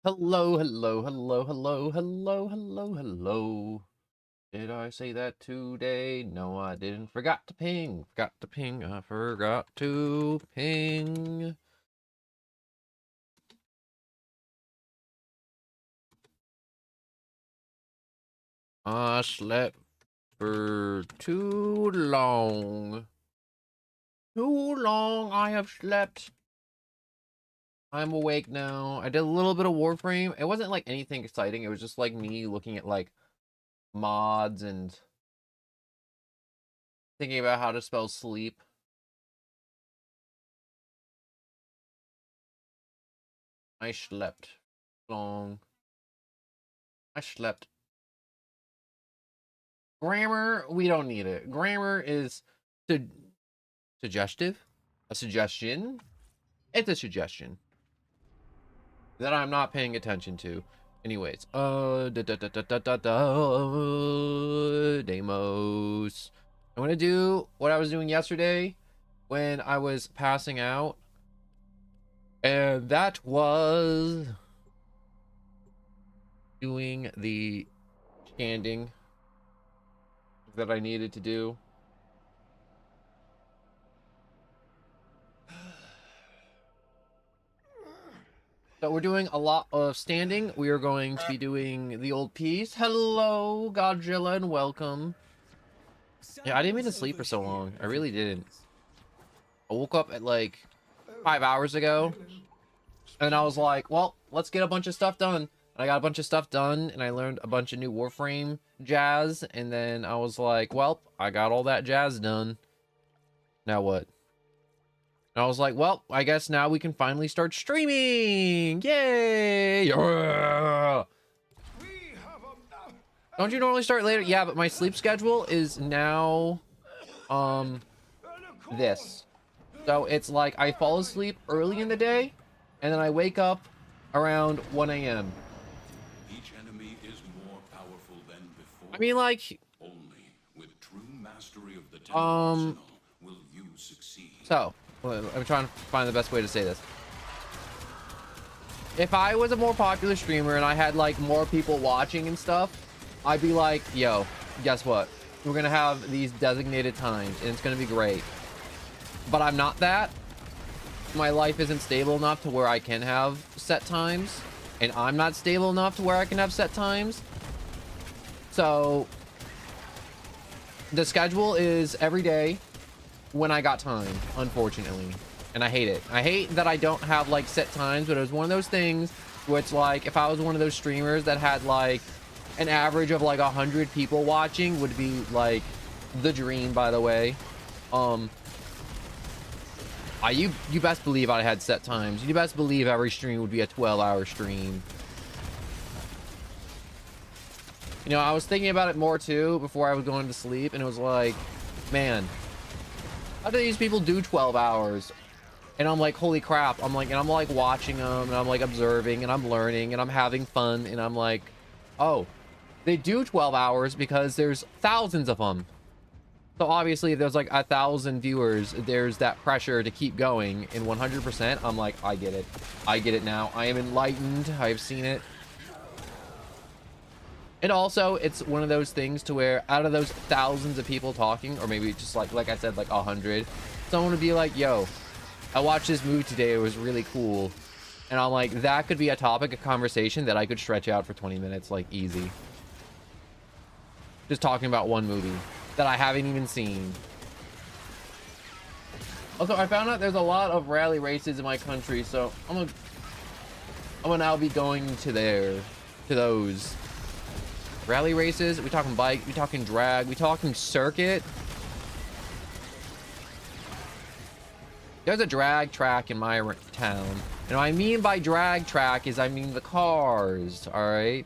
Hello, hello, hello, hello, hello, hello, hello. Did I say that today? No, I didn't. Forgot to ping. Forgot to ping. I forgot to ping. I slept for too long. Too long I have slept. I'm awake now. I did a little bit of Warframe. It wasn't like anything exciting. It was just like me looking at like mods and thinking about how to spell sleep. I slept long. I slept. Grammar, we don't need it. Grammar is su suggestive. A suggestion. It's a suggestion that I'm not paying attention to. Anyways, Demos. I'm gonna do what I was doing yesterday when I was passing out, and that was doing the standing that I needed to do. So we're doing a lot of standing. We are going to be doing the old piece. Hello, Godzilla, and welcome. Yeah, I didn't mean to sleep for so long. I really didn't. I woke up at like 5 hours ago, and I was like, well, let's get a bunch of stuff done. And I got a bunch of stuff done, and I learned a bunch of new Warframe jazz, and then I was like, well, I got all that jazz done. Now what? And I was like, well, I guess now we can finally start streaming. Yay! Yeah! Don't you normally start later? Yeah, but my sleep schedule is now this. So it's like I fall asleep early in the day and then I wake up around 1 a.m. Each enemy is more powerful than before. I mean, like, Only with true mastery of the temple um arsenal will you succeed. so well, I'm trying to find the best way to say this. If I was a more popular streamer and I had like more people watching and stuff, I'd be like, yo, guess what? We're gonna have these designated times and it's gonna be great. But I'm not that. My life isn't stable enough to where I can have set times, and I'm not stable enough to where I can have set times. So the schedule is every day when I got time, unfortunately. And I hate it. I hate that I don't have like set times, but it was one of those things where it's like if I was one of those streamers that had like an average of like 100 people watching would be like the dream, by the way. You best believe I had set times. You best believe every stream would be a 12-hour stream. You know, I was thinking about it more too before I was going to sleep, and it was like, man, how do these people do 12 hours? And I'm like, holy crap. I'm like watching them, and I'm like observing, and I'm learning, and I'm having fun, and I'm like, oh, they do 12 hours because there's thousands of them. So obviously if there's like 1,000 viewers, there's that pressure to keep going. In 100%, I'm like, I get it. I get it now. I am enlightened. I've seen it. And also, it's one of those things to where out of those thousands of people talking, or maybe just like I said, like 100, someone would be like, yo, I watched this movie today. It was really cool. And I'm like, that could be a topic of conversation that I could stretch out for 20 minutes, like easy. Just talking about one movie that I haven't even seen. Also, I found out there's a lot of rally races in my country, so I'm gonna now be going to those rally races. We talking bike, we talking drag, we talking circuit. There's a drag track in my town, and what I mean by drag track is I mean the cars, all right?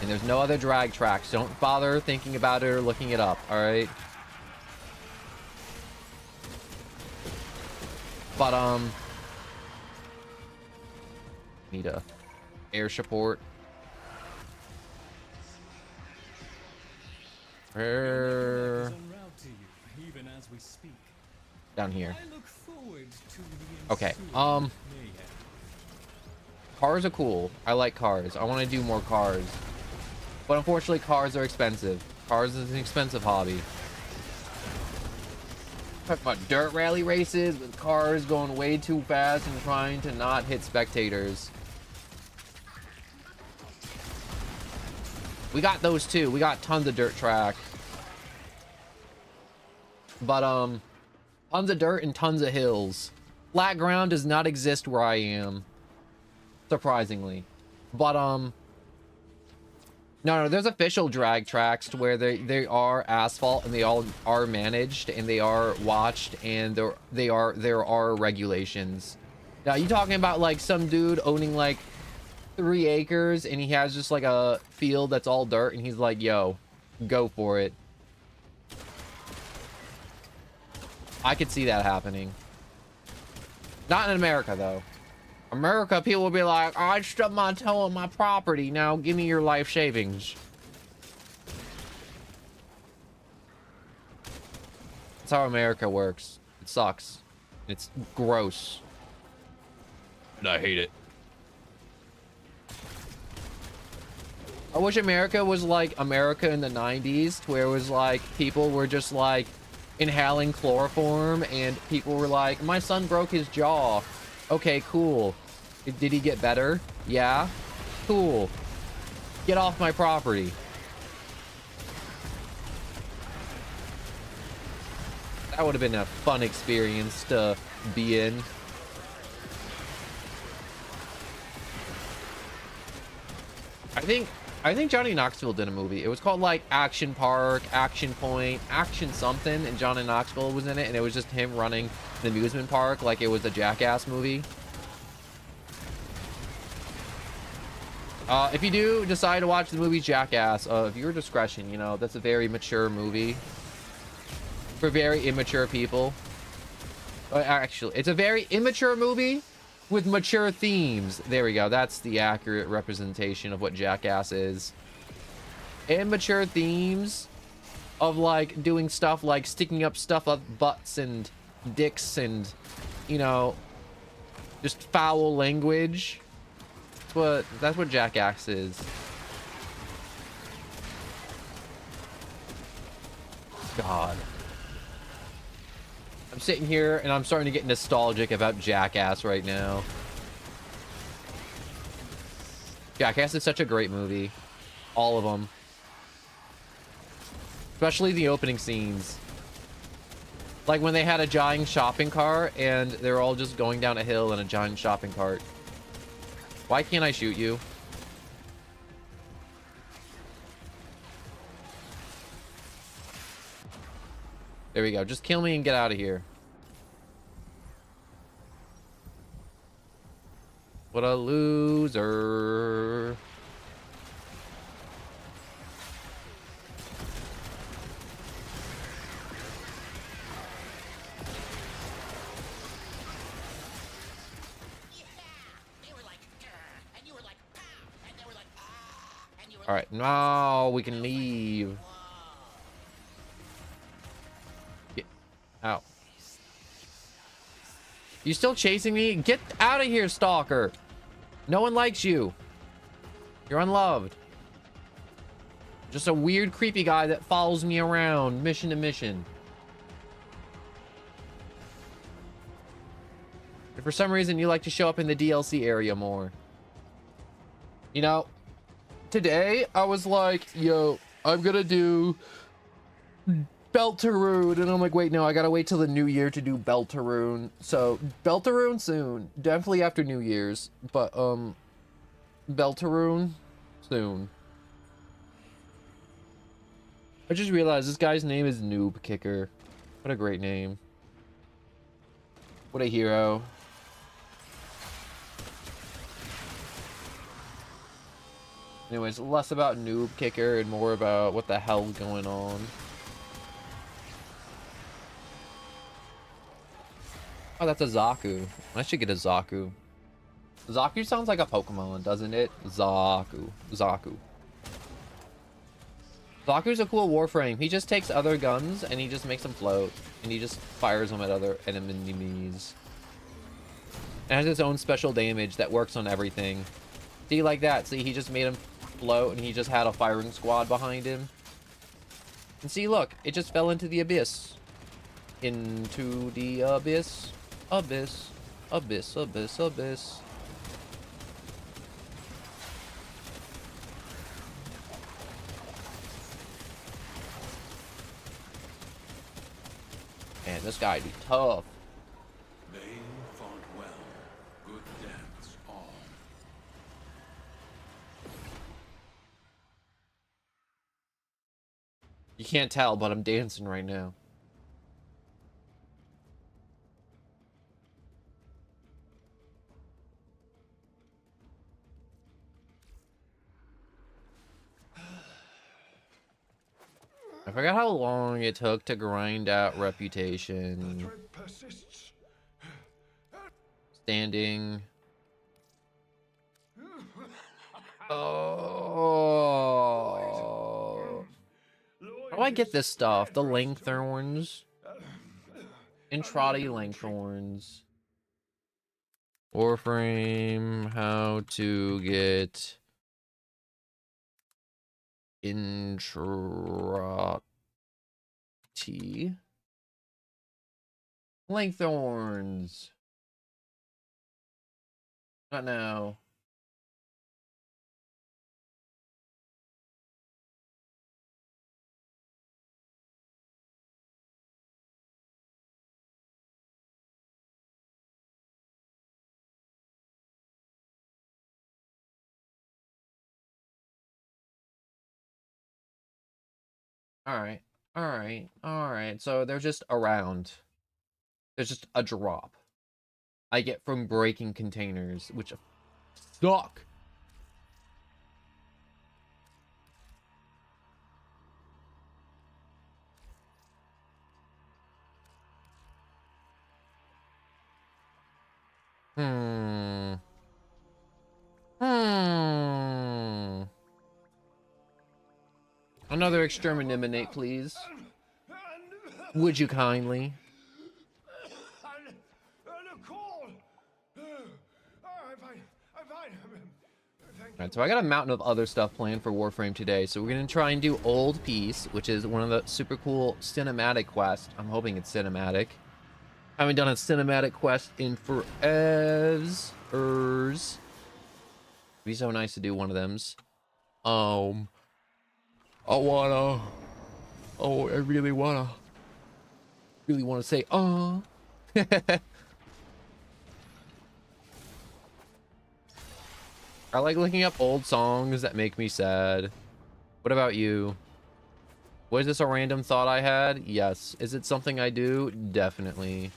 And there's no other drag tracks. Don't bother thinking about it or looking it up, all right? But need a air support. Down here. Okay. Hard Cars are cool. I like cars. I want to do more cars. But unfortunately, cars are expensive. Cars is an expensive hobby. Talk about dirt rally races with cars going way too fast and trying to not hit spectators. We got those too. We got tons of dirt track. But tons of dirt and tons of hills. Flat ground does not exist where I am. Surprisingly. But no, there's official drag tracks to where they are asphalt and they all are managed and they are watched and there are regulations. Now you talking about like some dude owning like 3 acres and he has just like a field that's all dirt and he's like, yo, go for it. I could see that happening. Not in America though. America, people will be like, I stubbed my toe on my property. Now give me your life savings. That's how America works. It sucks. It's gross. And I hate it. I wish America was like America in the 90s, to where it was like people were just like inhaling chloroform and people were like, my son broke his jaw. Okay, cool. Did he get better? Yeah. Cool. Get off my property. That would have been a fun experience to be in. I think Johnny Knoxville did a movie. It was called like Action Park, Action Point, Action something, and Johnny Knoxville was in it, and it was just him running the amusement park like it was a Jackass movie. If you do decide to watch the movie Jackass, of your discretion, you know, that's a very mature movie for very immature people. Actually, it's a very immature movie with mature themes. There we go. That's the accurate representation of what Jackass is. Immature themes of like doing stuff like sticking up stuff up butts and dicks and, you know, just foul language. That's what Jackass is. God. I'm sitting here and I'm starting to get nostalgic about Jackass right now. Jackass is such a great movie. All of them. Especially the opening scenes. Like when they had a giant shopping cart and they're all just going down a hill in a giant shopping cart. Why can't I shoot you? There we go. Just kill me and get out of here. What a loser. All right, now we can leave. Get out. You still chasing me? Get out of here, stalker. No one likes you. You're unloved. Just a weird, creepy guy that follows me around mission to mission. If for some reason you like to show up in the DLC area more. You know, today I was like, yo, I'm gonna do Beltaroon, and I'm like, wait, no, I gotta wait till the new year to do Beltaroon. So Beltaroon soon, definitely after New Year's, but Beltaroon soon. I just realized this guy's name is Noob Kicker. What a great name. What a hero. Anyways, less about Noob Kicker and more about what the hell's going on. Oh, that's a Zaku. I should get a Zaku. Zaku sounds like a Pokemon, doesn't it? Zaku. Zaku. Zaku's a cool Warframe. He just takes other guns and he just makes them float. And he just fires them at other enemies. It has its own special damage that works on everything. See, like that. See, he just made him float, and he just had a firing squad behind him. And see, look, it just fell into the abyss. Into the abyss. Abyss. Abyss, abyss, abyss. Man, this guy'd be tough. They fought well. Good dance all. You can't tell, but I'm dancing right now. I forgot how long it took to grind out reputation. Standing. Oh. How do I get this stuff? The Langthorns. Entrati Langthorns. Warframe. How to get Entrati Langthorns. Not now. Alright. Alright. Alright. So they're just around. There's just a drop I get from breaking containers, which suck. Hmm. Another exterminate, please. Would you kindly? Alright, so I got a mountain of other stuff planned for Warframe today. So we're going to try and do Old Peace, which is one of the super cool cinematic quests. I'm hoping it's cinematic. Haven't done a cinematic quest in forevs. It'd be so nice to do one of them's. I really wanna say, I like looking up old songs that make me sad. What about you? Was this a random thought I had? Yes. Is it something I do? Definitely.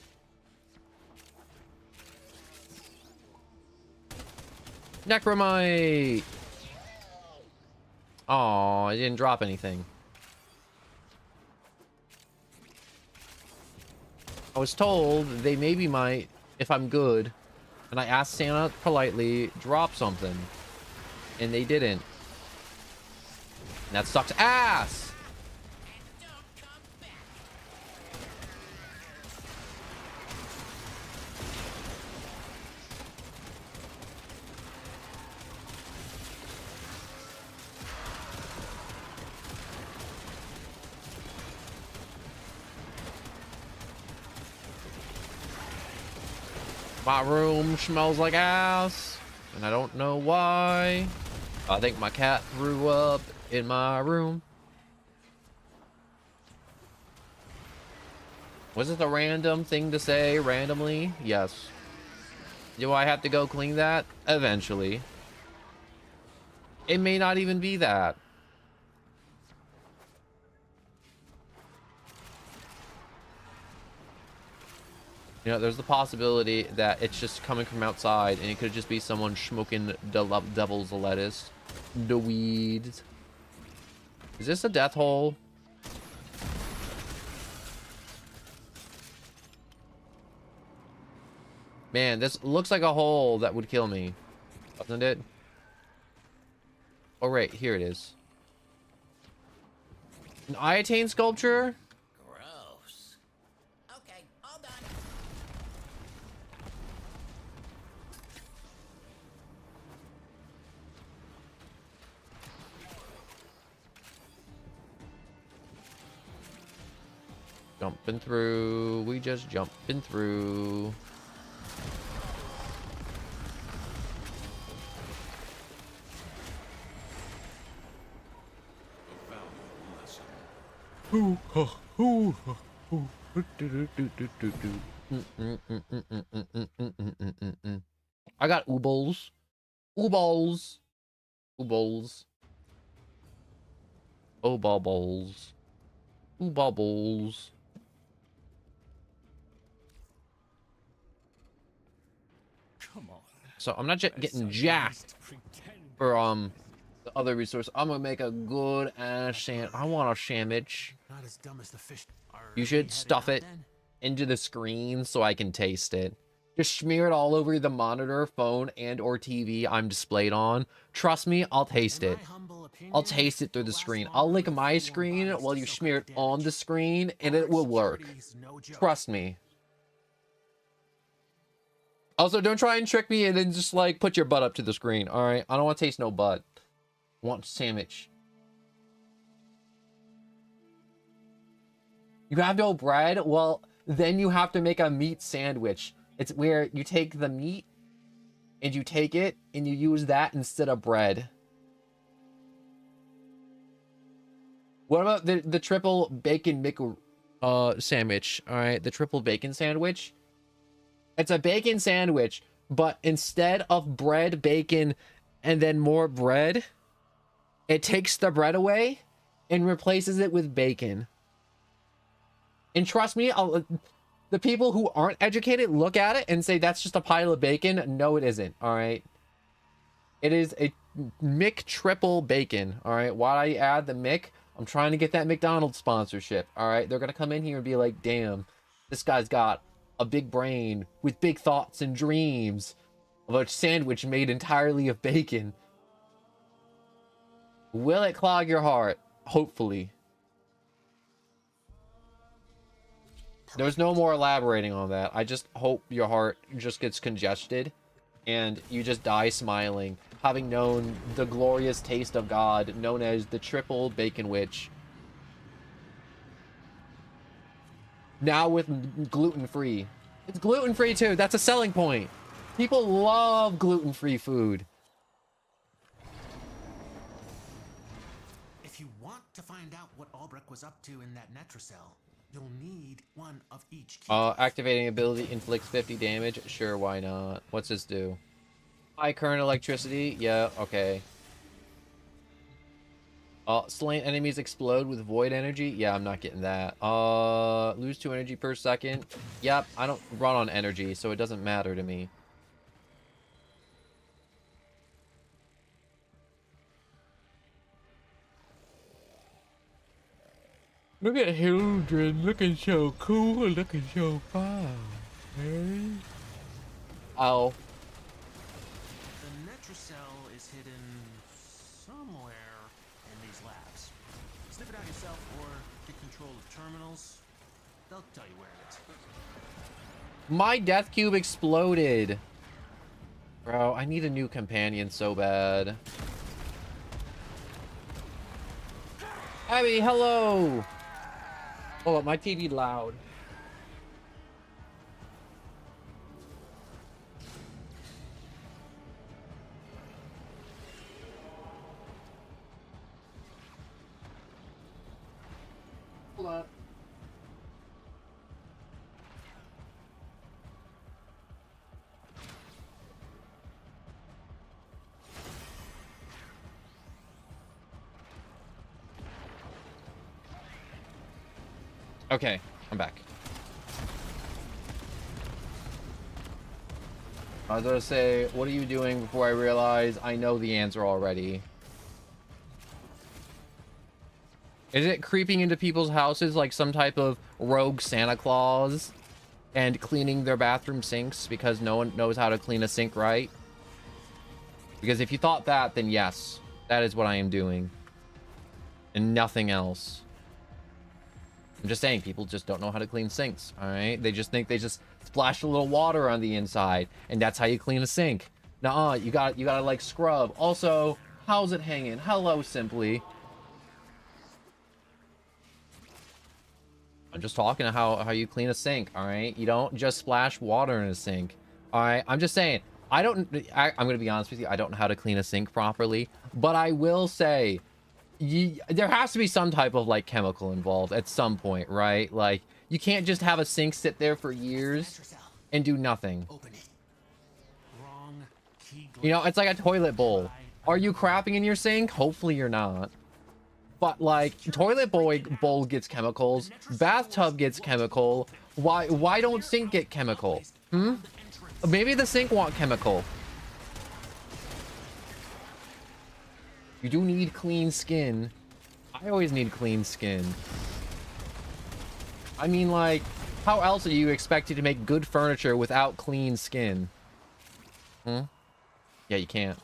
Necromite! Aw, I didn't drop anything. I was told they maybe might, if I'm good, and I asked Santa politely, drop something. And they didn't. And that sucks ass! My room smells like ass, and I don't know why. I think my cat threw up in my room. Was it a random thing to say randomly? Yes. Do I have to go clean that? Eventually. It may not even be that. You know, there's the possibility that it's just coming from outside, and it could just be someone smoking devil's lettuce. The weeds. Is this a death hole? Man, this looks like a hole that would kill me. Doesn't it? Oh, right. Here it is. An iotane sculpture? Gross. Okay, all done. Jumping through. We just jumping through. A valuable lesson. I got oobles. Ooballs. Ooballs. Oh, bubbles. Ooh, bubbles. Come on. So I'm not getting jacked for the other resource. I'm gonna make a good ass I want a sandwich. Not as dumb as the fish. You should stuff it into the screen so I can taste it. Just smear it all over the monitor, phone, and or TV I'm displayed on. Trust me, I'll taste it. I'll taste it through the screen. I'll lick my screen while you smear it on the screen, and it will work. Trust me. Also, don't try and trick me and then just like put your butt up to the screen. All right, I don't want to taste no butt. I want sandwich. You have no bread? Well, then you have to make a meat sandwich. It's where you take the meat and you take it and you use that instead of bread. What about the triple bacon sandwich? All right, the triple bacon sandwich. It's a bacon sandwich, but instead of bread, bacon, and then more bread, it takes the bread away and replaces it with bacon. And trust me, the people who aren't educated look at it and say that's just a pile of bacon. No, it isn't. All right. It is a Mick triple bacon. All right. Why I add the Mick? I'm trying to get that McDonald's sponsorship. All right. They're going to come in here and be like, damn, this guy's got a big brain with big thoughts and dreams of a sandwich made entirely of bacon. Will it clog your heart? Hopefully. There's no more elaborating on that. I just hope your heart just gets congested and you just die smiling, having known the glorious taste of God known as the triple bacon witch. Now with gluten-free. It's gluten-free too. That's a selling point. People love gluten-free food. If you want to find out what Albrecht was up to in that Netracell, you'll need one of each key. Activating ability inflicts 50 damage. Sure, why not? What's this do? High current electricity. Yeah, okay. Slain enemies explode with void energy. Yeah, I'm not getting that. Lose 2 energy per second. Yep, I don't run on energy, so it doesn't matter to me. Look at Hildred looking so cool, looking so fine. Hey? Ow. The Netracell is hidden somewhere in these labs. Sniff it out yourself or get control of terminals. They'll tell you where it is. My death cube exploded. Bro, I need a new companion so bad. Abby, hello! Oh, my TV loud. Hold on. Okay, I'm back. I was gonna say, what are you doing before I realize I know the answer already? Is it creeping into people's houses like some type of rogue Santa Claus and cleaning their bathroom sinks because no one knows how to clean a sink right? Because if you thought that, then yes, that is what I am doing. And nothing else. I'm just saying, people just don't know how to clean sinks, all right? They just think they just splash a little water on the inside, and that's how you clean a sink. Nuh-uh, you gotta like scrub. Also, how's it hanging? Hello, Simply. I'm just talking to how you clean a sink, all right? You don't just splash water in a sink, all right? I'm just saying, I'm gonna be honest with you, I don't know how to clean a sink properly, but I will say, there has to be some type of like chemical involved at some point, right? Like, you can't just have a sink sit there for years and do nothing. Open it. Wrong key. You know, it's like a toilet bowl. Are you crapping in your sink? Hopefully you're not. But like, toilet bowl gets chemicals, bathtub gets chemical. Why don't sink get chemical? Maybe the sink want chemical. You do need clean skin. I always need clean skin. I mean, like, how else are you expected to make good furniture without clean skin? Yeah, you can't.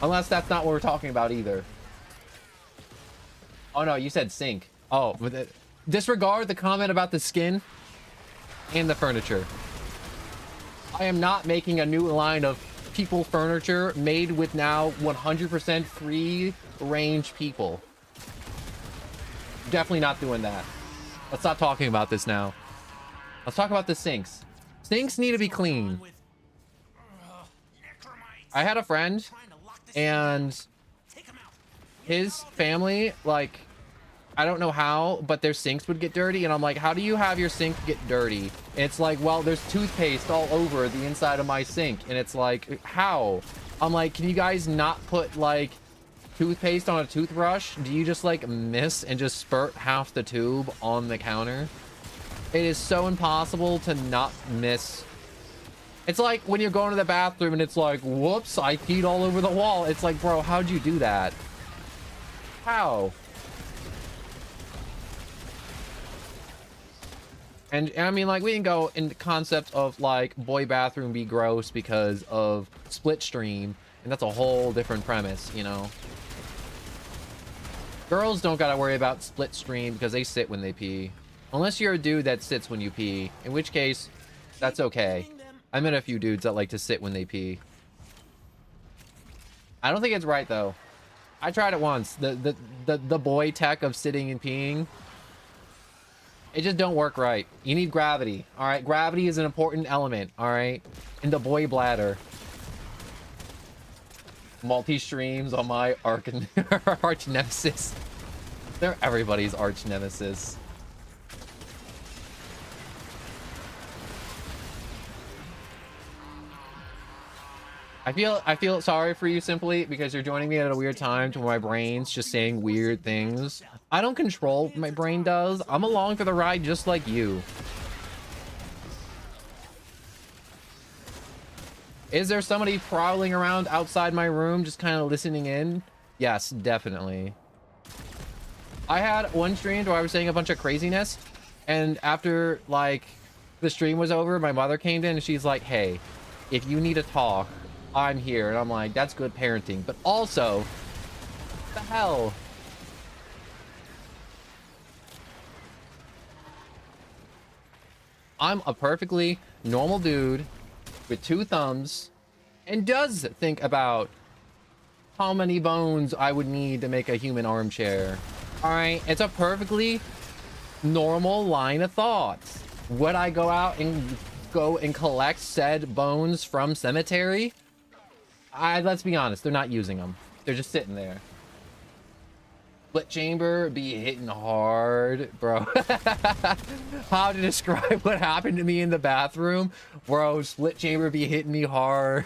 Unless that's not what we're talking about either. Oh no, you said sink. Oh, disregard the comment about the skin and the furniture. I am not making a new line of people furniture made with now 100% free range people. Definitely not doing that. Let's stop talking about this now. Let's talk about the sinks. Sinks need to be clean. I had a friend and his family, like, I don't know how, but their sinks would get dirty, and I'm like, how do you have your sink get dirty? And it's like, well, there's toothpaste all over the inside of my sink, and it's like, how? I'm like, can you guys not put like toothpaste on a toothbrush? Do you just like miss and just spurt half the tube on the counter? It is so impossible to not miss. It's like when you're going to the bathroom and it's like, whoops, I peed all over the wall. It's like, bro, how'd you do that? How? And I mean, like, we can go in the concept of like boy bathroom be gross because of split stream, and that's a whole different premise, you know. Girls don't gotta worry about split stream because they sit when they pee, unless you're a dude that sits when you pee, in which case that's okay. I met a few dudes that like to sit when they pee. I don't think it's right though. I tried it once. The boy tech of sitting and peeing. It just don't work right. You need gravity. All right, gravity is an important element. All right, in the boy bladder. Multi streams on my arch nemesis. They're everybody's arch nemesis. I feel sorry for you simply because you're joining me at a weird time to where my brain's just saying weird things. I don't control what my brain does. I'm along for the ride just like you. Is there somebody prowling around outside my room just kind of listening in? Yes, definitely. I had one stream where I was saying a bunch of craziness, and after like the stream was over, my mother came in and she's like, hey, if you need to talk, I'm here. And I'm like, that's good parenting. But also, what the hell? I'm a perfectly normal dude with 2 thumbs and does think about how many bones I would need to make a human armchair. All right, it's a perfectly normal line of thought. Would I go out and collect said bones from cemetery? Let's be honest, they're not using them. They're just sitting there. Split chamber be hitting hard, bro. How to describe what happened to me in the bathroom? Bro, split chamber be hitting me hard.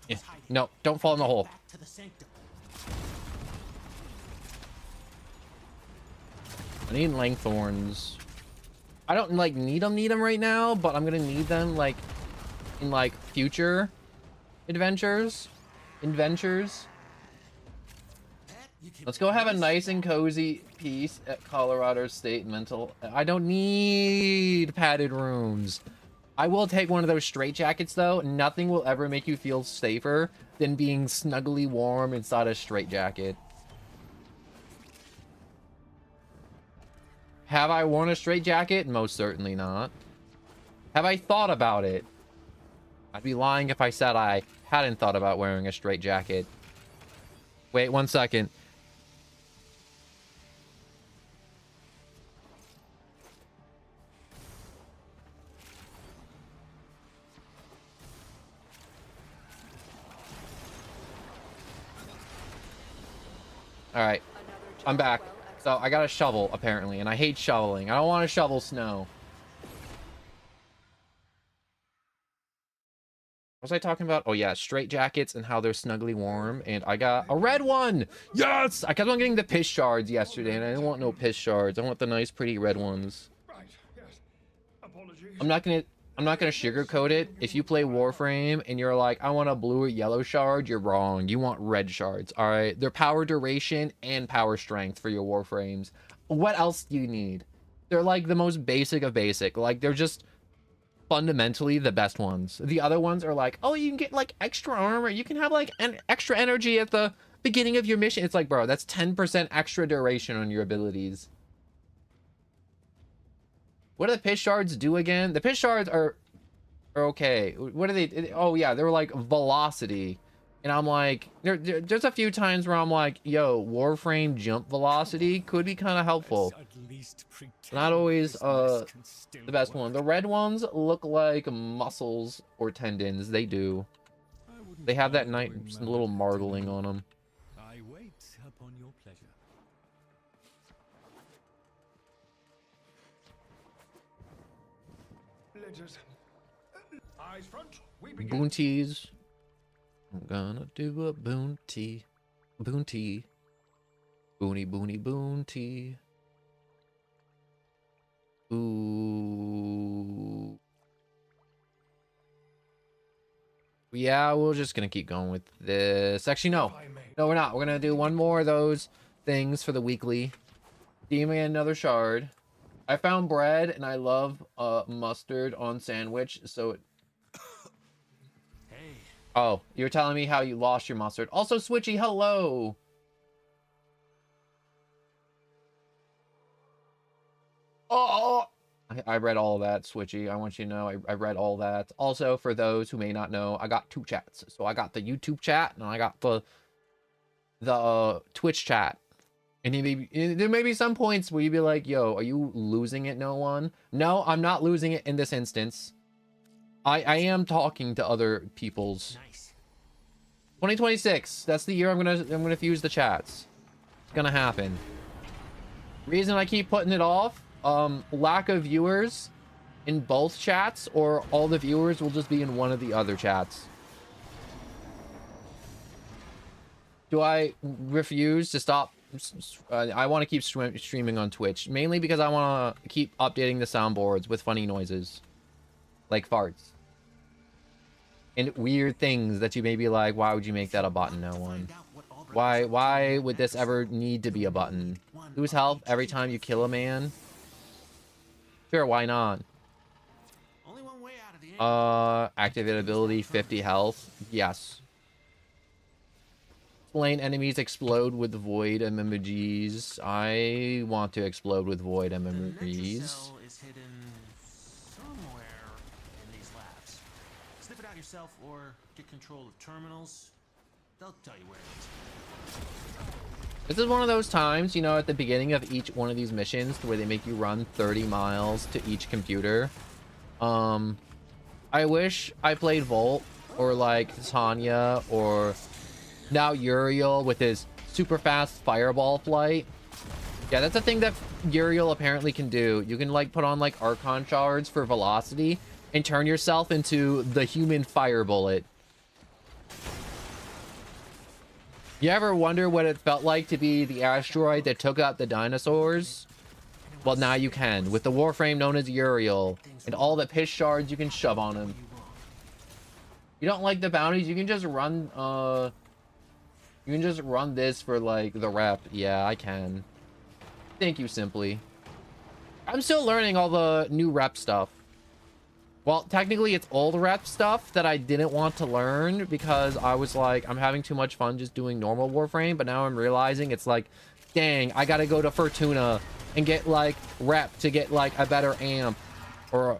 Yeah. No, don't fall in the hole. I need langthorns. I don't like need them right now, but I'm gonna need them like in like future adventures. Let's go have a nice and cozy peace at Colorado State Mental. I don't need padded rooms. I will take one of those straitjackets though. Nothing will ever make you feel safer than being snugly warm inside a straitjacket. Have I worn a straitjacket? Most certainly not. Have I thought about it? I'd be lying if I said I hadn't thought about wearing a straight jacket. Wait 1 second. All right, I'm back. So I got a shovel apparently, and I hate shoveling. I don't want to shovel snow. What was I talking about? Oh yeah, straight jackets and how they're snugly warm. And I got a red one. Yes! I kept on getting the piss shards yesterday, and I didn't want no piss shards. I want the nice, pretty red ones. Right, yes. Apologies. I'm not gonna sugarcoat it. If you play Warframe and you're like, I want a blue or yellow shard, you're wrong. You want red shards. All right, they're power duration and power strength for your Warframes. What else do you need? They're like the most basic of basic. Like they're just fundamentally the best ones. The other ones are like, oh, you can get like extra armor. You can have like an extra energy at the beginning of your mission. It's like, bro, that's 10% extra duration on your abilities. What do the piss shards do again? The piss shards are okay. What are they? Oh yeah, they're like velocity. And I'm like, there's a few times where I'm like, yo, Warframe jump velocity could be kind of helpful. Not always the best one. The red ones look like muscles or tendons. They do. They have that nice little marbling on them. I wait upon your pleasure. Let us. Eyes front. We begin. Bounties. I'm gonna do a bounty. Bounty. Boony, boony, bounty. Ooh. Yeah, we're just gonna keep going with this. Actually, no. No, we're not. We're gonna do one more of those things for the weekly. Give me another shard. I found bread, and I love mustard on sandwich, so it... Hey, Oh, you're telling me how you lost your mustard. Also, Switchy, hello! Oh! I read all of that, Switchy. I want you to know I read all that. Also, for those who may not know, I got two chats. So I got the YouTube chat, and I got the Twitch chat. And there may be some points where you'd be like, yo, are you losing it, no one? No, I'm not losing it in this instance. I am talking to other people's. nice. 2026, that's the year I'm gonna fuse the chats. It's gonna happen. Reason I keep putting it off, lack of viewers in both chats, or all the viewers will just be in one of the other chats. Do I refuse to stop? I want to keep streaming on Twitch, mainly because I want to keep updating the soundboards with funny noises, like farts and weird things that you may be like, why would you make that a button? No one. Why would this ever need to be a button? Lose health every time you kill a man? Sure, why not? Only one way out of the Activate ability 50 health. Yes. Slain enemies explode with void emojis. I want to explode with void The emojis. Netracell is hidden somewhere in these labs. Sniff it out yourself or get control of terminals. They'll tell you where it is. This is one of those times, you know, at the beginning of each one of these missions where they make you run 30 miles to each computer. I wish I played Volt or like Tanya or now Uriel with his super fast fireball flight. Yeah, that's a thing that Uriel apparently can do. You can like put on like Archon shards for velocity and turn yourself into the human fire bullet. You ever wonder what it felt like to be the asteroid that took out the dinosaurs? Well, now you can, with the Warframe known as Uriel, and all the piss shards you can shove on him. You don't like the bounties? You can just run, you can just run this for, like, the rep. Yeah, I can. Thank you, Simply. I'm still learning all the new rep stuff. Well, technically, it's old rep stuff that I didn't want to learn because I was like, I'm having too much fun just doing normal Warframe, but now I'm realizing it's like, dang, I gotta go to Fortuna and get, like, rep to get, like, a better amp or,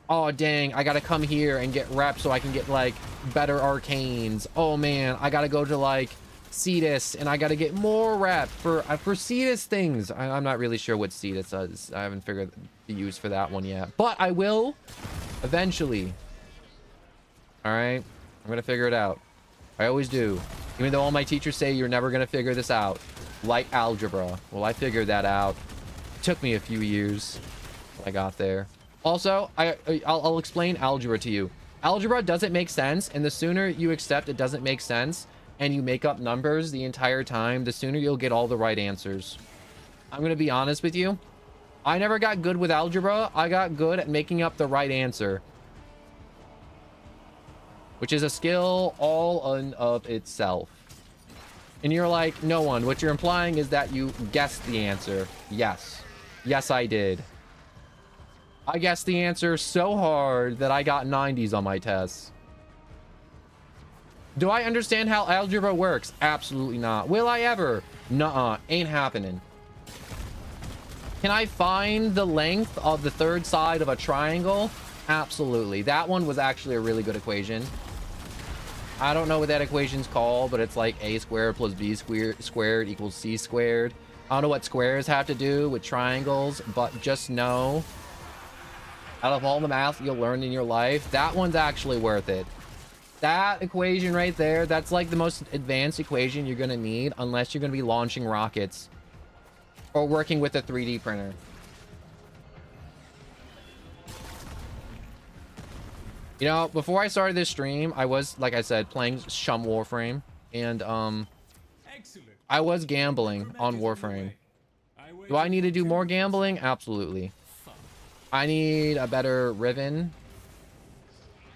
Oh, dang, I gotta come here and get reps so I can get, like, better arcanes. Oh, man, I gotta go to, like, Cetus, and I gotta get more rep for Cetus things. I'm not really sure what Cetus is. I haven't figured the use for that one yet. But I will eventually. All right? I'm gonna figure it out. I always do. Even though all my teachers say you're never gonna figure this out. Like algebra. Well, I figured that out. It took me a few years. I got there. Also, I'll explain algebra to you. Algebra doesn't make sense, and the sooner you accept it doesn't make sense, and you make up numbers the entire time, the sooner you'll get all the right answers. I'm gonna be honest with you. I never got good with algebra. I got good at making up the right answer, which is a skill all in of itself. And you're like, no one. What you're implying is that you guessed the answer. Yes. Yes, I did. I guessed the answer so hard that I got 90s on my tests. Do I understand how algebra works? Absolutely not. Will I ever? Nuh-uh. Ain't happening. Can I find the length of the third side of a triangle? Absolutely. That one was actually a really good equation. I don't know what that equation's called, but it's like a squared plus b squared equals c squared. I don't know what squares have to do with triangles, but just know, out of all the math you'll learn in your life, that one's actually worth it. That equation right there, that's like the most advanced equation you're going to need unless you're going to be launching rockets or working with a 3D printer. You know, before I started this stream, I was, like I said, playing some Warframe, and I was gambling on Warframe. Do I need to do more gambling? Absolutely. I need a better Riven,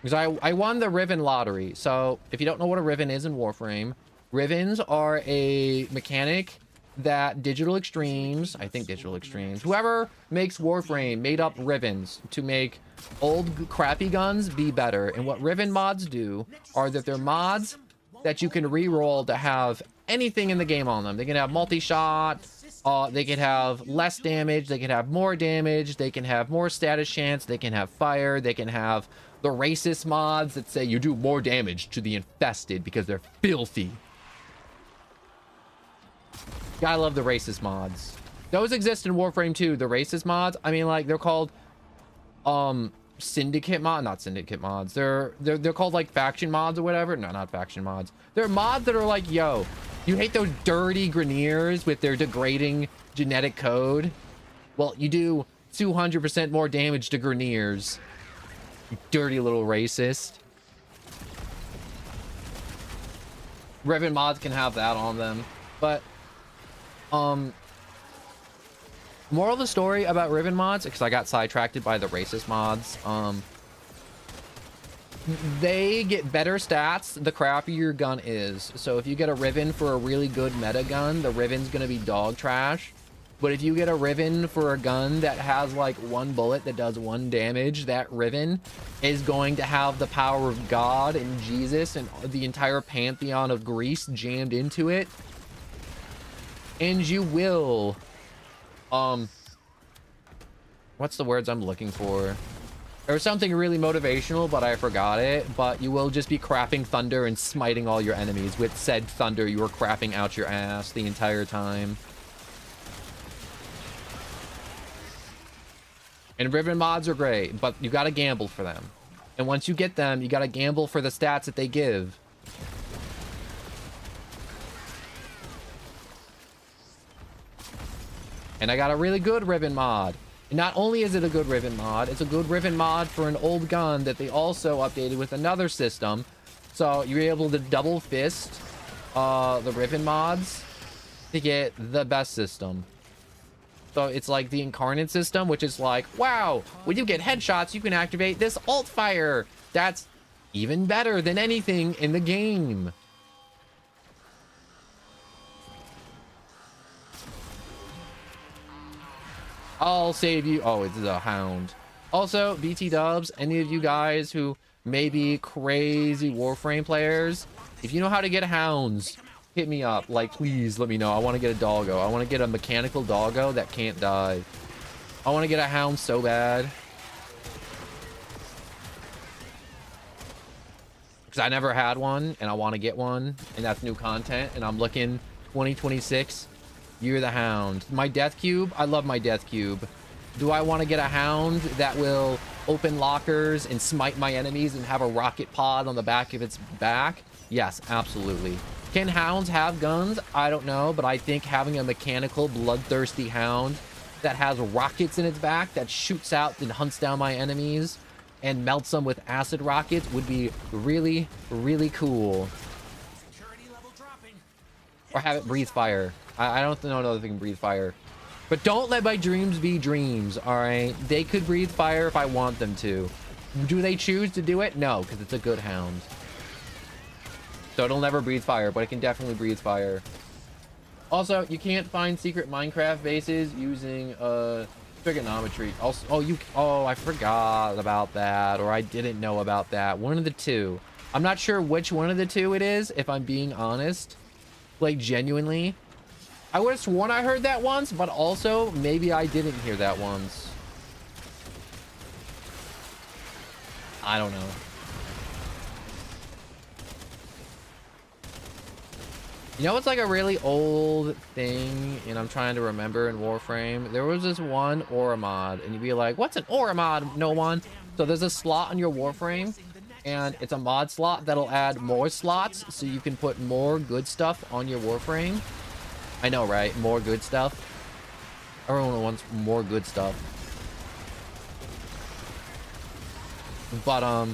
because I won the Riven lottery. So if you don't know what a Riven is in Warframe, Rivens are a mechanic that Digital Extremes, I think Digital Extremes, whoever makes Warframe made up Rivens to make old crappy guns be better. And what Riven mods do are that they're mods that you can re-roll to have anything in the game on them. They can have multi-shot, they can have less damage, they can have more damage, they can have more status chance, they can have fire, they can have the racist mods that say you do more damage to the infested because they're filthy. Gotta love the racist mods. Those exist in Warframe 2, the racist mods. I mean, like, they're called syndicate mod, not syndicate mods. They're called like faction mods or whatever. No, not faction mods. They're mods that are like, yo, you hate those dirty Greniers with their degrading genetic code? Well, you do 200% more damage to Greniers. You dirty little racist. Riven mods can have that on them, but moral of the story about Riven mods, because I got sidetracked by the racist mods, they get better stats the crappier your gun is. So if you get a Riven for a really good meta gun, the Riven's gonna be dog trash. But if you get a Riven for a gun that has like one bullet that does 1 damage, that Riven is going to have the power of God and Jesus and the entire pantheon of Greece jammed into it. And you will, what's the words I'm looking for? There was something really motivational, but I forgot it. But you will just be crapping thunder and smiting all your enemies. With said thunder, you were crapping out your ass the entire time. And Riven mods are great, but you gotta gamble for them. And once you get them, you gotta gamble for the stats that they give. And I got a really good Riven mod. And not only is it a good Riven mod, it's a good Riven mod for an old gun that they also updated with another system. So you're able to double fist the Riven mods to get the best system. So it's like the incarnate system, which is like, wow, when you get headshots, you can activate this alt fire. That's even better than anything in the game. I'll save you. Oh, it's a hound. Also, BT dubs, any of you guys who may be crazy Warframe players, if you know how to get hounds, hit me up. Like, please let me know. I want to get a doggo. I want to get a mechanical doggo that can't die. I want to get a hound so bad. because I never had one and I want to get one, and that's new content. And I'm looking 2026, Year of the Hound. My Death Cube, I love my Death Cube. Do I want to get a hound that will open lockers and smite my enemies and have a rocket pod on the back of its back? Yes, absolutely. Can hounds have guns? I don't know, but I think having a mechanical, bloodthirsty hound that has rockets in its back that shoots out and hunts down my enemies and melts them with acid rockets would be really, really cool. Security level dropping. Or have it breathe fire. I don't know if it can breathe fire. But don't let my dreams be dreams, all right? They could breathe fire if I want them to. Do they choose to do it? No, because it's a good hound. So it'll never breathe fire, but it can definitely breathe fire. Also, you can't find secret Minecraft bases using trigonometry. Also, I forgot about that, or I didn't know about that. One of the two. I'm not sure which one of the two it is, if I'm being honest. Like, genuinely. I would have sworn I heard that once, but also maybe I didn't hear that once. I don't know. You know, it's like a really old thing, and I'm trying to remember in Warframe. There was this one aura mod, and you'd be like, what's an aura mod? No one. So there's a slot on your Warframe, and it's a mod slot that'll add more slots, so you can put more good stuff on your Warframe. I know, right? More good stuff. Everyone wants more good stuff. But,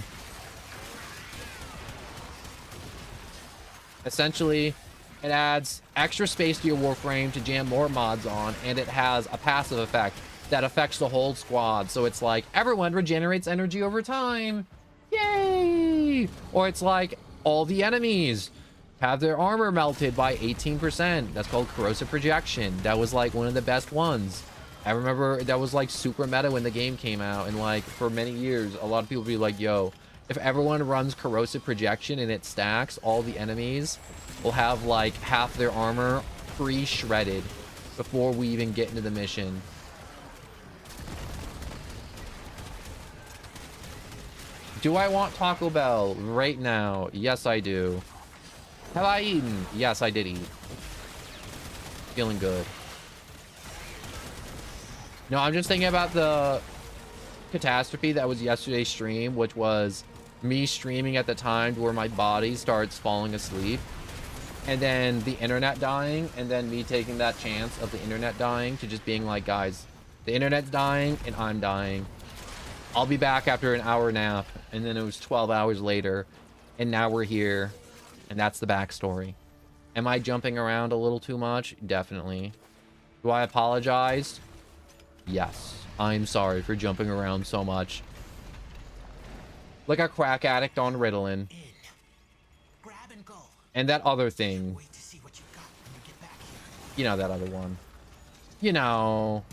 essentially, it adds extra space to your Warframe to jam more mods on, and it has a passive effect that affects the whole squad. So it's like, everyone regenerates energy over time. Yay! Or it's like, all the enemies have their armor melted by 18%. That's called corrosive projection. That was like one of the best ones. I remember that was like super meta when the game came out, and like for many years a lot of people be like, yo, if everyone runs corrosive projection and it stacks, all the enemies will have like half their armor pre-shredded before we even get into the mission. Do I want Taco Bell right now? Yes, I do. Have I eaten? Yes, I did eat. Feeling good. No, I'm just thinking about the catastrophe that was yesterday's stream, which was me streaming at the time where my body starts falling asleep, and then the internet dying, and then me taking that chance of the internet dying to just being like, guys, the internet's dying and I'm dying. I'll be back after an hour nap. And then it was 12 hours later, and now we're here. And that's the backstory. Am I jumping around a little too much? Definitely. Do I apologize? Yes. I'm sorry for jumping around so much. Like a crack addict on Ritalin. Grab and go. And that other thing. Wait to see what you got when you get back here. You know, that other one. You know.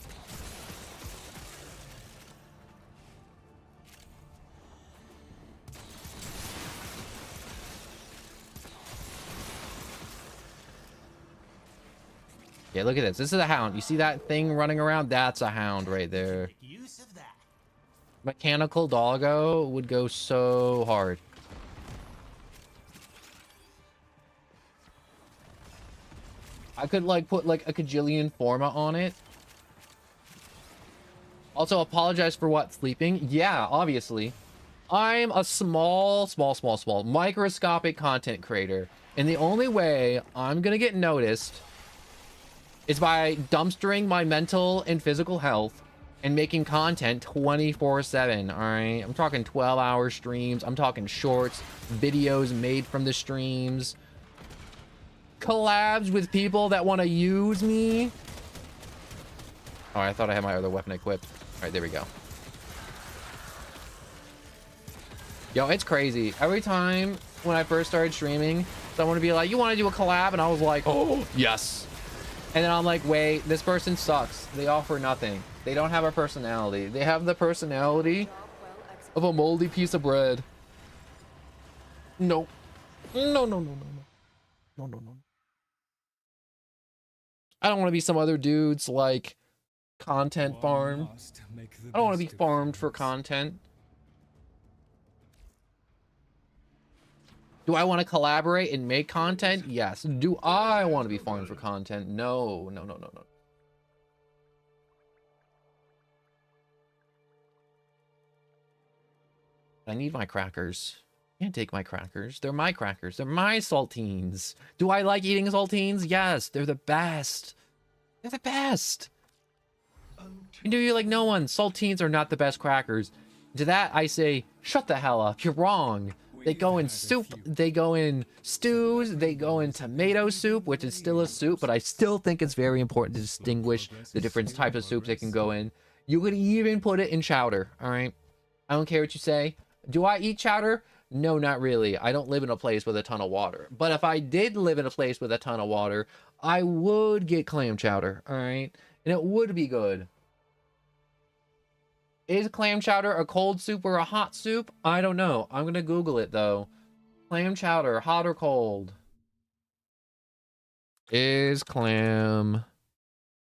Yeah, look at this. This is a hound. You see that thing running around? That's a hound right there. Make use of that. Mechanical doggo would go so hard. I could like put like a kajillion forma on it. Also, apologize for what? Sleeping? Yeah, obviously. I'm a small microscopic content creator. And the only way I'm gonna get noticed is by dumpstering my mental and physical health and making content 24/7. All right, I'm talking 12-hour streams. I'm talking shorts, videos made from the streams, collabs with people that want to use me. Oh, I thought I had my other weapon equipped. All right, there we go. Yo, it's crazy. Every time when I first started streaming, someone would be like, you want to do a collab? And I was like, oh, yes. And then I'm like, wait, this person sucks. They offer nothing. They don't have a personality. They have the personality of a moldy piece of bread. No. No. I don't want to be some other dude's, like, content farm. I don't want to be farmed for content. Do I want to collaborate and make content? Yes. Do I want to be farmed for content? No, no, no, no, no. I need my crackers. Can't take my crackers. They're my crackers. They're my saltines. Do I like eating saltines? Yes, they're the best. They're the best. You know, you're like, no one. Saltines are not the best crackers. To that, I say, shut the hell up. You're wrong. They go in soup. They go in stews. They go in tomato soup, which is still a soup, but I still think it's very important to distinguish the different types of soups they can go in. You could even put it in chowder, all right? I don't care what you say. Do I eat chowder? No, not really. I don't live in a place with a ton of water. But if I did live in a place with a ton of water, I would get clam chowder, all right? And it would be good. Is clam chowder a cold soup or a hot soup? I don't know. I'm going to Google it, though. Clam chowder, hot or cold? Is clam...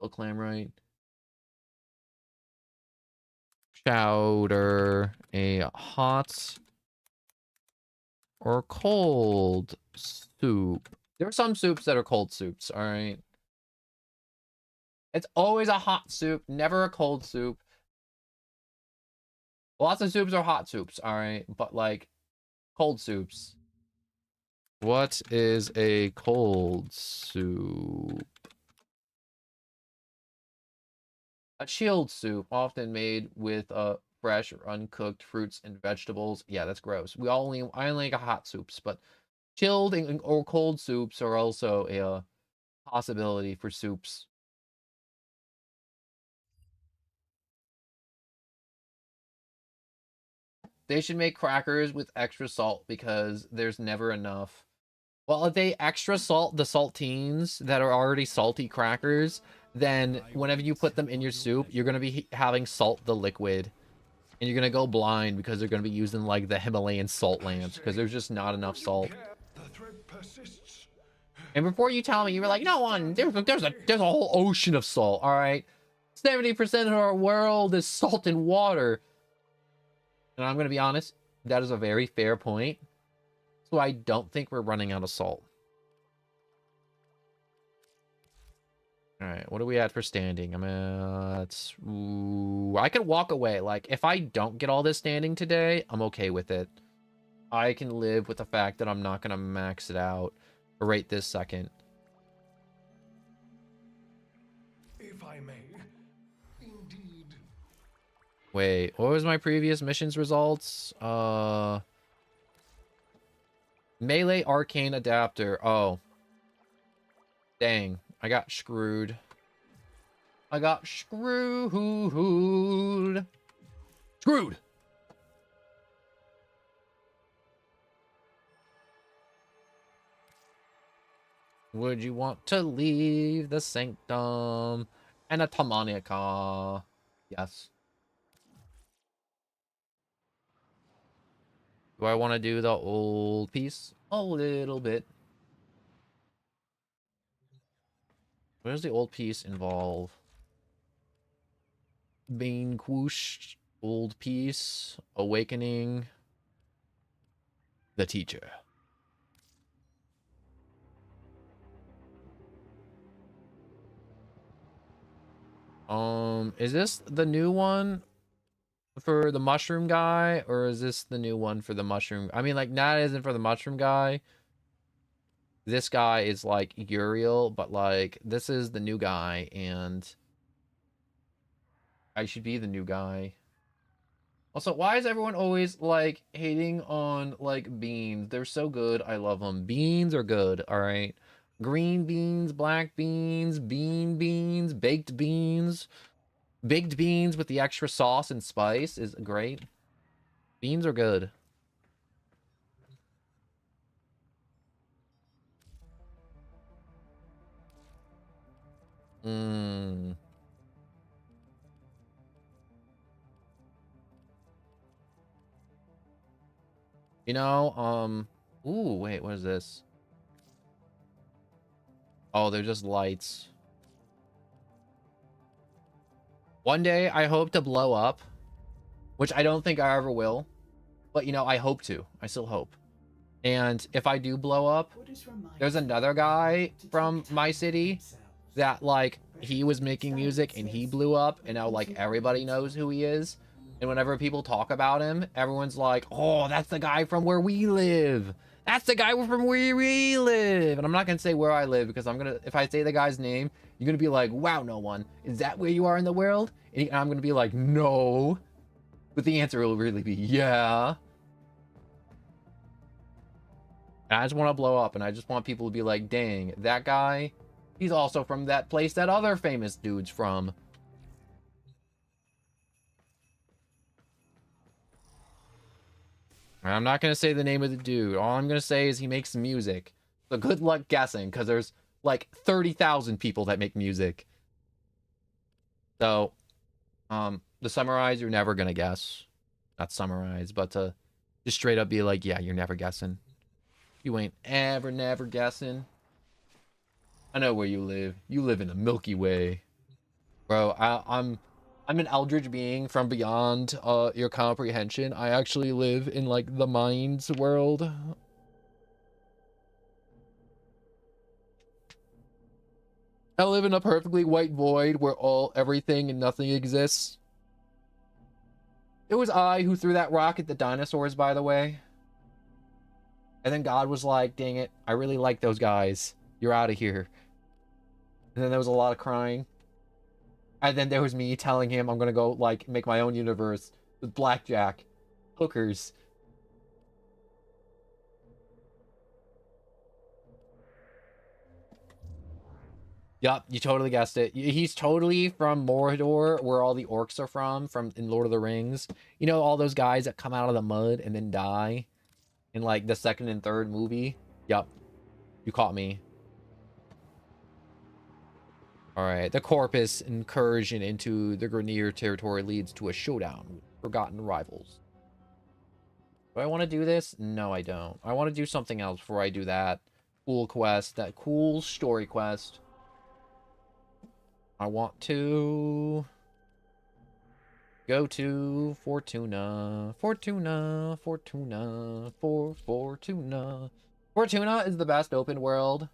Oh, clam right? Chowder a hot or cold soup? There are some soups that are cold soups, all right? It's always a hot soup, never a cold soup. Lots of soups are hot soups, all right? But, like, cold soups. What is a cold soup? A chilled soup, often made with fresh or uncooked fruits and vegetables. Yeah, that's gross. I only like hot soups, but chilled or cold soups are also a possibility for soups. They should make crackers with extra salt because there's never enough. Well, if they extra salt the saltines that are already salty crackers, then whenever you put them in your soup, you're going to be having salt the liquid. And you're going to go blind because they're going to be using like the Himalayan salt lamps because there's just not enough salt. The threat persists. And before you tell me, you were like, no one, there's a whole ocean of salt, all right? 70% of our world is salt and water. And I'm going to be honest, that is a very fair point. So I don't think we're running out of salt. All right, what are we at for standing? I'm at... Ooh, I could walk away. Like, if I don't get all this standing today, I'm okay with it. I can live with the fact that I'm not going to max it out right this second. If I may, indeed. Wait, what was my previous missions results? Melee arcane adapter. Oh. Dang. I got screwed. I got screwed. Screwed! Would you want to leave the sanctum? And a Tamanica. Yes. Do I want to do the old piece? A little bit. What does the old piece involve? Bane Kwoosh, old piece, awakening, the teacher. Is this the new one for the mushroom guy, or is this the new one for the mushroom? I mean, like, that isn't for the mushroom guy. This guy is like Uriel, but like this is the new guy, and I should be the new guy. Also, why is everyone always like hating on like beans? They're so good. I love them. Beans are good. All right. Green beans, black beans, beans, baked beans. Baked beans with the extra sauce and spice is great. Beans are good. Mmm. You know, ooh, wait, what is this? Oh, they're just lights. One day, I hope to blow up, which I don't think I ever will. But, you know, I hope to. I still hope. And if I do blow up, there's another guy from my city that like he was making music and he blew up and now like everybody knows who he is. And whenever people talk about him, everyone's like, oh, that's the guy from where we live. That's the guy from where we live. And I'm not gonna say where I live because if I say the guy's name, you're gonna be like, wow, no one. Is that where you are in the world? And I'm gonna be like, no. But the answer will really be yeah. And I just want to blow up and I just want people to be like, dang, that guy, he's also from that place that other famous dude's from. And I'm not going to say the name of the dude. All I'm going to say is he makes music. So good luck guessing because there's like 30,000 people that make music. So, to summarize, you're never going to guess. Not summarize, but to just straight up be like, yeah, you're never guessing. You ain't ever, never guessing. I know where you live. You live in the Milky Way. Bro, I'm an eldritch being from beyond your comprehension. I actually live in like the mind's world. I live in a perfectly white void where everything and nothing exists. It was I who threw that rock at the dinosaurs, by the way. And then God was like, dang it, I really like those guys. You're out of here. And then there was a lot of crying. And then there was me telling him I'm gonna go, like, make my own universe with blackjack, hookers. Yup, you totally guessed it. He's totally from Mordor, where all the orcs are from in Lord of the Rings. You know, all those guys that come out of the mud and then die in, like, the second and third movie? Yup. You caught me. Alright, the Corpus incursion into the Grenier territory leads to a showdown with forgotten rivals. Do I want to do this? No, I don't. I want to do something else before I do that cool quest, that cool story quest. I want to go to Fortuna. Fortuna. Fortuna. Fortuna. Fortuna is the best open world.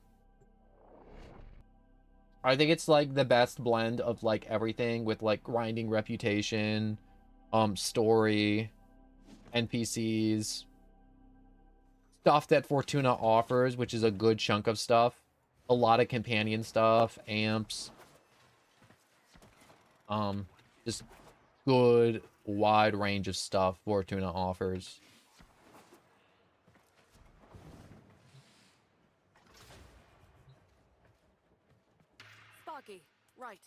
I think it's like the best blend of like everything with like grinding reputation, story, NPCs, stuff that Fortuna offers, which is a good chunk of stuff. A lot of companion stuff, amps. Just good wide range of stuff Fortuna offers. Right.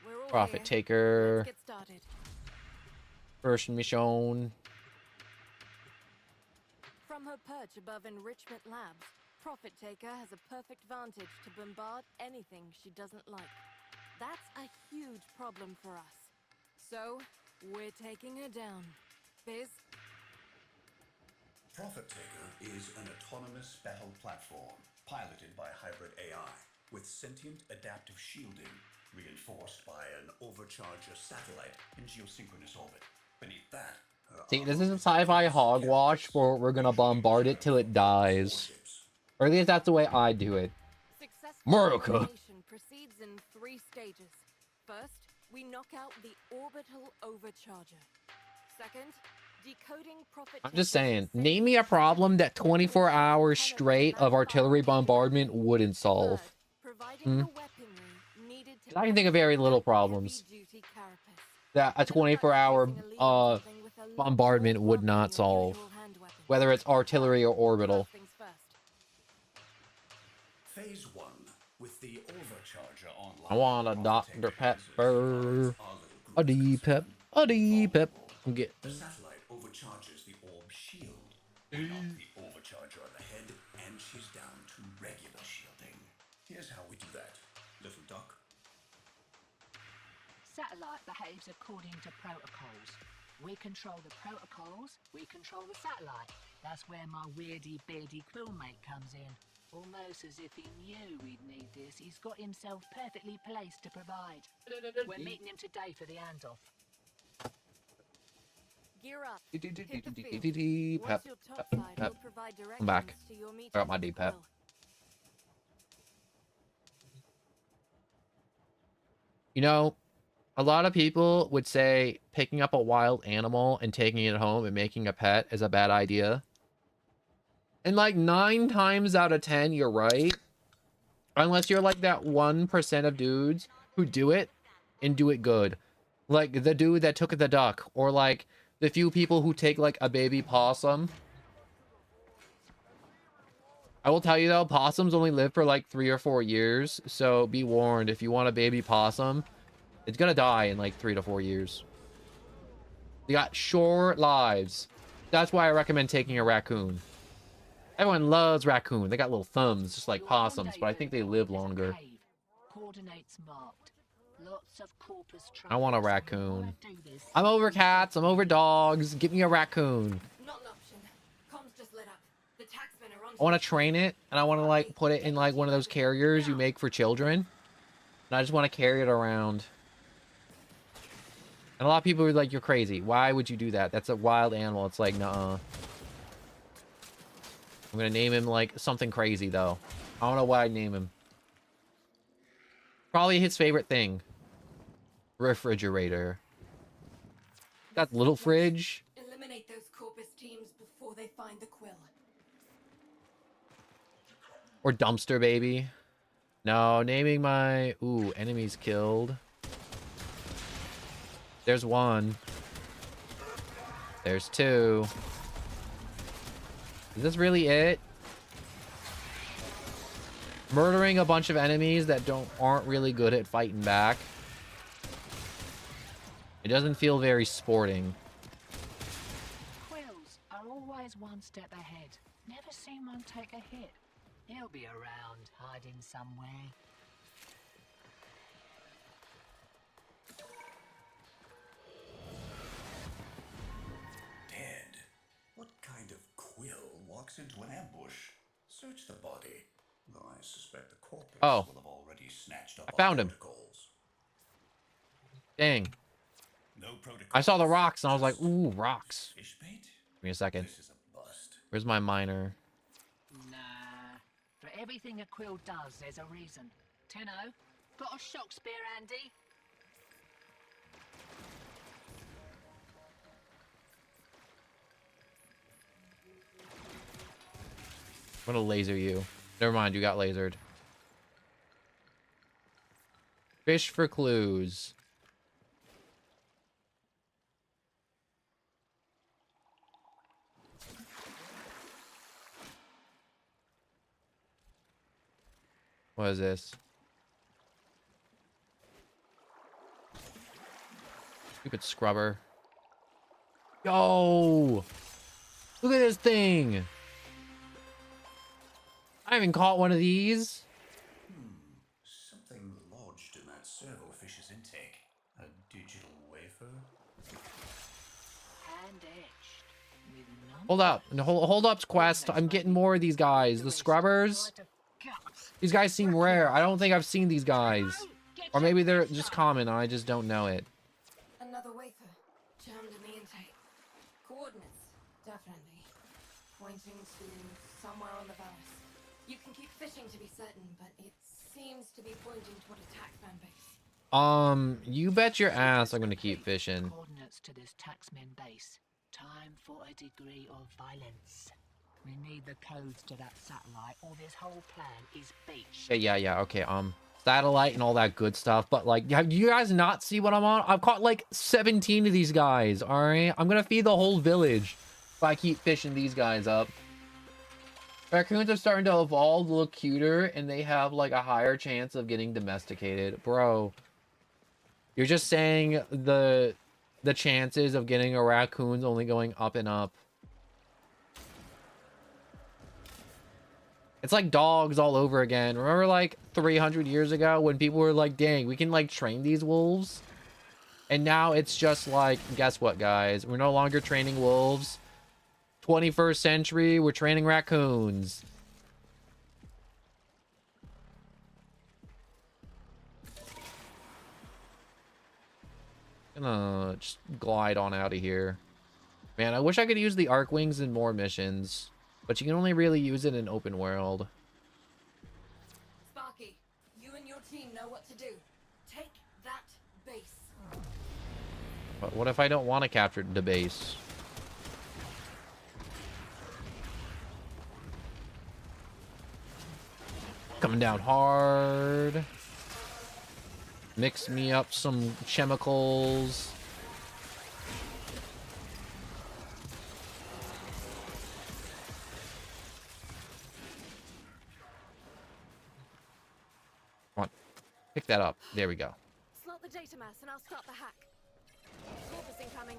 We're all Profit here. Taker. Let's get started. First mission. From her perch above Enrichment Labs, Profit Taker has a perfect vantage to bombard anything she doesn't like. That's a huge problem for us. So, we're taking her down. Biz? Profit Taker is an autonomous battle platform piloted by hybrid AI with sentient adaptive shielding reinforced by an overcharger satellite in geosynchronous orbit. Beneath that, See, this is a sci-fi hogwash where we're gonna bombard it till it dies. Or at least that's the way I do it. America. Elimination proceeds in 3 stages. First, we knock out the orbital overcharger. Second, decoding Profit. I'm just saying, name me a problem that 24 hours straight of artillery bombardment wouldn't solve. I can think of very little problems that a 24-hour bombardment would not solve, whether it's artillery or orbital. Phase 1 with the overcharger online. I want a Dr. Pepper, a D-Pep, a D-Pep. Get. The satellite overcharges the orb shield. We knock the overcharger on the head, and she's down to regular shielding. Here's how we do that, little duck. Satellite behaves according to protocols. We control the protocols, we control the satellite. That's where my weirdy-beardy quillmate comes in. Almost as if he knew we'd need this, he's got himself perfectly placed to provide. We're meeting him today for the handoff. Gear up. Hit the field. Pep, Once you're pep, topside, pep. we'll provide I'm back. directions to your meeting I got my with the D-pep. quill. You know, a lot of people would say picking up a wild animal and taking it home and making a pet is a bad idea. And like 9 times out of 10, you're right. Unless you're like that 1% of dudes who do it and do it good. Like the dude that took the duck, or like the few people who take like a baby possum. I will tell you though, possums only live for like 3 or 4 years. So be warned, if you want a baby possum, it's gonna die in like 3 to 4 years. They got short lives. That's why I recommend taking a raccoon. Everyone loves raccoon. They got little thumbs, just like possums, but I think they live longer. Coordinates marked. Lots of corpus I want a truffles. raccoon. All I do is- I'm over cats. I'm over dogs. Give me a raccoon. Not an option. Comms just lit up. The taxmen are on. I want to train it, and I want to like put it in like one of those carriers you make for children. And I just want to carry it around. And a lot of people are like, "You're crazy. Why would you do that? That's a wild animal." It's like, nuh-uh. I'm gonna name him like something crazy though. I don't know what I'd name him. Probably his favorite thing. Refrigerator. Got little fridge. Eliminate those corpus teams before they find the quill. Or dumpster baby. No, naming my... Ooh, enemies killed. There's 1. There's 2. Is this really it? Murdering a bunch of enemies that aren't really good at fighting back. It doesn't feel very sporting. Quills are always one step ahead. Never seen one take a hit. He'll be around, hiding somewhere. Dead. What kind of quill walks into an ambush? Search the body. Though I suspect the corpus Oh. will have already snatched up I found our him. protocols. Dang. No protocols. I saw the rocks and I was like, ooh, rocks. Fish bait? Give me a second. This is a bust. Where's my miner? Nah. For everything a quill does, there's a reason. Tenno, got a shock spear handy? I'm gonna laser you. Never mind, you got lasered. Fish for clues. What is this? Stupid scrubber. Yo! Look at this thing! I haven't caught one of these. Something lodged in that servofish's intake. A digital wafer? Hand etched. With none. Hold up. No, hold up, Quest. I'm getting more of these guys. The scrubbers. These guys seem rare. I don't think I've seen these guys. Or maybe they're just common and I just don't know it. Another wafer. Jammed in the intake. Coordinates, definitely. Pointing to somewhere on the Vallis. You can keep fishing to be certain, but it seems to be pointing toward a taxman base. You bet your ass I'm gonna keep fishing. Coordinates to this taxman base. Time for a degree of violence. We need the codes to that satellite, or this whole plan is beach. Yeah, okay, satellite and all that good stuff, but like, have you guys not see what I'm on? I've caught like 17 of these guys, alright? I'm gonna feed the whole village if I keep fishing these guys up. Raccoons are starting to evolve, look cuter, and they have like a higher chance of getting domesticated. Bro, you're just saying the chances of getting a raccoon's only going up and up. It's like dogs all over again. Remember like 300 years ago when people were like, dang, we can like train these wolves? And now it's just like, guess what, guys? We're no longer training wolves. 21st century, we're training raccoons. Gonna just glide on out of here. Man, I wish I could use the arc wings in more missions, but you can only really use it in open world. Sparky, you and your team know what to do. Take that base. But what if I don't want to capture the base? Coming down hard. Mix me up some chemicals. Come on. Pick that up. There we go. Slot the data mass and I'll start the hack. Corpus incoming.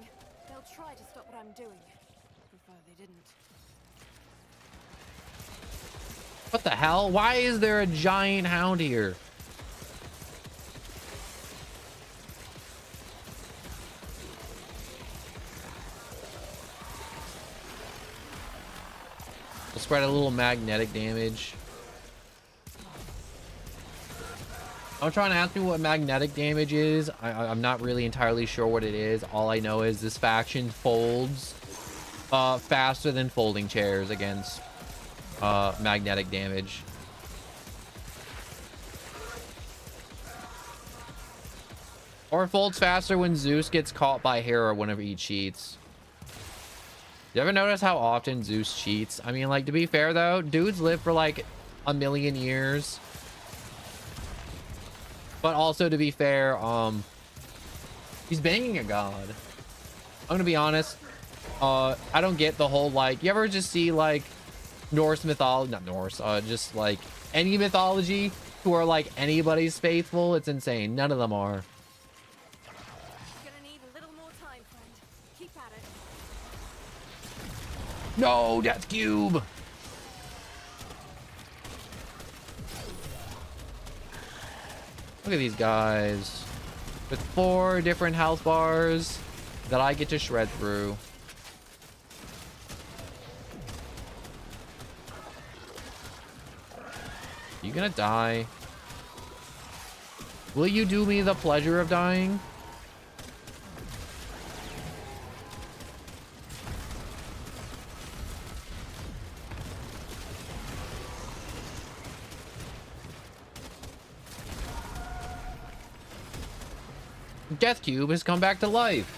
They'll try to stop what I'm doing. Prefer they didn't. What the hell? Why is there a giant hound here? We'll spread a little magnetic damage. I'm trying to ask me what magnetic damage is. I'm not really entirely sure what it is. All I know is this faction folds faster than folding chairs against magnetic damage. Or it folds faster when Zeus gets caught by Hera whenever he cheats. You ever notice how often Zeus cheats? I mean, like, to be fair though, dudes live for like 1,000,000 years. But also, to be fair, he's banging a god. I'm gonna be honest. I don't get the whole, like, you ever just see like Norse mythology, not Norse, just like any mythology who are like anybody's faithful? It's insane. None of them are. Gonna need a little more time, friend. Keep at it. No, Death Cube. Look at these guys with 4 different health bars that I get to shred through. You gonna die? Will you do me the pleasure of dying? Death Cube has come back to life.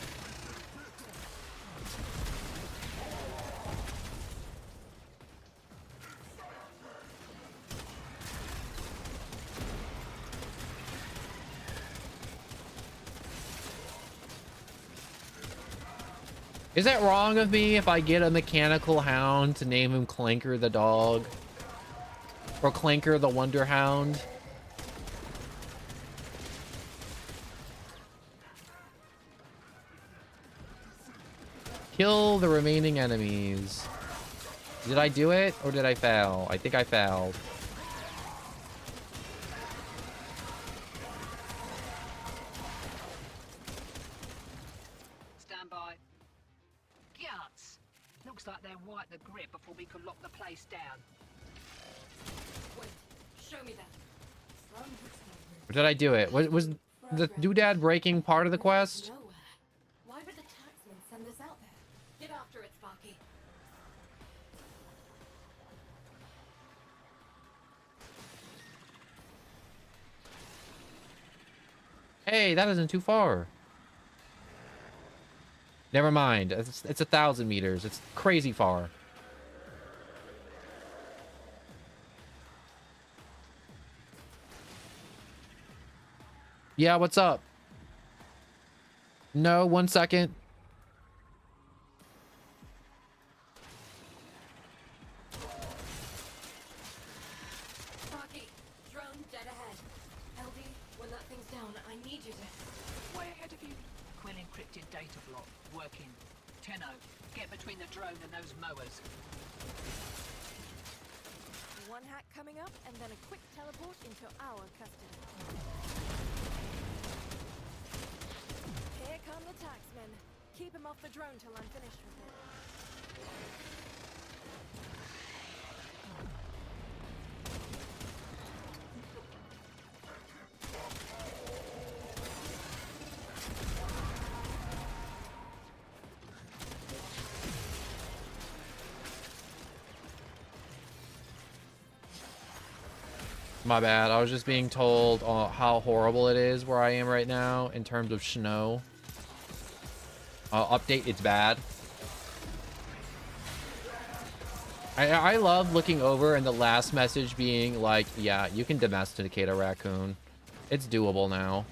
Is that wrong of me if I get a mechanical hound to name him Clanker the dog? Or Clanker the Wonder Hound? Kill the remaining enemies. Did I do it or did I fail? I think I failed. Stand by. Guts! Looks like they're right the grip before we can lock the place down. Wait, show me that. Or did I do it? Was the doodad breaking part of the quest? Nowhere. Why would the taxman send this out there? Get after it, Sparky. Hey, that isn't too far. Never mind. It's 1,000 meters. It's crazy far. Yeah, what's up? No, 1 second. Sparky, drone dead ahead. LD, when that thing's down, I need you to... Way ahead of you. Quill encrypted data block. Working. Tenno, get between the drone and those mowers. One hack coming up, and then a quick teleport into our custody. Here come the taxmen. Keep him off the drone till I'm finished with it. My bad. I was just being told how horrible it is where I am right now in terms of snow. Update, it's bad. I love looking over and the last message being like, yeah, you can domesticate a raccoon. It's doable now.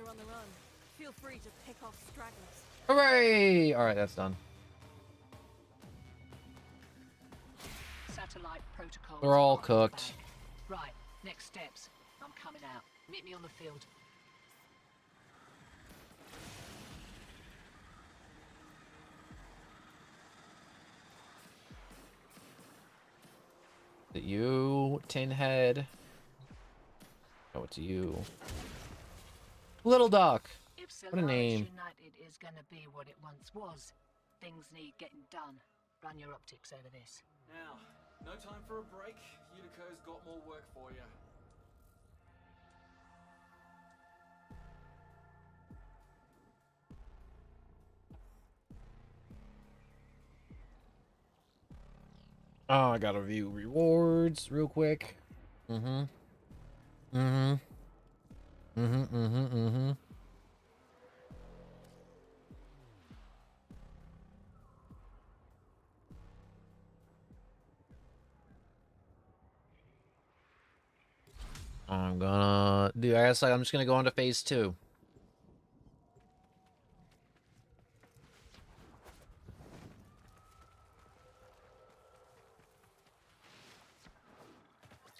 Are on the run. Feel free to pick off stragglers. Hooray! All right, that's done. Satellite protocol. They're all cooked. Right, next steps. I'm coming out. Meet me on the field. Is it you, Tin Head? Oh, it's you. Little Duck. What a name. United is gonna be what it once was. Things need getting done. Run your optics over this. Now, no time for a break. Utico's got more work for you. Oh, I gotta view rewards real quick. Mm-hmm. Mm-hmm. Mm-hmm. Mm-hmm. Mm-hmm. I'm gonna do. I guess I'm just gonna go on to phase 2.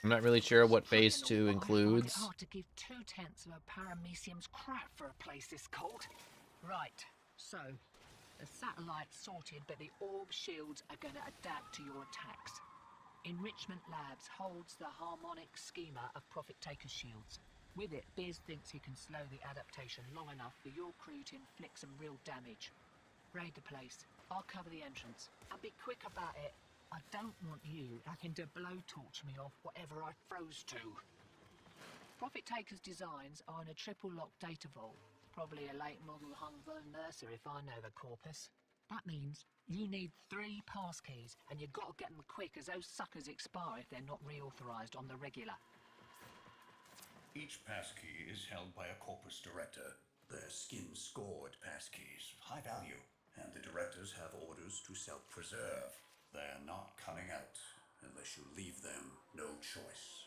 I'm not really sure what phase 2 includes. It's hard to give 2/10 of a paramecium's crap for a place this cold. Right, so the satellite's sorted, but the orb shields are going to adapt to your attacks. Enrichment Labs holds the harmonic schema of Profit Taker shields. With it, Biz thinks he can slow the adaptation long enough for your crew to inflict some real damage. Raid the place. I'll cover the entrance. And be quick about it. I don't want you having to blowtorch me off whatever I froze to. Profit Taker's designs are in a triple lock data vault. Probably a late model Hung Vern Mercer if I know the corpus. That means you need 3 passkeys, and you've got to get them quick as those suckers expire if they're not reauthorized on the regular. Each passkey is held by a corpus director. They're skin-scored passkeys, high value, and the directors have orders to self-preserve. They're not coming out unless you leave them no choice.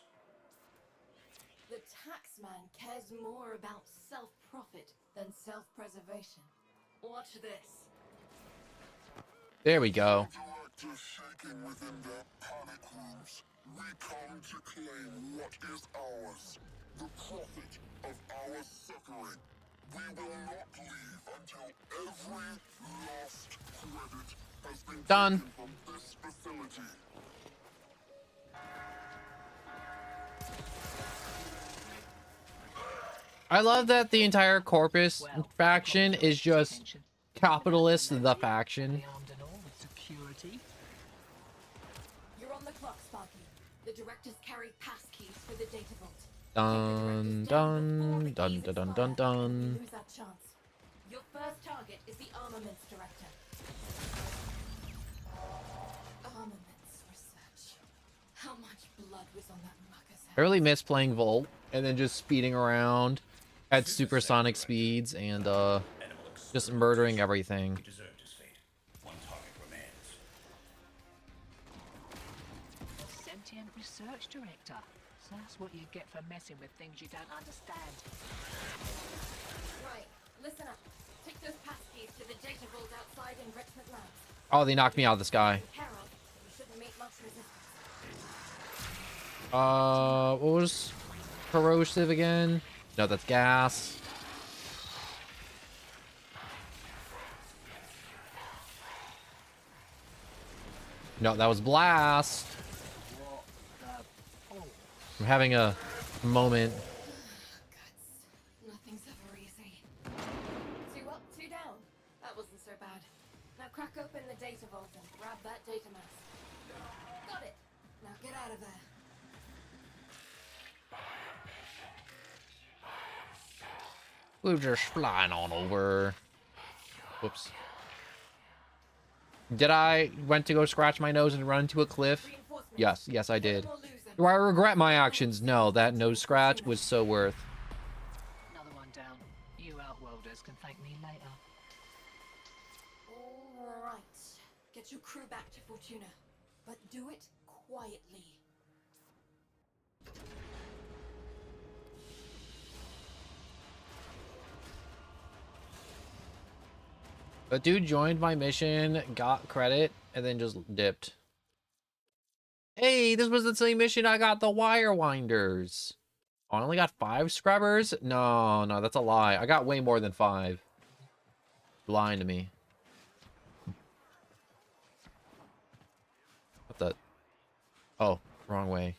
The taxman cares more about self-profit than self-preservation. Watch this. There we go. Directors shaking within their panic rooms. We come to claim what is ours. The profit of our suffering. We will not leave until every last credit has been Done. taken from this facility. I love that the entire Corpus faction is just capitalist the faction. You're on the clock, Sparky. The directors carry passkeys for the data vault. Dun dun dun dun dun dun dun. Lose that chance. Your first target is the armaments director. Armaments research. How much blood was on that mucker's I head? really miss playing Volt and then just speeding around at supersonic speeds and just murdering everything. He deserved his fate. One target remains. Sentient research director. So that's what you get for messing with things you don't understand. Right, listen up. Take those passkeys to the data vault outside Enrichment Labs. Oh, they knocked me out of the sky. Carol, you shouldn't meet much resistance. What was corrosive again? No, that's gas. No, that was blast. What the fuck? I'm having a moment. Nothing's ever easy. 2 up, 2 down. That wasn't so bad. Now crack open the data vault and grab that data mask. Got it. Now get out of there. We're just flying on over. Whoops. Did I went to go scratch my nose and run into a cliff? Yes, yes I did. Do I regret my actions? No, that nose scratch was so worth. Another one down. You outworlders can thank me later. All right. Get your crew back to Fortuna, but do it quietly. A dude joined my mission, got credit, and then just dipped. Hey, this was the same mission I got the wire winders. Oh, I only got 5 scrubbers? No, no, that's a lie. I got way more than 5. You're lying to me. What the? Oh, wrong way.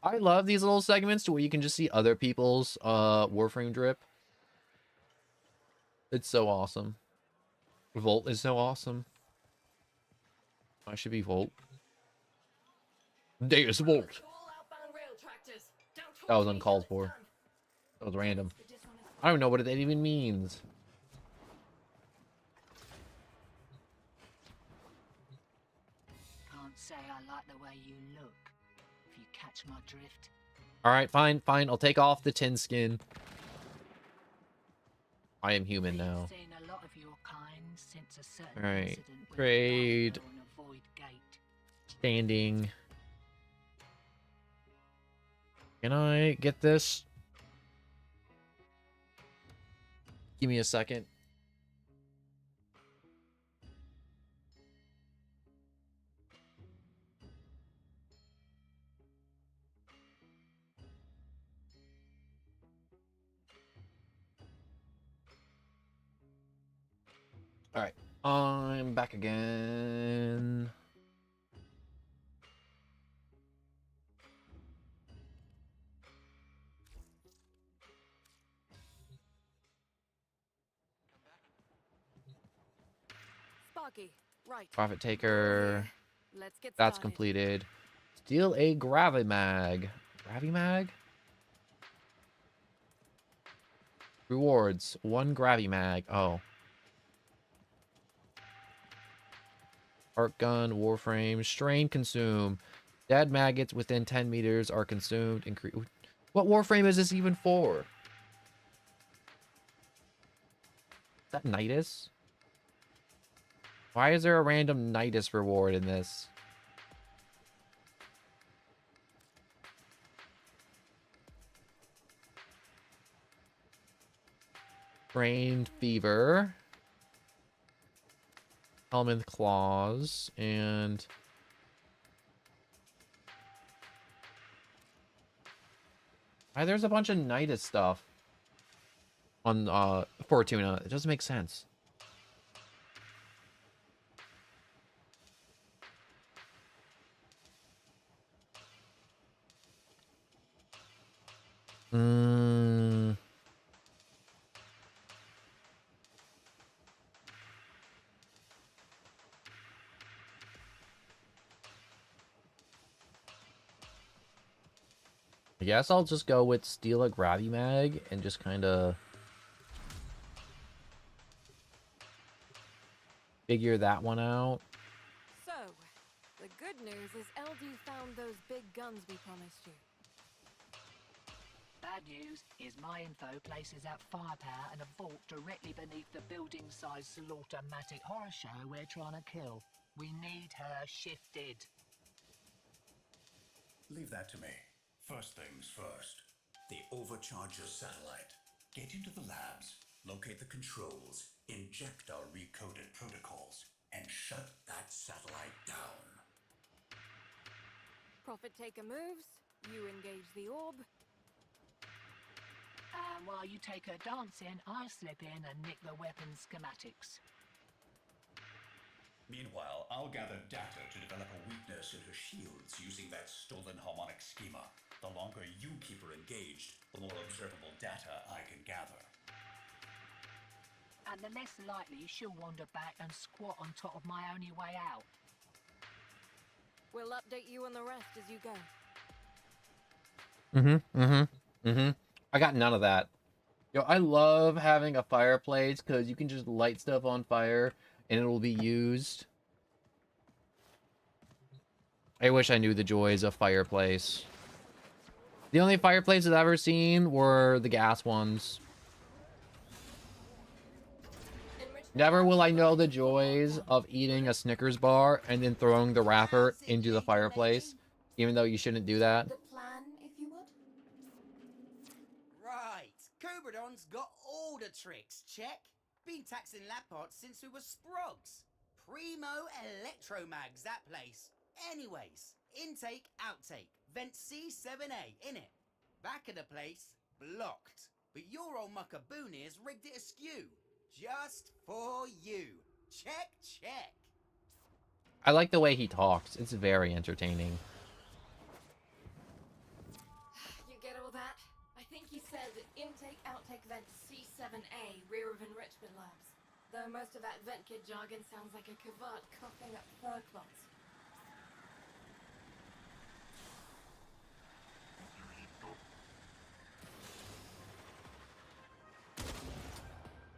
I love these little segments to where you can just see other people's Warframe drip. It's so awesome. Volt is so awesome. I should be Volt. Deus Volt. That was uncalled for. That was random. I don't know what that even means. Can't say I like the way you look, if you catch my drift. Alright, fine, fine. I'll take off the tin skin. I am human now. Seen a lot of your kind since a certain Alright. incident with Trade. the light on a void gate. Standing. Can I get this? Give me a second. All right, I'm back again. Sparky, right. Profit taker. Let's get That's started. completed. Steal a Gravimag. Gravimag? Rewards. 1 Gravimag. Oh. Arc gun, Warframe, strain consume. Dead maggots within 10 meters are consumed. Increase. What Warframe is this even for? Is that Nidus? Why is there a random Nidus reward in this? Brain fever. Helminth claws and there's a bunch of Nidus stuff on Fortuna. It doesn't make sense. I guess I'll just go with steal a Gravimag and just kind of figure that one out. So, the good news is LD found those big guns we promised you. Bad news is my info places out firepower and a vault directly beneath the building-sized slaughter-matic horror show we're trying to kill. We need her shifted. Leave that to me. First things first. The Overcharger satellite. Get into the labs, locate the controls, inject our recoded protocols, and shut that satellite down. Profit taker moves, you engage the orb. And while you take her dancing, I slip in and nick the weapon schematics. Meanwhile, I'll gather data to develop a weakness in her shields using that stolen harmonic schema. The longer you keep her engaged, the more observable data I can gather. And the less likely she'll wander back and squat on top of my only way out. We'll update you on the rest as you go. I got none of that. Yo, I love having a fireplace because you can just light stuff on fire and it will be used. I wish I knew the joys of fireplace. The only fireplaces I've ever seen were the gas ones. Never will I know the joys of eating a Snickers bar and then throwing the wrapper into the fireplace, even though you shouldn't do that. The plan, if you would? Right. Cobradon's got all the tricks, check. Been taxing lab parts since we were sprogs. Primo electromags, that place. Anyways, intake, outtake. Vent C7A, innit? Back of the place, blocked. But your old muckaboonies rigged it askew. Just for you. Check, check. I like the way he talks. It's very entertaining. You get all that? I think he said intake, outtake, vent C7A, rear of enrichment labs. Though most of that vent kit jargon sounds like a cavart coughing up fur clots.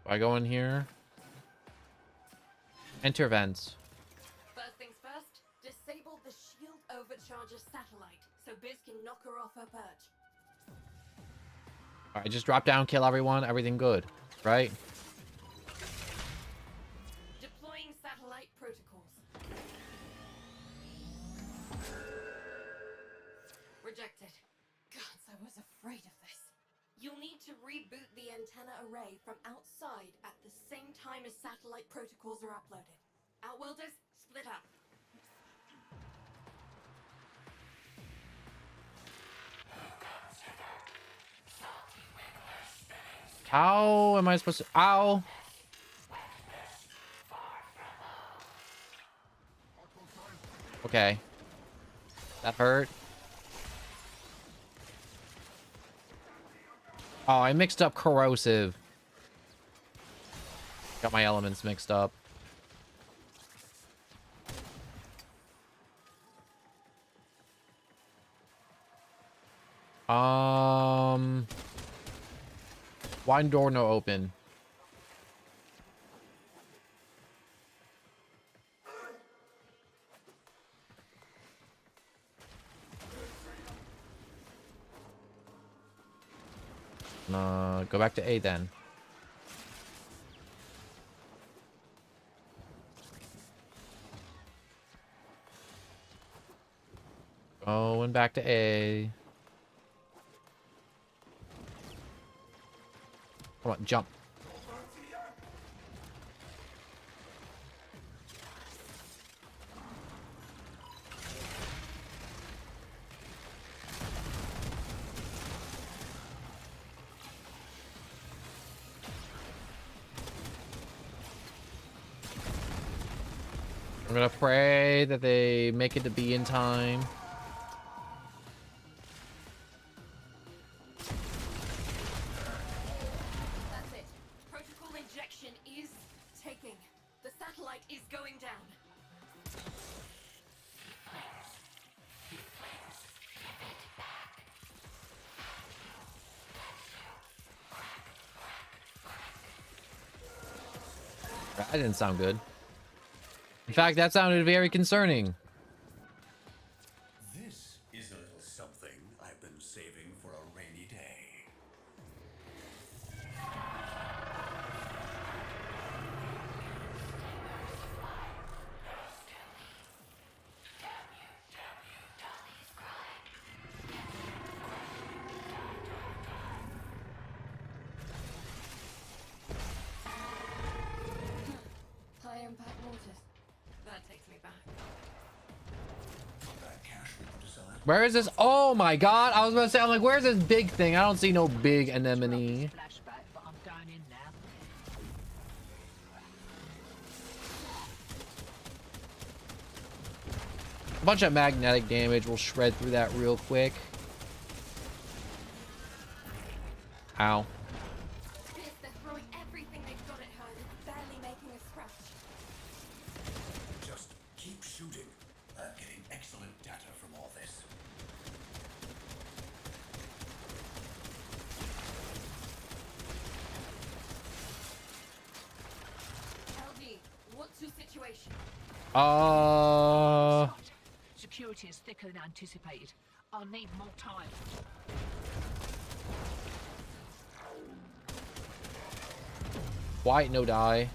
I go in here. Enter vents. First things first, disable the shield overcharger satellite so Biz can knock her off her perch. Alright, just drop down, kill everyone, everything good, right? Deploying satellite protocols. Rejected. Gods, I was afraid of this. You'll need to reboot the antenna array from outside at the same time as satellite protocols are uploaded. Outworlders, split up. How am I supposed to... Ow! Okay. That hurt. Oh, I mixed up corrosive. Got my elements mixed up. Wine door no open. Go back to A then. Going back to A. Come on, jump. I'm gonna pray that they make it to B in time. That's it. Protocol injection is taking. The satellite is going down. That didn't sound good. In fact, that sounded very concerning. This is a little something I've been saving for a rainy day. High impact mortars. That takes me back. That cash we put aside. Where is this? Oh my god! I was gonna say, I'm like, where's this big thing? I don't see no big anemone. Flashback, but I'm going in now. A bunch of magnetic damage. We'll shred through that real quick. Ow. They're throwing everything they've got at her, and it's barely making a scratch. Just keep shooting. I'm getting excellent data from all this. LG, what's your situation? Security is thicker than anticipated. I'll need more time. White, no die.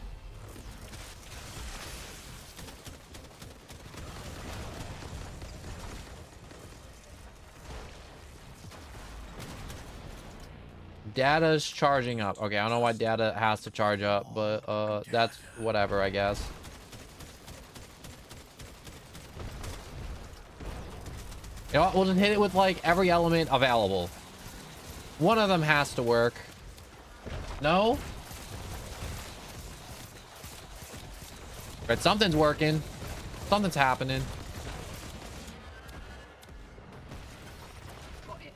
Data's charging up. Okay, I don't know why data has to charge up, but that's whatever, I guess. You know what? We'll just hit it with like every element available. One of them has to work. No? Right, something's working. Something's happening. Got it.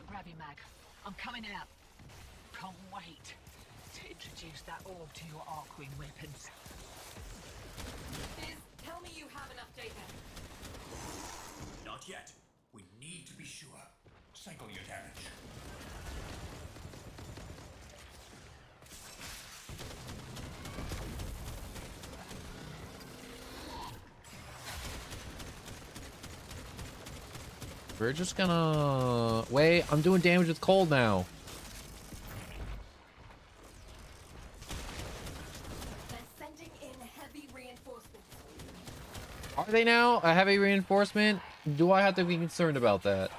Grab your mag. I'm coming out. Can't wait to introduce that orb to your Arcwing weapons. Biz, tell me you have enough data. Not yet. We need to be sure. Cycle your damage. We're just gonna... Wait, I'm doing damage with cold now. They're sending in heavy reinforcements. Are they now a heavy reinforcement? Do I have to be concerned about that?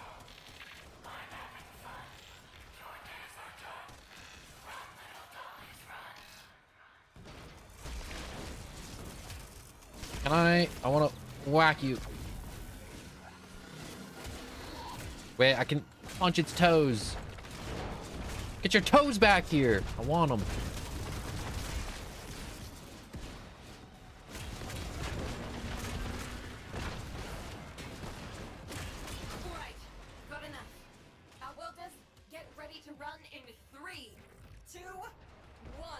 Can I want to whack you. Wait, I can punch its toes. Get your toes back here. I want them. Alright, got enough. Welders, get ready to run in 3, 2, 1.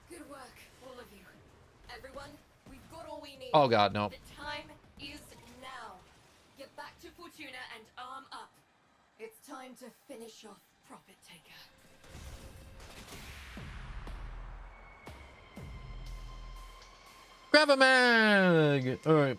Good work, all of you. Everyone, we've got all we need. Oh god, no. The time is now. Get back to Fortuna and arm up. It's time to finish off Profit Taker. Grab a mag! Alright.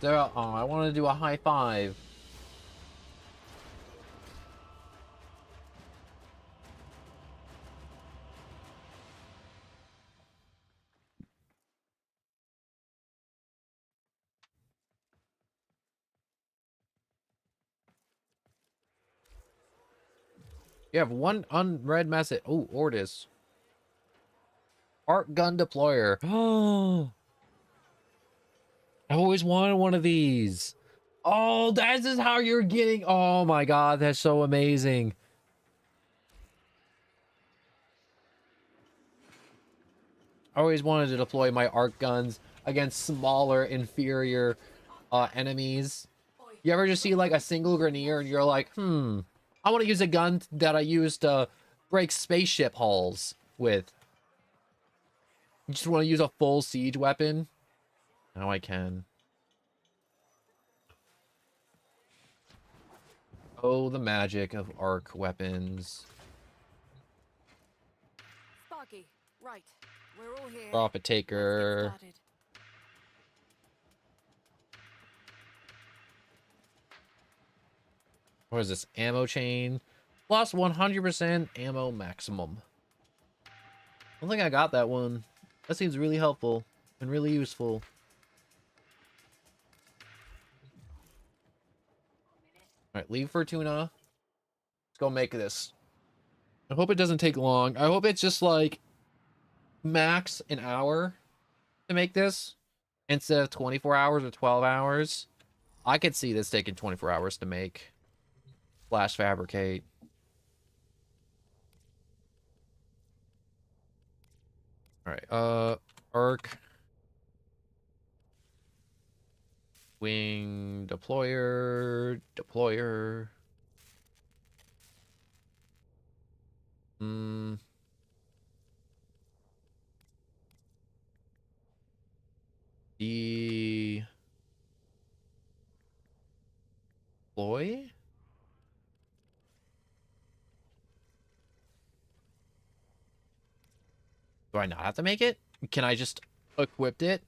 There, oh, I want to do a high five. You have one unread message. Oh, Ordis. Arc gun deployer. Oh. I always wanted one of these. Oh, this is how you're getting. Oh my god, that's so amazing. I always wanted to deploy my arc guns against smaller, inferior enemies. You ever just see like a single Grenier and you're like, I want to use a gun that I used to break spaceship hulls with. You just want to use a full siege weapon? Now I can. Oh, the magic of arc weapons. Sparky, right. We're all here. Profit Taker. Let's get started. What is this? Ammo chain. Plus 100% ammo maximum. I don't think I got that one. That seems really helpful and really useful. Alright, leave for tuna. Let's go make this. I hope it doesn't take long. I hope it's just like max an hour to make this instead of 24 hours or 12 hours. I could see this taking 24 hours to make. Slash fabricate. Alright, arc. Wing deployer. Deployer. Deploy? Do I not have to make it? Can I just equip it?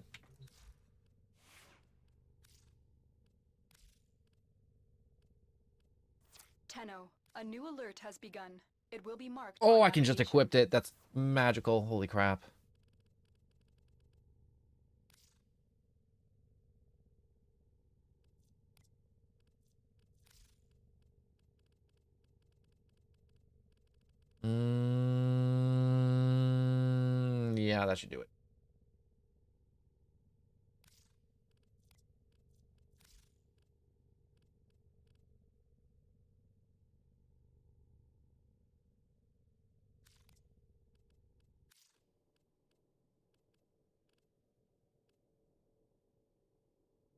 Tenno, a new alert has begun. It will be marked. Oh, I can just equip it. That's magical. Holy crap. Yeah, that should do it.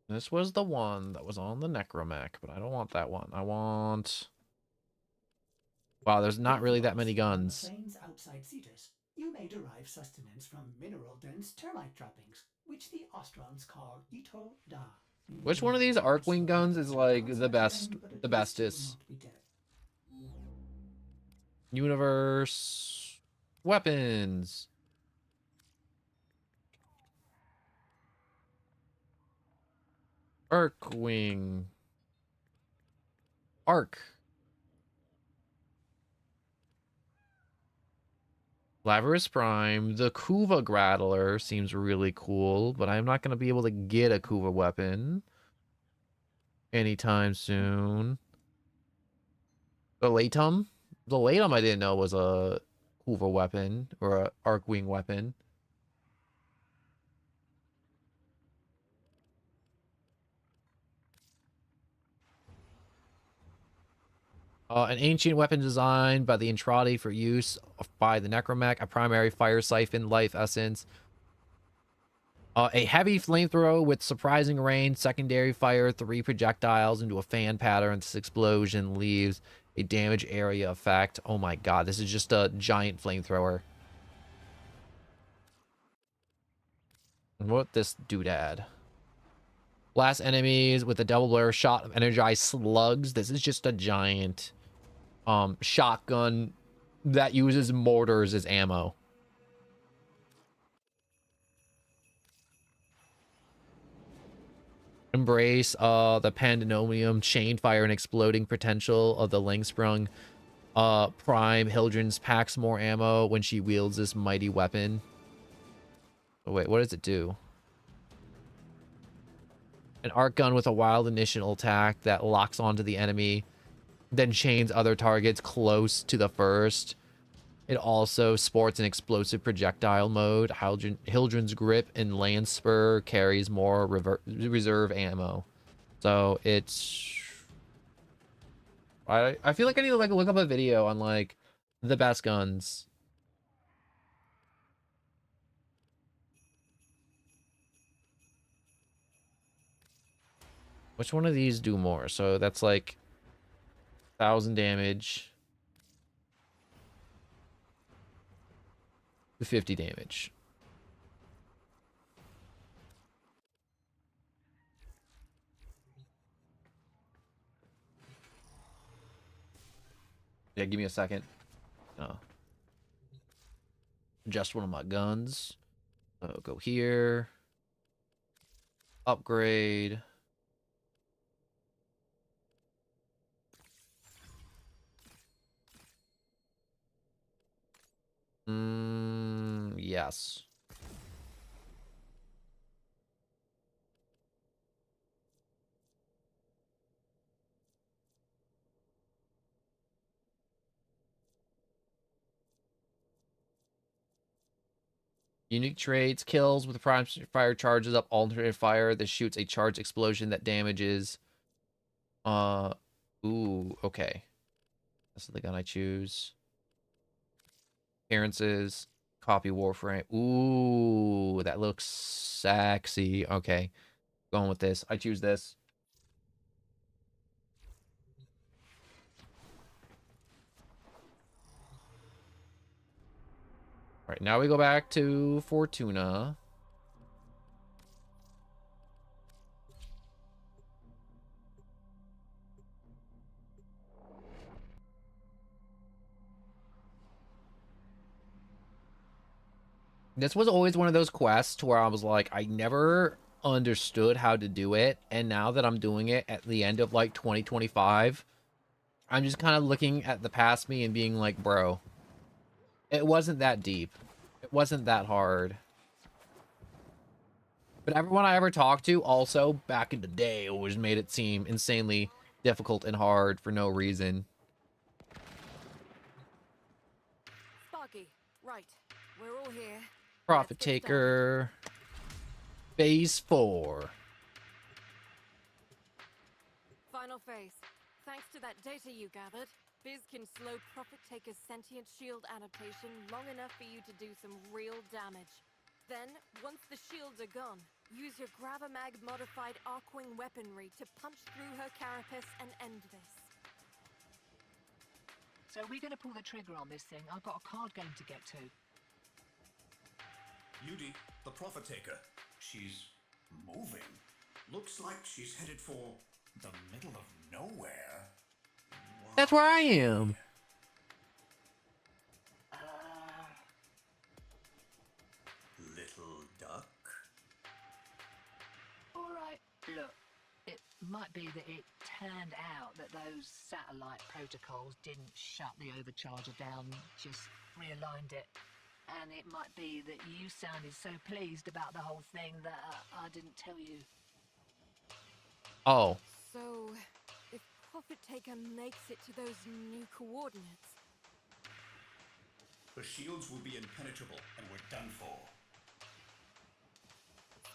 This was the one that was on the Necromech, but I don't want that one. I want... Wow, there's not really that many guns. Plains outside Cetus, you may derive sustenance from mineral-dense termite droppings, which the Ostrons call Ito Da. Which one of these Arcwing guns is like the bestest? Universe weapons. Arcwing. Arc. Lavarus Prime. The Kuva Grattler seems really cool, but I'm not going to be able to get a Kuva weapon anytime soon. The Latum? The Latum I didn't know was a Kuva weapon or a Arcwing weapon. An ancient weapon designed by the Entrati for use by the Necromech, a primary fire siphon, life essence. A heavy flamethrower with surprising range, secondary fire, 3 projectiles into a fan pattern. This explosion leaves a damage area effect. Oh my god, this is just a giant flamethrower. What this doodad? Blast enemies with a double blare shot of energized slugs. This is just a giant shotgun that uses mortars as ammo. Embrace the pandemonium, chain fire, and exploding potential of the Lingsprung. Prime Hildrens packs more ammo when she wields this mighty weapon. Oh wait, what does it do? An arc gun with a wild initial attack that locks onto the enemy, then chains other targets close to the first. It also sports an explosive projectile mode. Hildren's grip and lance spur carries more reserve ammo. So it's... I feel like I need to like look up a video on like the best guns. Which one of these do more? So that's like 1,000 damage. 50 damage. Yeah, give me a second. Adjust one of my guns. Go here. Upgrade. Yes. Unique traits, kills with prime fire charges up alternate fire that shoots a charged explosion that damages. Ooh, okay. That's the gun I choose. Appearances, copy Warframe. Ooh, that looks sexy. Okay, going with this. I choose this. All right, now we go back to Fortuna. This was always one of those quests where I was like, I never understood how to do it. And now that I'm doing it at the end of like 2025, I'm just kind of looking at the past me and being like, bro, it wasn't that deep. It wasn't that hard. But everyone I ever talked to also back in the day always made it seem insanely difficult and hard for no reason. Sparky, right. We're all here. Profit Taker. Phase 4. Final phase. Thanks to that data you gathered, Biz can slow Profit Taker's sentient shield adaptation long enough for you to do some real damage. Then, once the shields are gone, use your Gravamag modified Arcwing weaponry to punch through her carapace and end this. So we're gonna pull the trigger on this thing. I've got a card game to get to. Yudi, the Profit Taker. She's moving. Looks like she's headed for the middle of nowhere. That's where I am. Little duck. All right. Look, it might be that it turned out that those satellite protocols didn't shut the overcharger down, just realigned it. And it might be that you sounded so pleased about the whole thing that I didn't tell you. Oh. So, if Profit Taker makes it to those new coordinates... The shields will be impenetrable, and we're done for.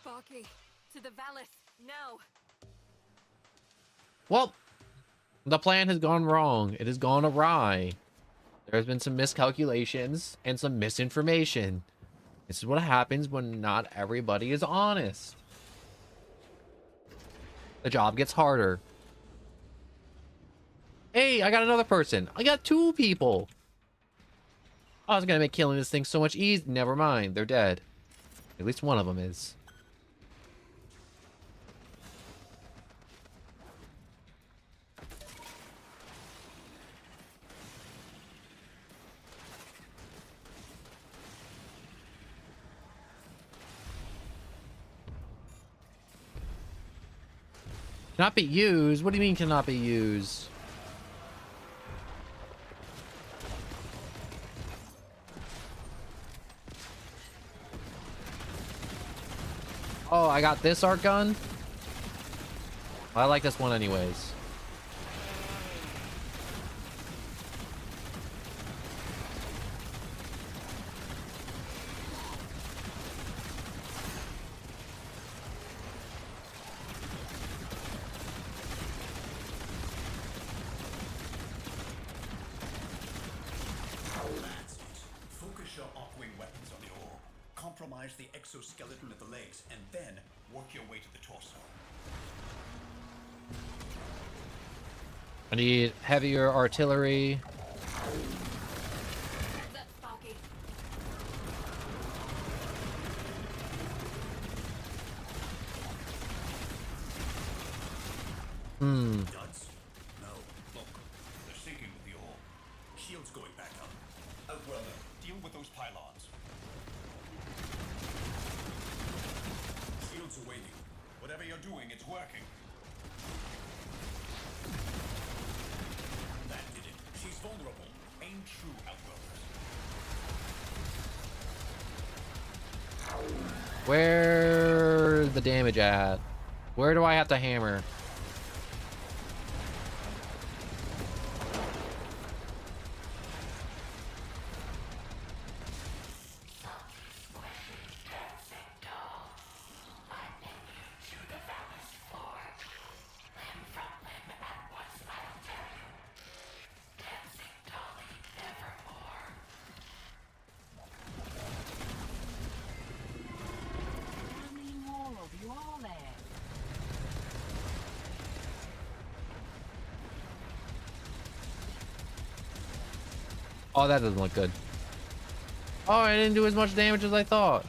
Sparky, to the Valis, now! Well, the plan has gone wrong. It has gone awry. There's been some miscalculations and some misinformation. This is what happens when not everybody is honest. The job gets harder. Hey, I got another person. I got 2 people. I was gonna make killing this thing so much easier. Never mind, they're dead. At least one of them is. Cannot be used? What do you mean cannot be used? Oh, I got this art gun? I like this one anyways. That's it. Focus your Arcwing weapons on the orb. Compromise the exoskeleton of the legs, and then work your way to the torso. I need heavier artillery. Duds? No. Look, they're sinking with the orb. Shields going back up. Outworlder, deal with those pylons. Shields are waiting. Whatever you're doing, it's working. That did it. She's vulnerable. Aim true, Outworlders. Where the damage at? Where do I have to hammer? How many more of you are there? Oh, that doesn't look good. Oh, I didn't do as much damage as I thought.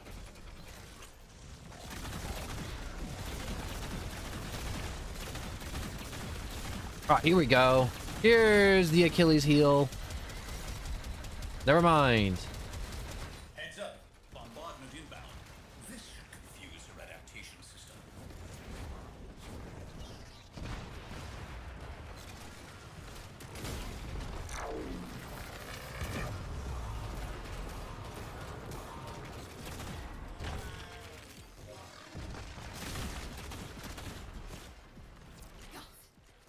Alright, here we go. Here's the Achilles heel. Never mind. Heads up, bombardment inbound. This should confuse her adaptation system.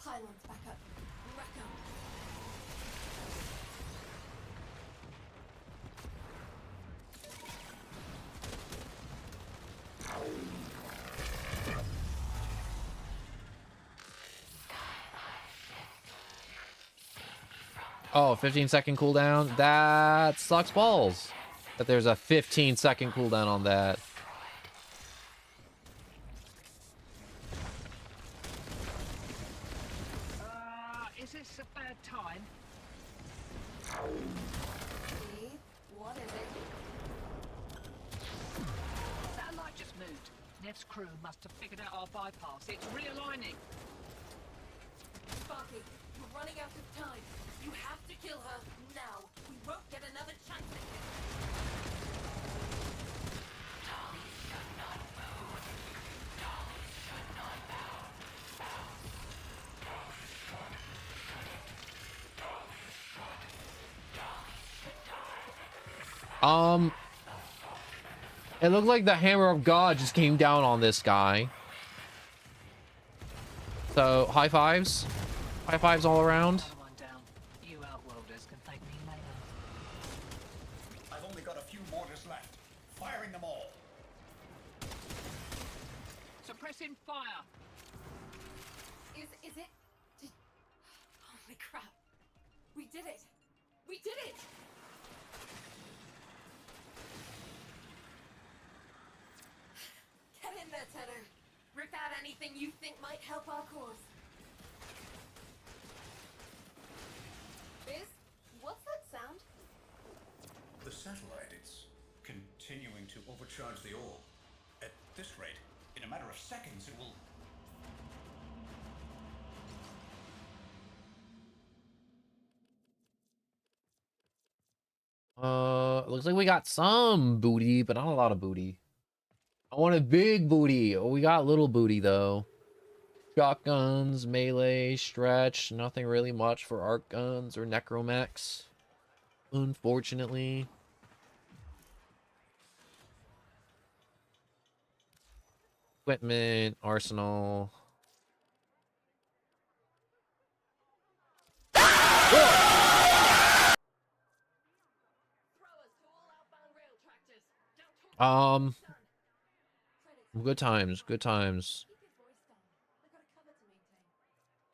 Pylons back up. Rack up. Oh, 15-second cooldown. That sucks balls. That there's a 15-second cooldown on that. Is this a bad time? Steve, what is it? Satellite just moved. Nev's crew must have figured out our bypass. It's realigning. Sparky, we're running out of time. You have to kill her now. We won't get another chance at this. It looked like the hammer of God just came down on this guy. So, high fives. High fives all around. Another one down. You outworlders can thank me later. I've only got a few mortars left. Firing them all. Suppressing fire. Is it? Holy crap. We did it. We did it! Get in there, Tedder. Rip out anything you think might help our cause. Biz, what's that sound? The satellite, it's continuing to overcharge the orb. At this rate, in a matter of seconds, it will... Looks like we got some booty, but not a lot of booty. I want a big booty. Oh, we got little booty though. Shotguns, melee, stretch, nothing really much for arc guns or necromechs. Unfortunately. Equipment, arsenal. Good times, good times.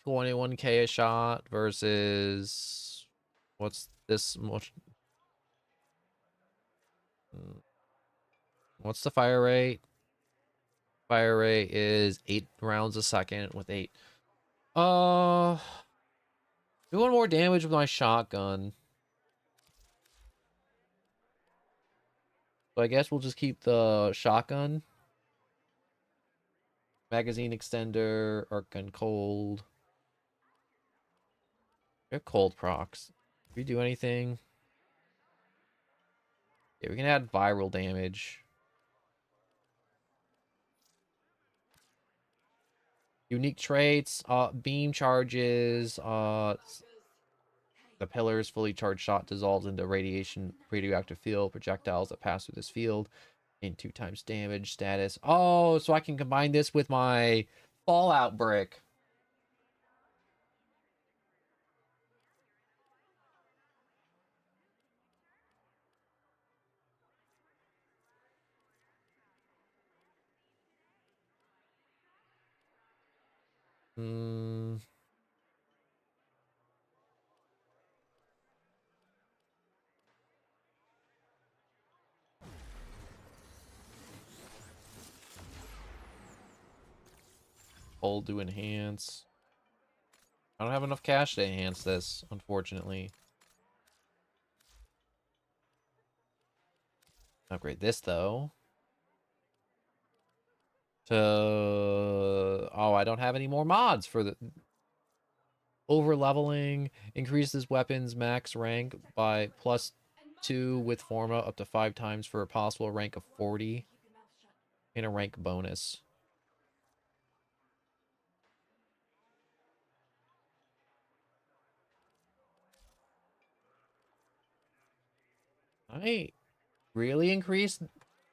21k a shot versus what's this much? What's the fire rate? Fire rate is 8 rounds a second with 8. Do one more damage with my shotgun. So I guess we'll just keep the shotgun. Magazine extender, arc gun cold. They're cold procs. Do we do anything? Yeah, we can add viral damage. Unique traits, beam charges, the pillar's fully charged shot dissolves into radioactive field, projectiles that pass through this field Gain 2 times damage status. Oh, so I can combine this with my Fallout brick. Hmm. Hold to enhance. I don't have enough cash to enhance this, unfortunately. Upgrade this, though. Oh, I don't have any more mods for the... Over leveling. Increases weapons max rank by +2 with Forma up to 5 times for a possible rank of 40. And a rank bonus. I really increased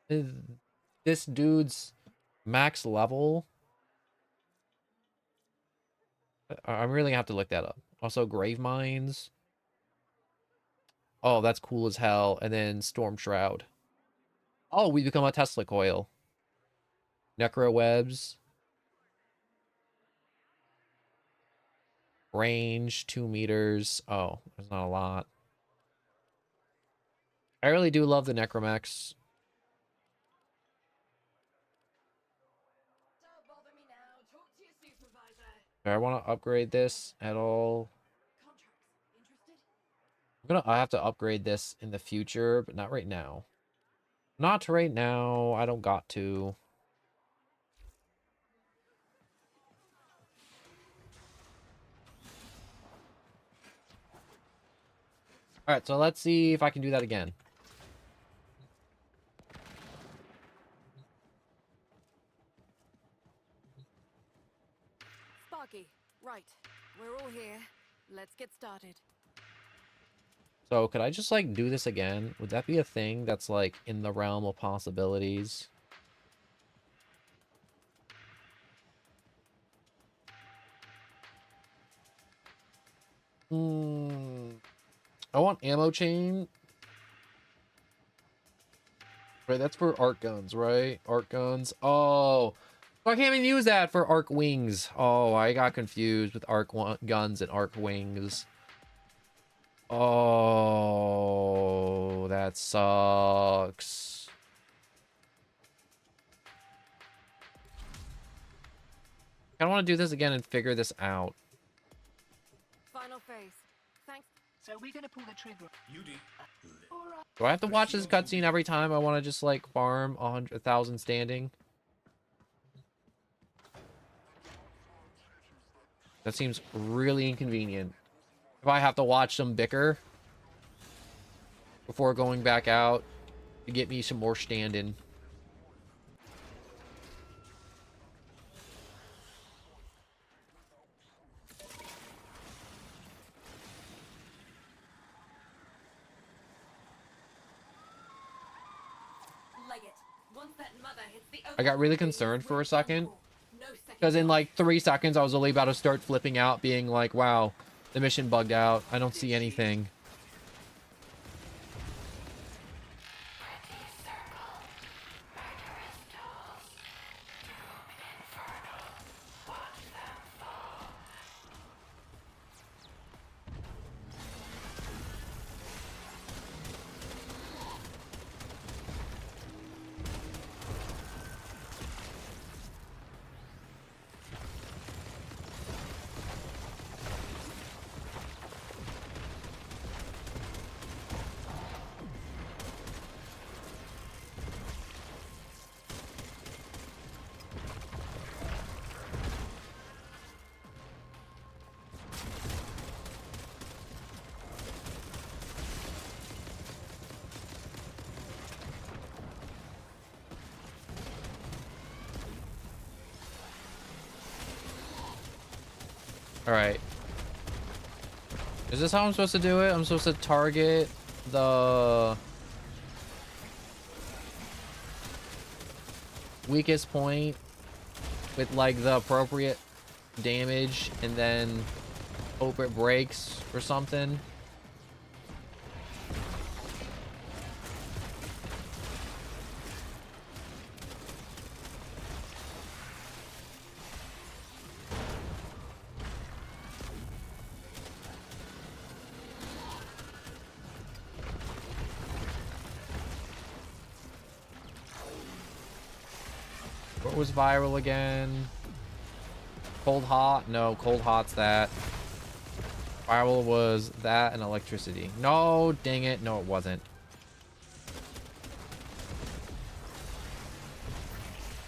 this dude's max level. I'm really gonna have to look that up. Also, grave mines. Oh, that's cool as hell. And then storm shroud. Oh, we become a Tesla coil. Necro webs. Range 2 meters. Oh, there's not a lot. I really do love the necromechs. Do I want to upgrade this at all? I have to upgrade this in the future, but not right now. Not right now. I don't got to. All right, so let's see if I can do that again. Sparky, right. We're all here. Let's get started. So could I just like do this again? Would that be a thing that's like in the realm of possibilities? I want ammo chain. Right, that's for arc guns, right? Arc guns. Oh, I can't even use that for arc wings. Oh, I got confused with arc guns and arc wings. Oh, that sucks. I want to do this again and figure this out. Final phase. Thanks. So we're gonna pull the trigger. You did. Do I have to watch this cutscene every time I want to just like farm 100,000 standing? That seems really inconvenient. If I have to watch them bicker before going back out to get me some more standing. I got really concerned for a second. Because in like 3 seconds, I was only about to start flipping out, being like, wow, the mission bugged out. I don't see anything. Alright. Is this how I'm supposed to do it? I'm supposed to target the... weakest point with like the appropriate damage and then hope it breaks or something. What was viral again? Cold hot? No, cold hot's that. Viral was that and electricity. No, dang it. No, it wasn't.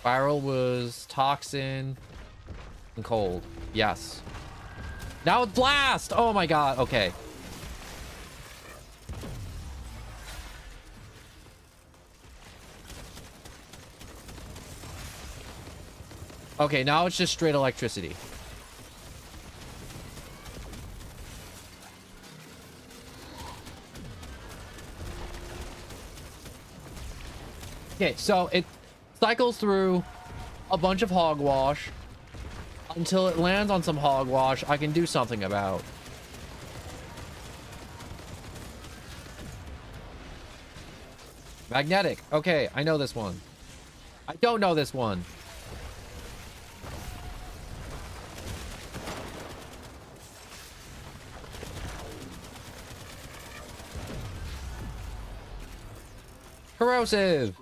Viral was toxin and cold. Yes. Now it's blast! Oh my god. Okay. Okay, now it's just straight electricity. Okay, so it cycles through a bunch of hogwash until it lands on some hogwash I can do something about. Magnetic. Okay, I know this one. I don't know this one. Corrosive.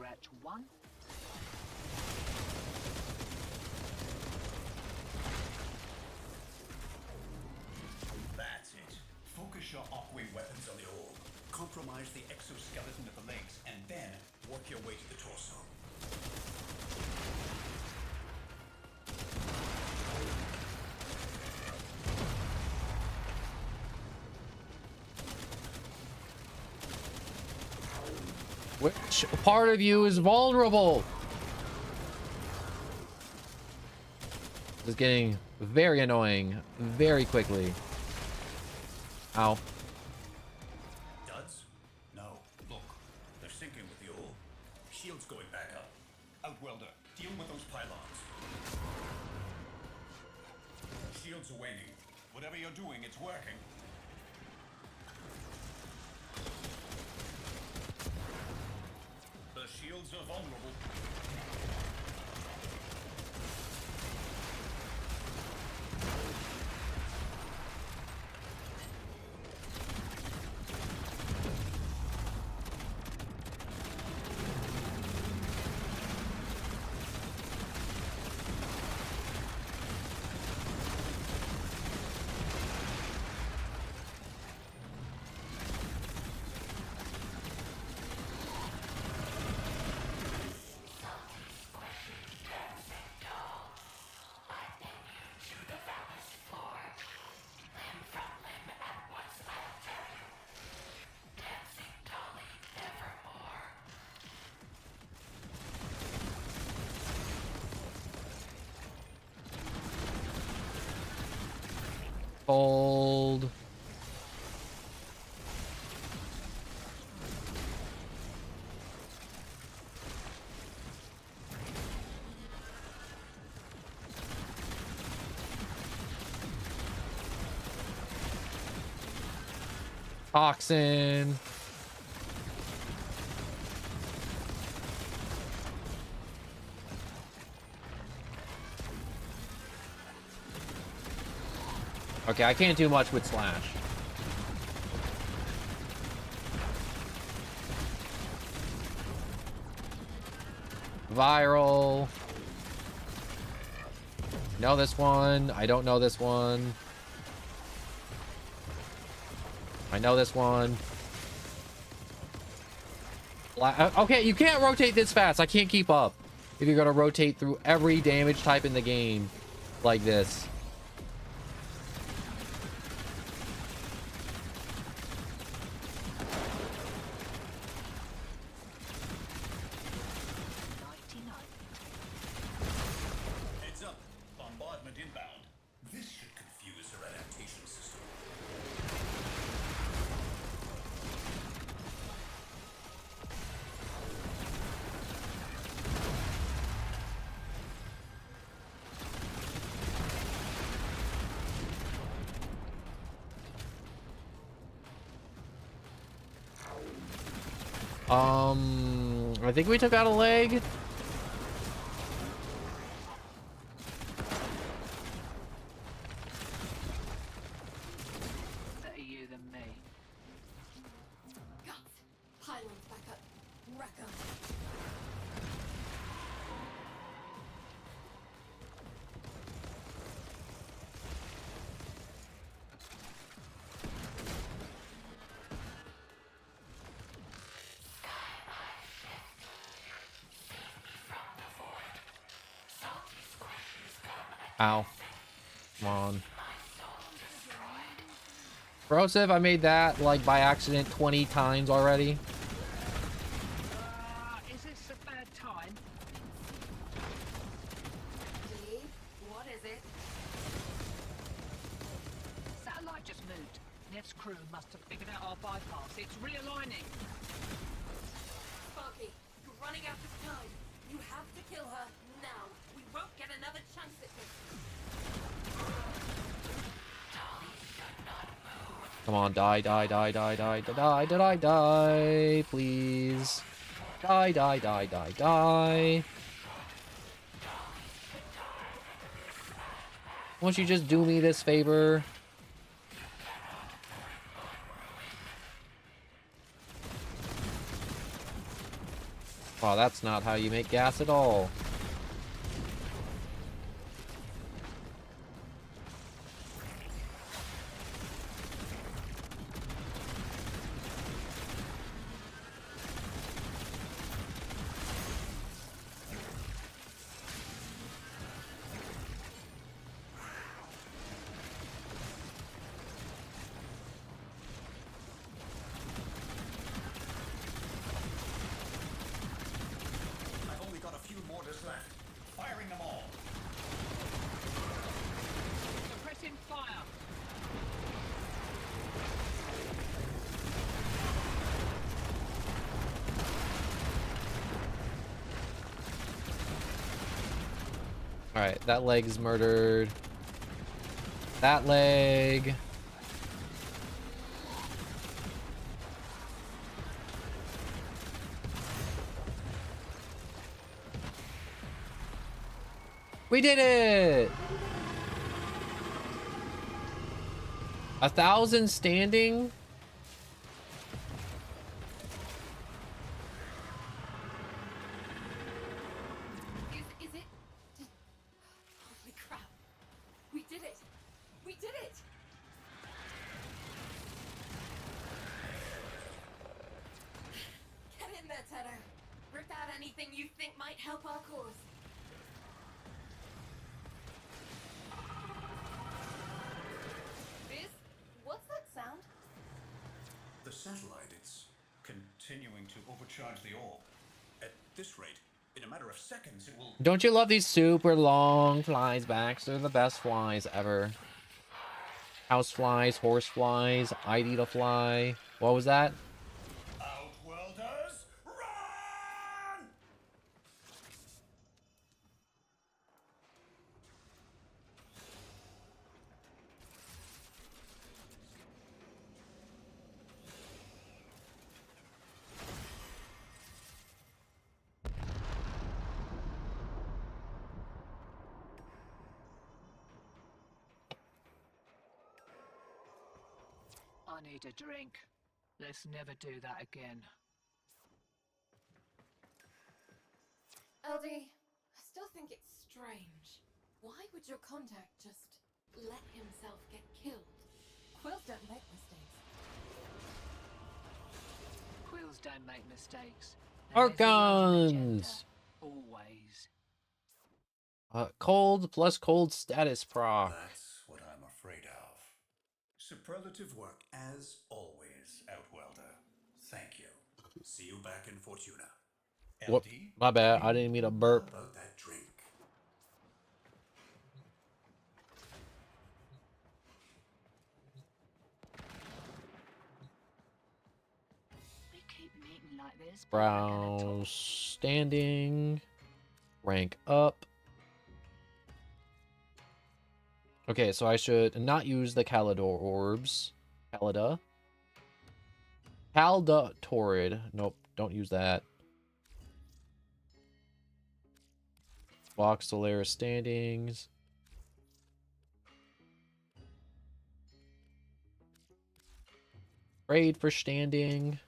That's it. Focus your arc-wing weapons on the orb. Compromise the exoskeleton of the legs, and then work your way to the torso. Which part of you is vulnerable? This is getting very annoying very quickly. Ow. Duds? No. Look, they're sinking with the orb. Shield's going back up. Outwelder, deal with those pylons. Shields are waning. Whatever you're doing, it's working. The shields are vulnerable. Cold. Toxin. Okay, I can't do much with Slash. Viral. Know this one. I don't know this one. I know this one. Okay, you can't rotate this fast. I can't keep up. If you're gonna rotate through every damage type in the game like this. Heads up. Bombardment inbound. This should confuse her adaptation system. I think we took out a leg. Better you than me. Guts. Pylons back up. Wreck 'em. Ow. Come on. Broseph, I made that, like, by accident 20 times already. Is this a bad time? Dave, what is it? Satellite just moved. Nev's crew must have figured out our bypass. It's realigning. Sparky, you're running out of time. You have to kill her now. We won't get another chance at this. Come on, die, die, die, die, die, die, die, die, die, please. Die, die, die, die, die. Won't you just do me this favor? Wow, that's not how you make gas at all. I've only got a few mortars left. Firing them all. Suppressing fire. Alright, that leg's murdered. That leg. We did it! 1,000 standing? Is it? Holy crap. We did it. We did it. Get in there, Tedder. Rip out anything you think might help our cause. Biz, what's that sound? The satellite, it's continuing to overcharge the orb. At this rate, in a matter of seconds, it will... Don't you love these super long flies backs? They're the best flies ever. House flies, horse flies, I'd eat a fly. What was that? Outworlders, run! I need a drink. Let's never do that again. LD, I still think it's strange. Why would your contact just let himself get killed? Quills don't make mistakes. Quills don't make mistakes. Arc guns! Always. Cold plus cold status proc. That's what I'm afraid of. Superlative work as always, Outwelder. Thank you. See you back in Fortuna. Whoop, my bad. I didn't mean to burp. How about that drink? We keep meeting like this. Browse standing. Rank up. Okay, so I should not use the Calidor orbs. Calida. Calda Torrid. Nope. Don't use that. Box Solaris standings. Trade for standing.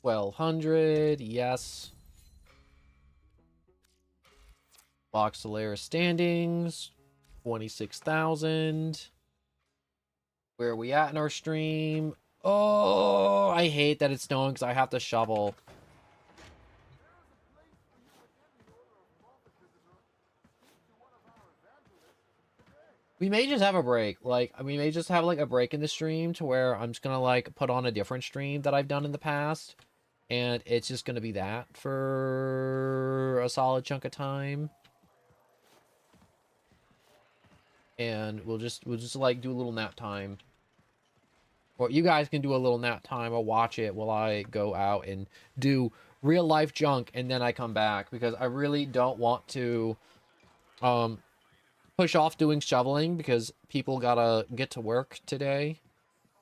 1200, yes. Box Solaris standings, 26,000. Where are we at in our stream? Oh, I hate that it's snowing because I have to shovel. We may just have a break. Like, we may just have, like, a break in the stream to where I'm just gonna, like, put on a different stream that I've done in the past. And it's just gonna be that for a solid chunk of time. And we'll just like do a little nap time. Or you guys can do a little nap time. I'll watch it while I go out and do real life junk, and then I come back because I really don't want to push off doing shoveling because people gotta get to work today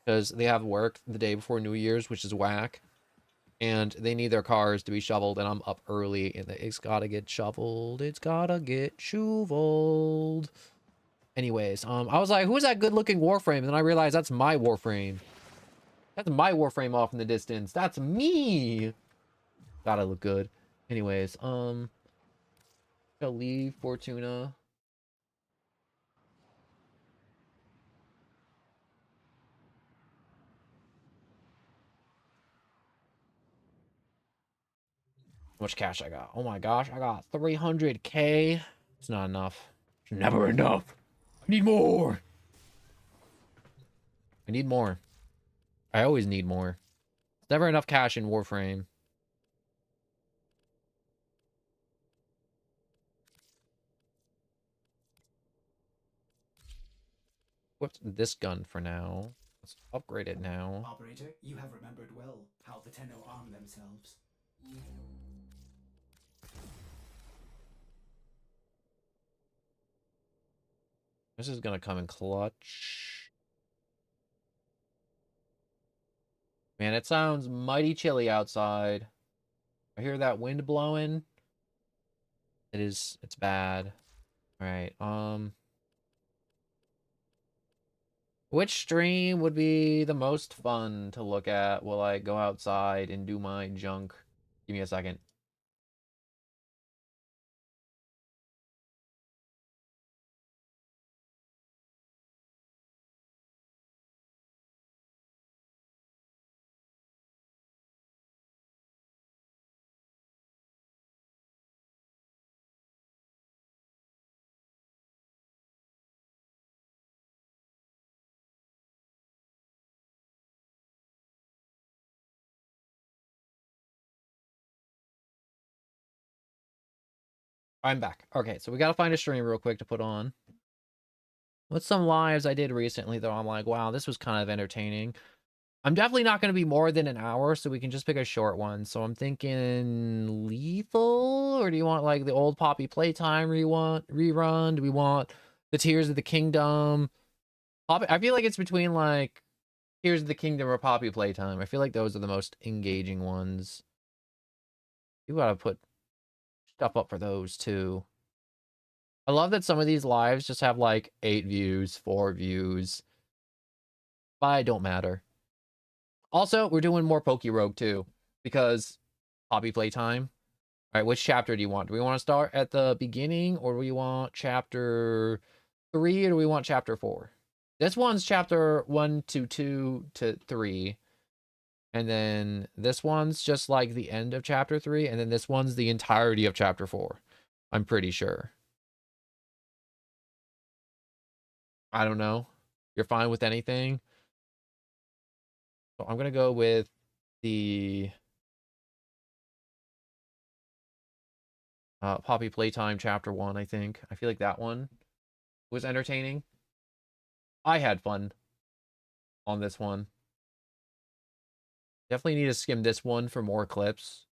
because they have work the day before New Year's, which is whack, and they need their cars to be shoveled, and I'm up early and it's gotta get shoveled. It's gotta get shoveled. Anyways, I was like, who's that good-looking Warframe? And then I realized that's my Warframe. That's my Warframe off in the distance. That's me. Gotta look good. Anyways, I'll leave Fortuna. How much cash I got? Oh my gosh, I got 300K. It's not enough. It's never enough. I need more. I need more. I always need more. It's never enough cash in Warframe. What's this gun for now? Let's upgrade it now. Operator, you have remembered well how the Tenno arm themselves. This is gonna come in clutch. Man, it sounds mighty chilly outside. I hear that wind blowing. It's bad. All right, which stream would be the most fun to look at while I go outside and do my junk? Give me a second. I'm back. Okay, so we gotta find a stream real quick to put on. What's some lives I did recently though? I'm like, wow, this was kind of entertaining. I'm definitely not going to be more than an hour, so we can just pick a short one. So I'm thinking Lethal, or do you want like the old Poppy Playtime rerun? Do we want the Tears of the Kingdom? I feel like it's between like Tears of the Kingdom or Poppy Playtime. I feel like those are the most engaging ones. You gotta put stuff up for those too. I love that some of these lives just have like 8 views, 4 views. But it don't matter. Also, we're doing more Poke Rogue too, because Poppy Playtime. All right, which chapter do you want? Do we want to start at the beginning, or do we want chapter 3, or do we want chapter 4? This one's chapter 1 to 2 to 3. And then this one's just like the end of chapter 3, and then this one's the entirety of chapter 4. I'm pretty sure. I don't know. You're fine with anything? So I'm going to go with the Poppy Playtime chapter 1, I think. I feel like that one was entertaining. I had fun on this one. Definitely need to skim this one for more clips.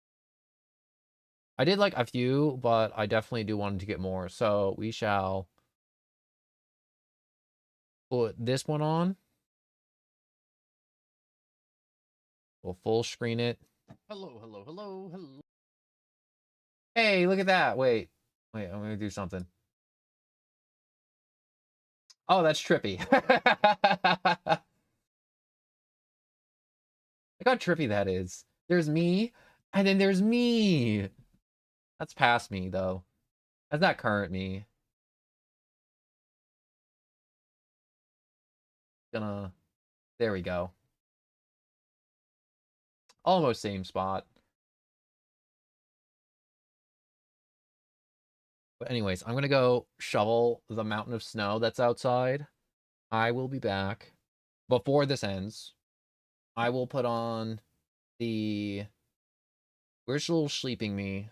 I did like a few, but I definitely do want to get more. So we shall put this one on. We'll full screen it. Hello, hello, hello, hello. Hey, look at that. Wait, I'm gonna do something. Oh, that's trippy. Look how trippy that is. There's me, and then there's me. That's past me, though. That's not current me. There we go. Almost same spot. But anyways, I'm gonna go shovel the mountain of snow that's outside. I will be back before this ends. I will put on the... Where's little sleeping me?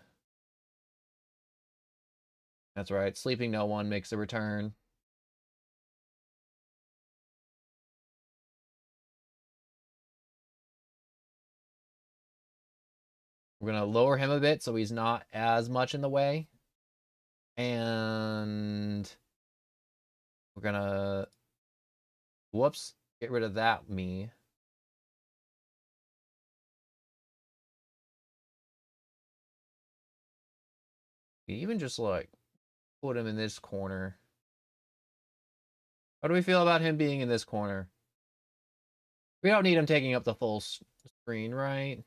That's right. Sleeping no one makes a return. We're going to lower him a bit so he's not as much in the way. And we're going to... Whoops. Get rid of that me. Even just, like, put him in this corner. How do we feel about him being in this corner? We don't need him taking up the full screen, right?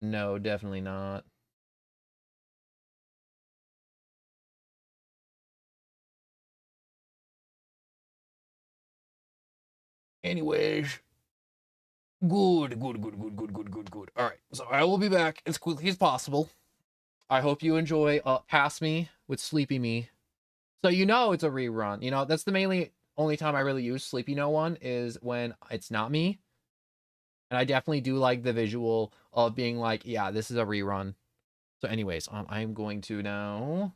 No, definitely not. Anyways. Good. All right, so I will be back as quickly as possible. I hope you enjoy Past Me with Sleepy Me. So you know it's a rerun. You know, that's the only time I really use Sleepy No One is when it's not me. And I definitely do like the visual of being like, yeah, this is a rerun. So anyways, I'm going to now...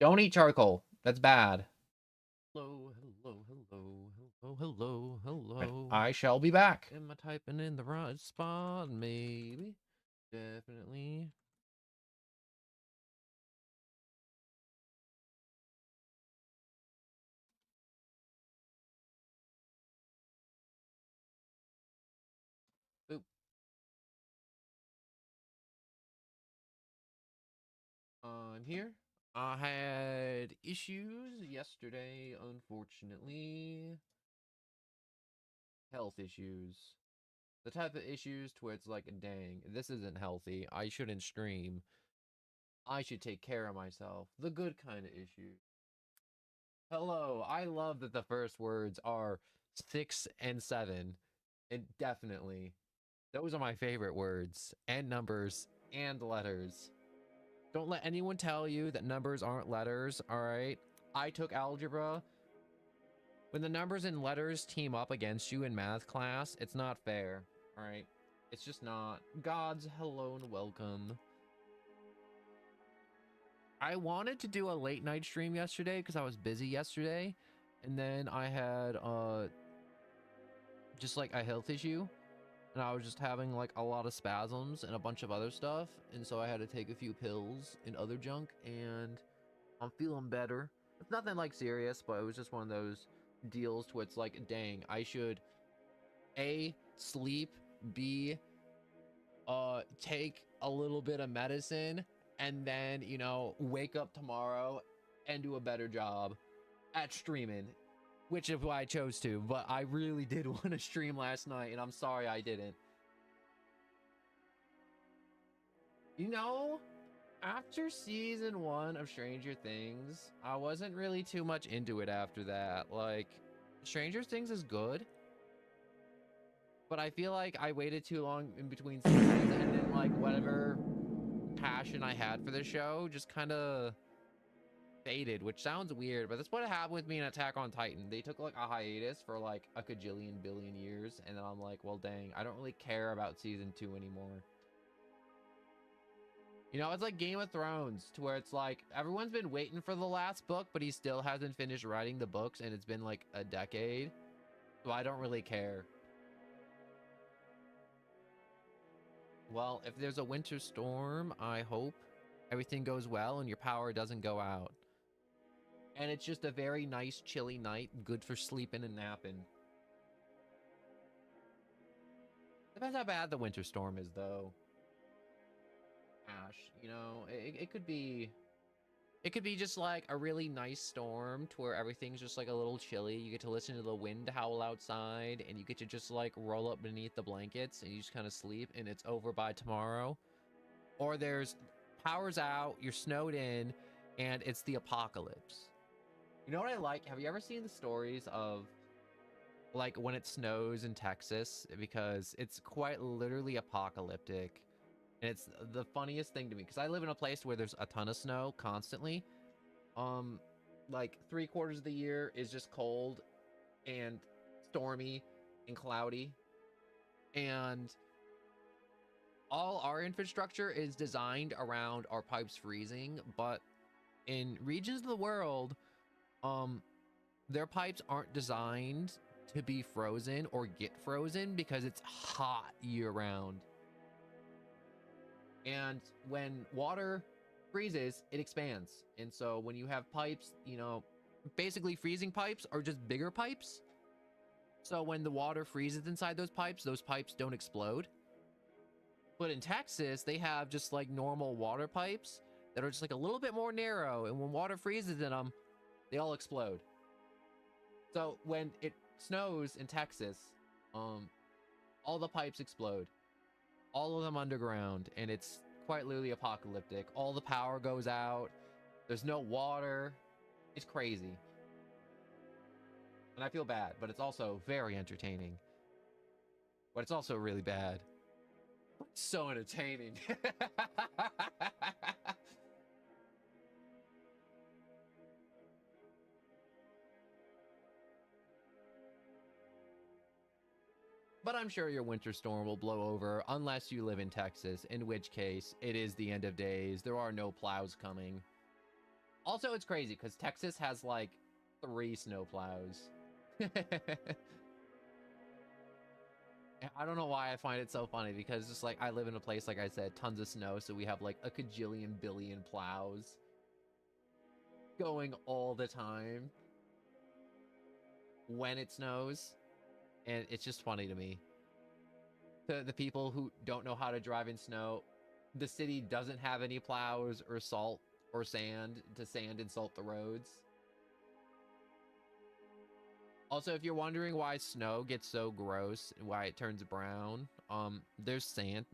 Don't eat charcoal. That's bad. Hello. Right, I shall be back. Am I typing in the right spot? Maybe. Definitely. Boop. I'm here. I had issues yesterday, unfortunately. Health issues. The type of issues to where it's like, dang, this isn't healthy. I shouldn't stream. I should take care of myself. The good kind of issues. Hello. I love that the first words are 6 and 7. And definitely. Those are my favorite words. And numbers. And letters. Don't let anyone tell you that numbers aren't letters, alright? I took algebra. When the numbers and letters team up against you in math class, it's not fair, alright? It's just not. Gods, hello and welcome. I wanted to do a late night stream yesterday because I was busy yesterday. And then I had, just like a health issue. And I was just having like a lot of spasms and a bunch of other stuff. And so I had to take a few pills and other junk. And I'm feeling better. It's nothing like serious, but it was just one of those deals to where it's like, dang, I should A, sleep, B, take a little bit of medicine, and then, you know, wake up tomorrow and do a better job at streaming, which is why I chose to. But I really did want to stream last night, and I'm sorry I didn't. You know, after season 1 of Stranger Things, I wasn't really too much into it after that. Like, Stranger Things is good, but I feel like I waited too long in between seasons, and then, like, whatever passion I had for the show just kind of faded, which sounds weird, but that's what happened with me in Attack on Titan. They took, like, a hiatus for, like, a kajillion billion years, and then I'm like, well, dang, I don't really care about season 2 anymore. You know, it's like Game of Thrones, to where it's like, everyone's been waiting for the last book, but he still hasn't finished writing the books, and it's been like a decade. So I don't really care. Well, if there's a winter storm, I hope everything goes well and your power doesn't go out. And it's just a very nice chilly night, good for sleeping and napping. Depends how bad the winter storm is, though. Ash, you know, it could be just like a really nice storm to where everything's just like a little chilly. You get to listen to the wind howl outside and you get to just like roll up beneath the blankets and you just kind of sleep and it's over by tomorrow. Or there's power's out, you're snowed in, and it's the apocalypse. You know what I like? Have you ever seen the stories of like when it snows in Texas? Because it's quite literally apocalyptic. And it's the funniest thing to me because I live in a place where there's a ton of snow constantly. Like 3/4 of the year is just cold and stormy and cloudy. And all our infrastructure is designed around our pipes freezing, but in regions of the world, their pipes aren't designed to be frozen or get frozen because it's hot year round. And when water freezes, it expands. And so when you have pipes, you know, basically freezing pipes are just bigger pipes. So when the water freezes inside those pipes don't explode. But in Texas, they have just like normal water pipes that are just like a little bit more narrow. And when water freezes in them, they all explode. So when it snows in Texas, all the pipes explode. All of them underground, and it's quite literally apocalyptic. All the power goes out. There's no water. It's crazy. And I feel bad, but it's also very entertaining. But it's also really bad. It's so entertaining. But I'm sure your winter storm will blow over unless you live in Texas, in which case it is the end of days. There are no plows coming. Also, it's crazy because Texas has like 3 snow plows. I don't know why I find it so funny because just like I live in a place, like I said, tons of snow. So we have like a kajillion billion plows going all the time when it snows. And it's just funny to me. To the people who don't know how to drive in snow, the city doesn't have any plows or salt or sand to sand and salt the roads. Also, if you're wondering why snow gets so gross and why it turns brown, there's sand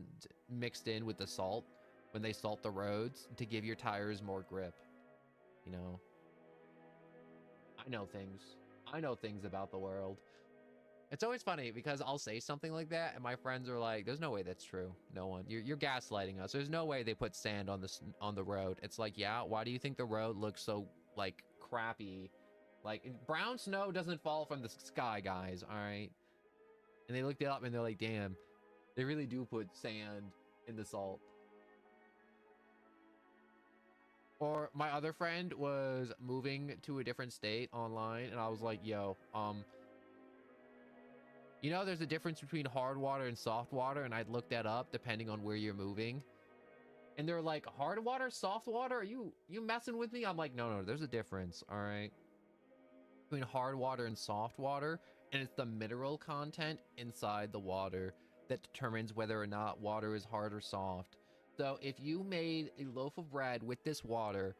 mixed in with the salt when they salt the roads to give your tires more grip. You know, I know things. I know things about the world. It's always funny because I'll say something like that and my friends are like, there's no way that's true. No one. You're gaslighting us. There's no way they put sand on the road. It's like, yeah, why do you think the road looks so like crappy? Like brown snow doesn't fall from the sky, guys, all right? And they looked it up and they're like, damn, they really do put sand in the salt. Or my other friend was moving to a different state online and I was like, yo, you know, there's a difference between hard water and soft water, and I'd look that up depending on where you're moving. And they're like, hard water, soft water? Are you messing with me? I'm like, no, there's a difference, all right? Between hard water and soft water, and it's the mineral content inside the water that determines whether or not water is hard or soft. So if you made a loaf of bread with this water,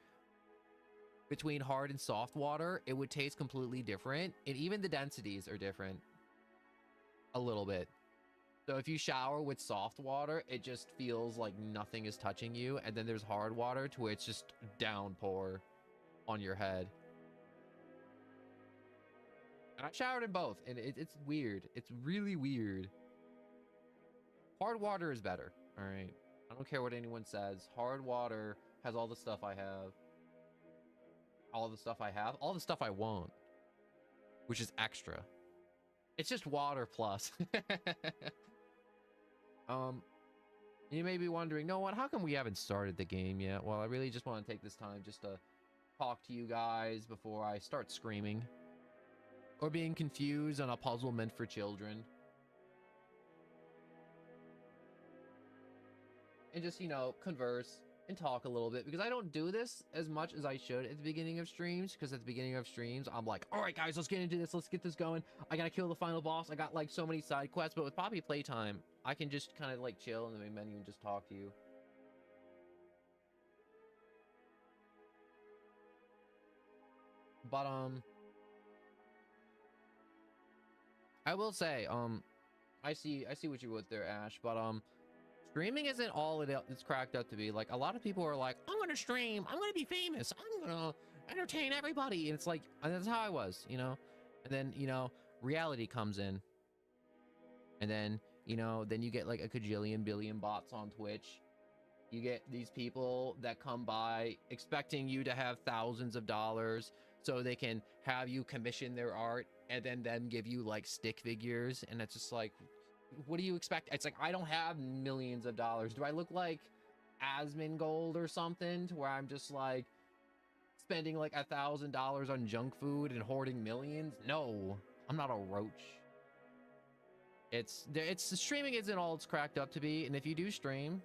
between hard and soft water, it would taste completely different, and even the densities are different. A little bit. So if you shower with soft water, it just feels like nothing is touching you, and then there's hard water to where it's just downpour on your head. And I showered in both, and it's weird. It's really weird. Hard water is better, all right? I don't care what anyone says. Hard water has all the stuff I have. All the stuff I have. All the stuff I want. Which is extra. It's just water plus. You may be wondering, no, what? How come we haven't started the game yet? Well, I really just want to take this time just to talk to you guys before I start screaming. Or being confused on a puzzle meant for children. And just, you know, converse and talk a little bit, because I don't do this as much as I should at the beginning of streams, because at the beginning of streams I'm like, all right guys, let's get into this, let's get this going, I gotta kill the final boss, I got like so many side quests. But with Poppy Playtime, I can just kind of like chill in the main menu and just talk to you. But I will say, I see what you would there, Ash, but streaming isn't all it's cracked up to be. Like, a lot of people are like, I'm gonna stream, I'm gonna be famous, I'm gonna entertain everybody, and it's like, and that's how I was, you know. And then, you know, reality comes in, and then, you know, then you get like a cajillion billion bots on Twitch. You get these people that come by expecting you to have thousands of dollars so they can have you commission their art, and then them give you like stick figures, and it's just like, what do you expect? It's like, I don't have millions of dollars. Do I look like Asmongold or something, to where I'm just like spending like $1,000 on junk food and hoarding millions? No, I'm not a roach. It's streaming isn't all it's cracked up to be. And if you do stream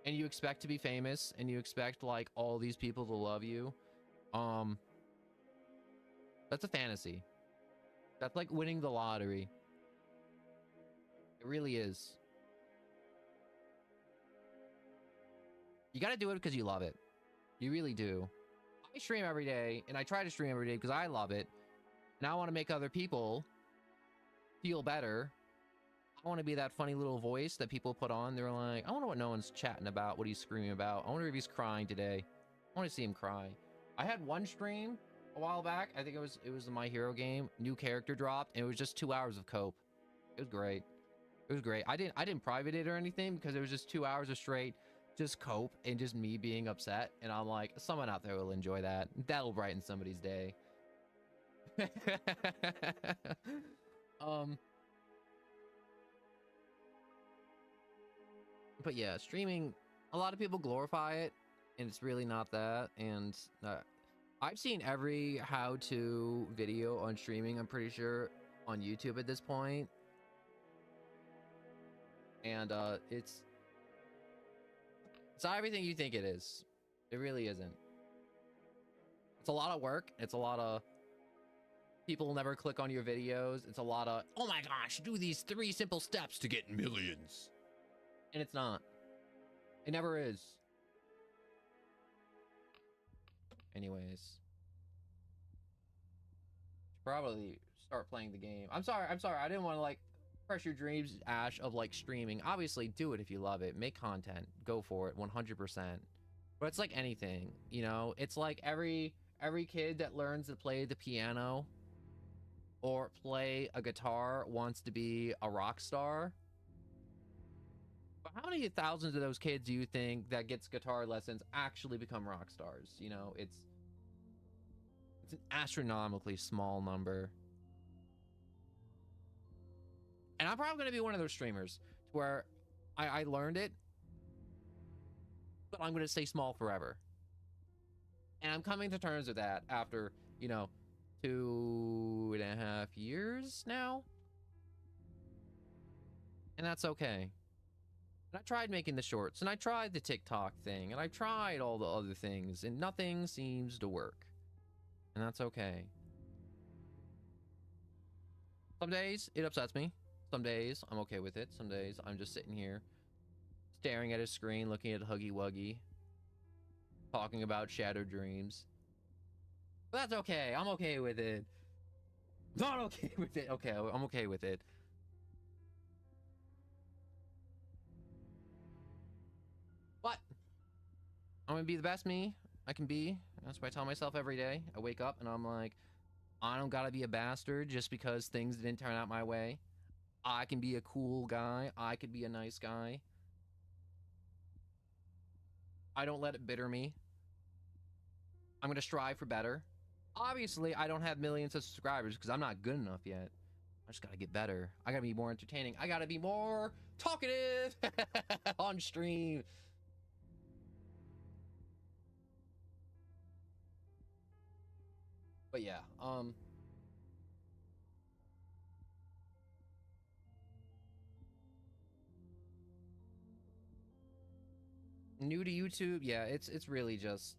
and you expect to be famous and you expect like all these people to love you, that's a fantasy. That's like winning the lottery. It really is. You got to do it because you love it. You really do. I stream every day, and I try to stream every day because I love it, and I want to make other people feel better. I want to be that funny little voice that people put on. They're like, I wonder what no one's chatting about, what he's screaming about. I wonder if he's crying today. I want to see him cry. I had one stream a while back. I think it was the My Hero game. New character dropped, and it was just 2 hours of cope. It was great. It was great. I didn't private it or anything, because it was just 2 hours of straight just cope and just me being upset. And I'm like, someone out there will enjoy that. That'll brighten somebody's day. But yeah, streaming, a lot of people glorify it, and it's really not that. And I've seen every how-to video on streaming, I'm pretty sure, on YouTube at this point. And it's not everything you think it is. It really isn't. It's a lot of work. It's a lot of people never click on your videos. It's a lot of, oh my gosh, do these 3 simple steps to get millions. And it's not. It never is. Anyways. Should probably start playing the game. I'm sorry. I didn't want to like crush your dreams, Ash, of like streaming. Obviously, do it if you love it. Make content. Go for it 100%. But it's like anything, you know? It's like every kid that learns to play the piano or play a guitar wants to be a rock star. But how many thousands of those kids do you think that gets guitar lessons actually become rock stars? You know, it's an astronomically small number. And I'm probably going to be one of those streamers where I learned it, but I'm going to stay small forever. And I'm coming to terms with that after, you know, 2.5 years now. And that's okay. And I tried making the shorts, and I tried the TikTok thing, and I tried all the other things, and nothing seems to work. And that's okay. Some days it upsets me. Some days I'm okay with it. Some days I'm just sitting here staring at a screen, looking at Huggy Wuggy, talking about shattered dreams. But that's okay. I'm okay with it. Not okay with it. Okay, I'm okay with it. But I'm gonna be the best me I can be. That's what I tell myself every day. I wake up and I'm like, I don't gotta be a bastard just because things didn't turn out my way. I can be a cool guy. I could be a nice guy. I don't let it bitter me. I'm gonna strive for better. Obviously, I don't have millions of subscribers because I'm not good enough yet. I just gotta get better. I gotta be more entertaining. I gotta be more talkative on stream. But yeah, New to YouTube, yeah, it's really just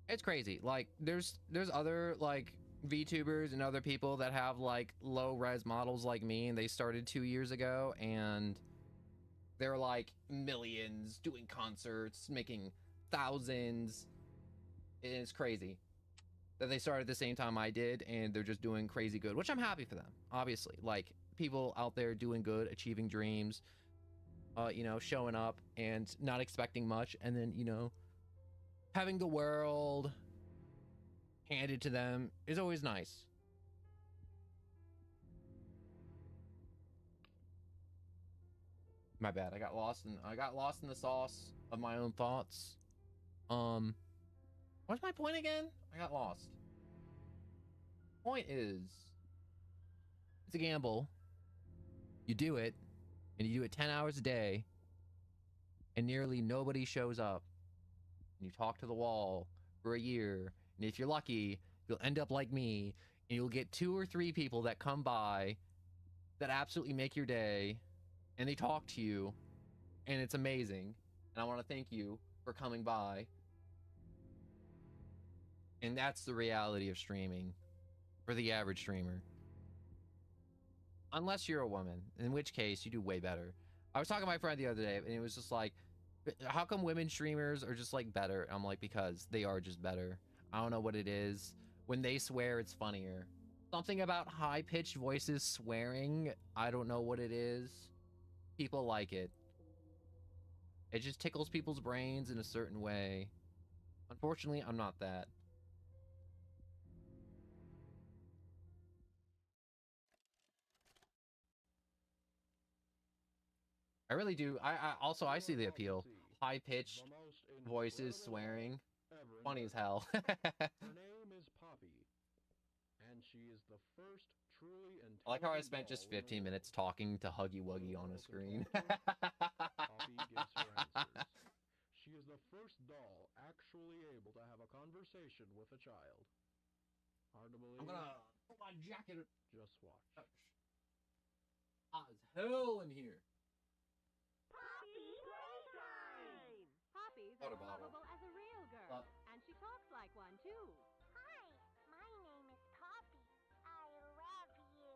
it's crazy. Like there's other like VTubers and other people that have like low res models like me, and they started 2 years ago, and they're like millions doing concerts, making thousands. It's crazy that they started at the same time I did, and they're just doing crazy good, which I'm happy for them. Obviously, like people out there doing good, achieving dreams, you know, showing up and not expecting much, and then, you know, having the world handed to them is always nice. My bad. I got lost in the sauce of my own thoughts. What's my point again? I got lost. Point is, it's a gamble. You do it, and you do it 10 hours a day, and nearly nobody shows up. And you talk to the wall for a year, and if you're lucky, you'll end up like me, and you'll get 2 or 3 people that come by that absolutely make your day, and they talk to you, and it's amazing. And I want to thank you for coming by. And that's the reality of streaming for the average streamer. Unless you're a woman, in which case you do way better. I was talking to my friend the other day, and it was just like, how come women streamers are just like better? I'm like, because they are just better. I don't know what it is. When they swear, it's funnier. Something about high-pitched voices swearing, I don't know what it is. People like it. It just tickles people's brains in a certain way. Unfortunately, I'm not that. I really do. I see the appeal. High-pitched voices, swearing. Funny as hell. Her name is Poppy, and she is the first truly intelligent I like how I spent just 15 minutes talking to Huggy Wuggy on a screen. Poppy gives her answers. She is the first doll actually able to have a conversation with a child. Hard to believe? I'm gonna put my jacket. Just watch. Hot as hell in here. Poppy playtime! Poppy's Water as bottle. lovable as a real girl, and she talks like one too. Hi, my name is Poppy. I love you.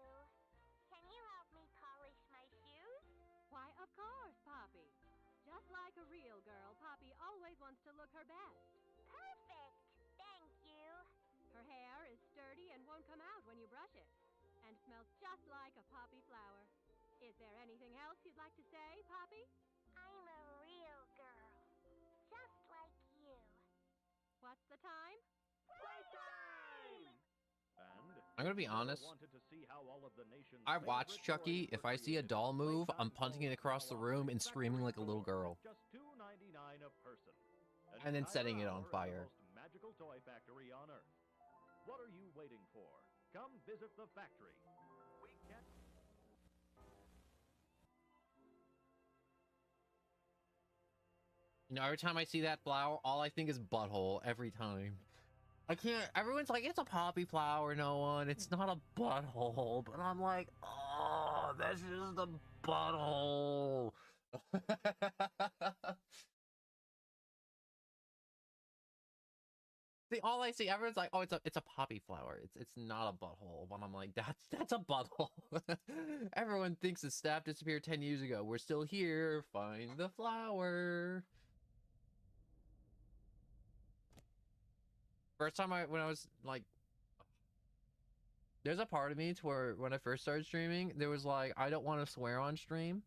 Can you help me polish my shoes? Why, of course, Poppy. Just like a real girl, Poppy always wants to look her best. Perfect. Thank you. Her hair is sturdy and won't come out when you brush it, and smells just like a poppy flower. Is there anything else you'd like to say, Poppy? I'm a real girl, just like you. What's the time? Playtime! I'm gonna be honest. Wanted to see how all of the nation's I watch Chucky. If I see a doll move, I'm punting it across the room and screaming like a little girl. Just $2.99 a person. And then setting it on fire. The most magical toy factory on Earth. What are you waiting for? Come visit the factory. We can. You know, every time I see that flower, all I think is butthole every time. I can't. Everyone's like, it's a poppy flower, no one. It's not a butthole. But I'm like, oh, that's just a butthole. See, all I see, everyone's like, oh, it's a poppy flower. It's not a butthole. But I'm like, that's a butthole. Everyone thinks the staff disappeared 10 years ago. We're still here. Find the flower. First time when I was like, there's a part of me to where when I first started streaming, there was like, I don't want to swear on stream,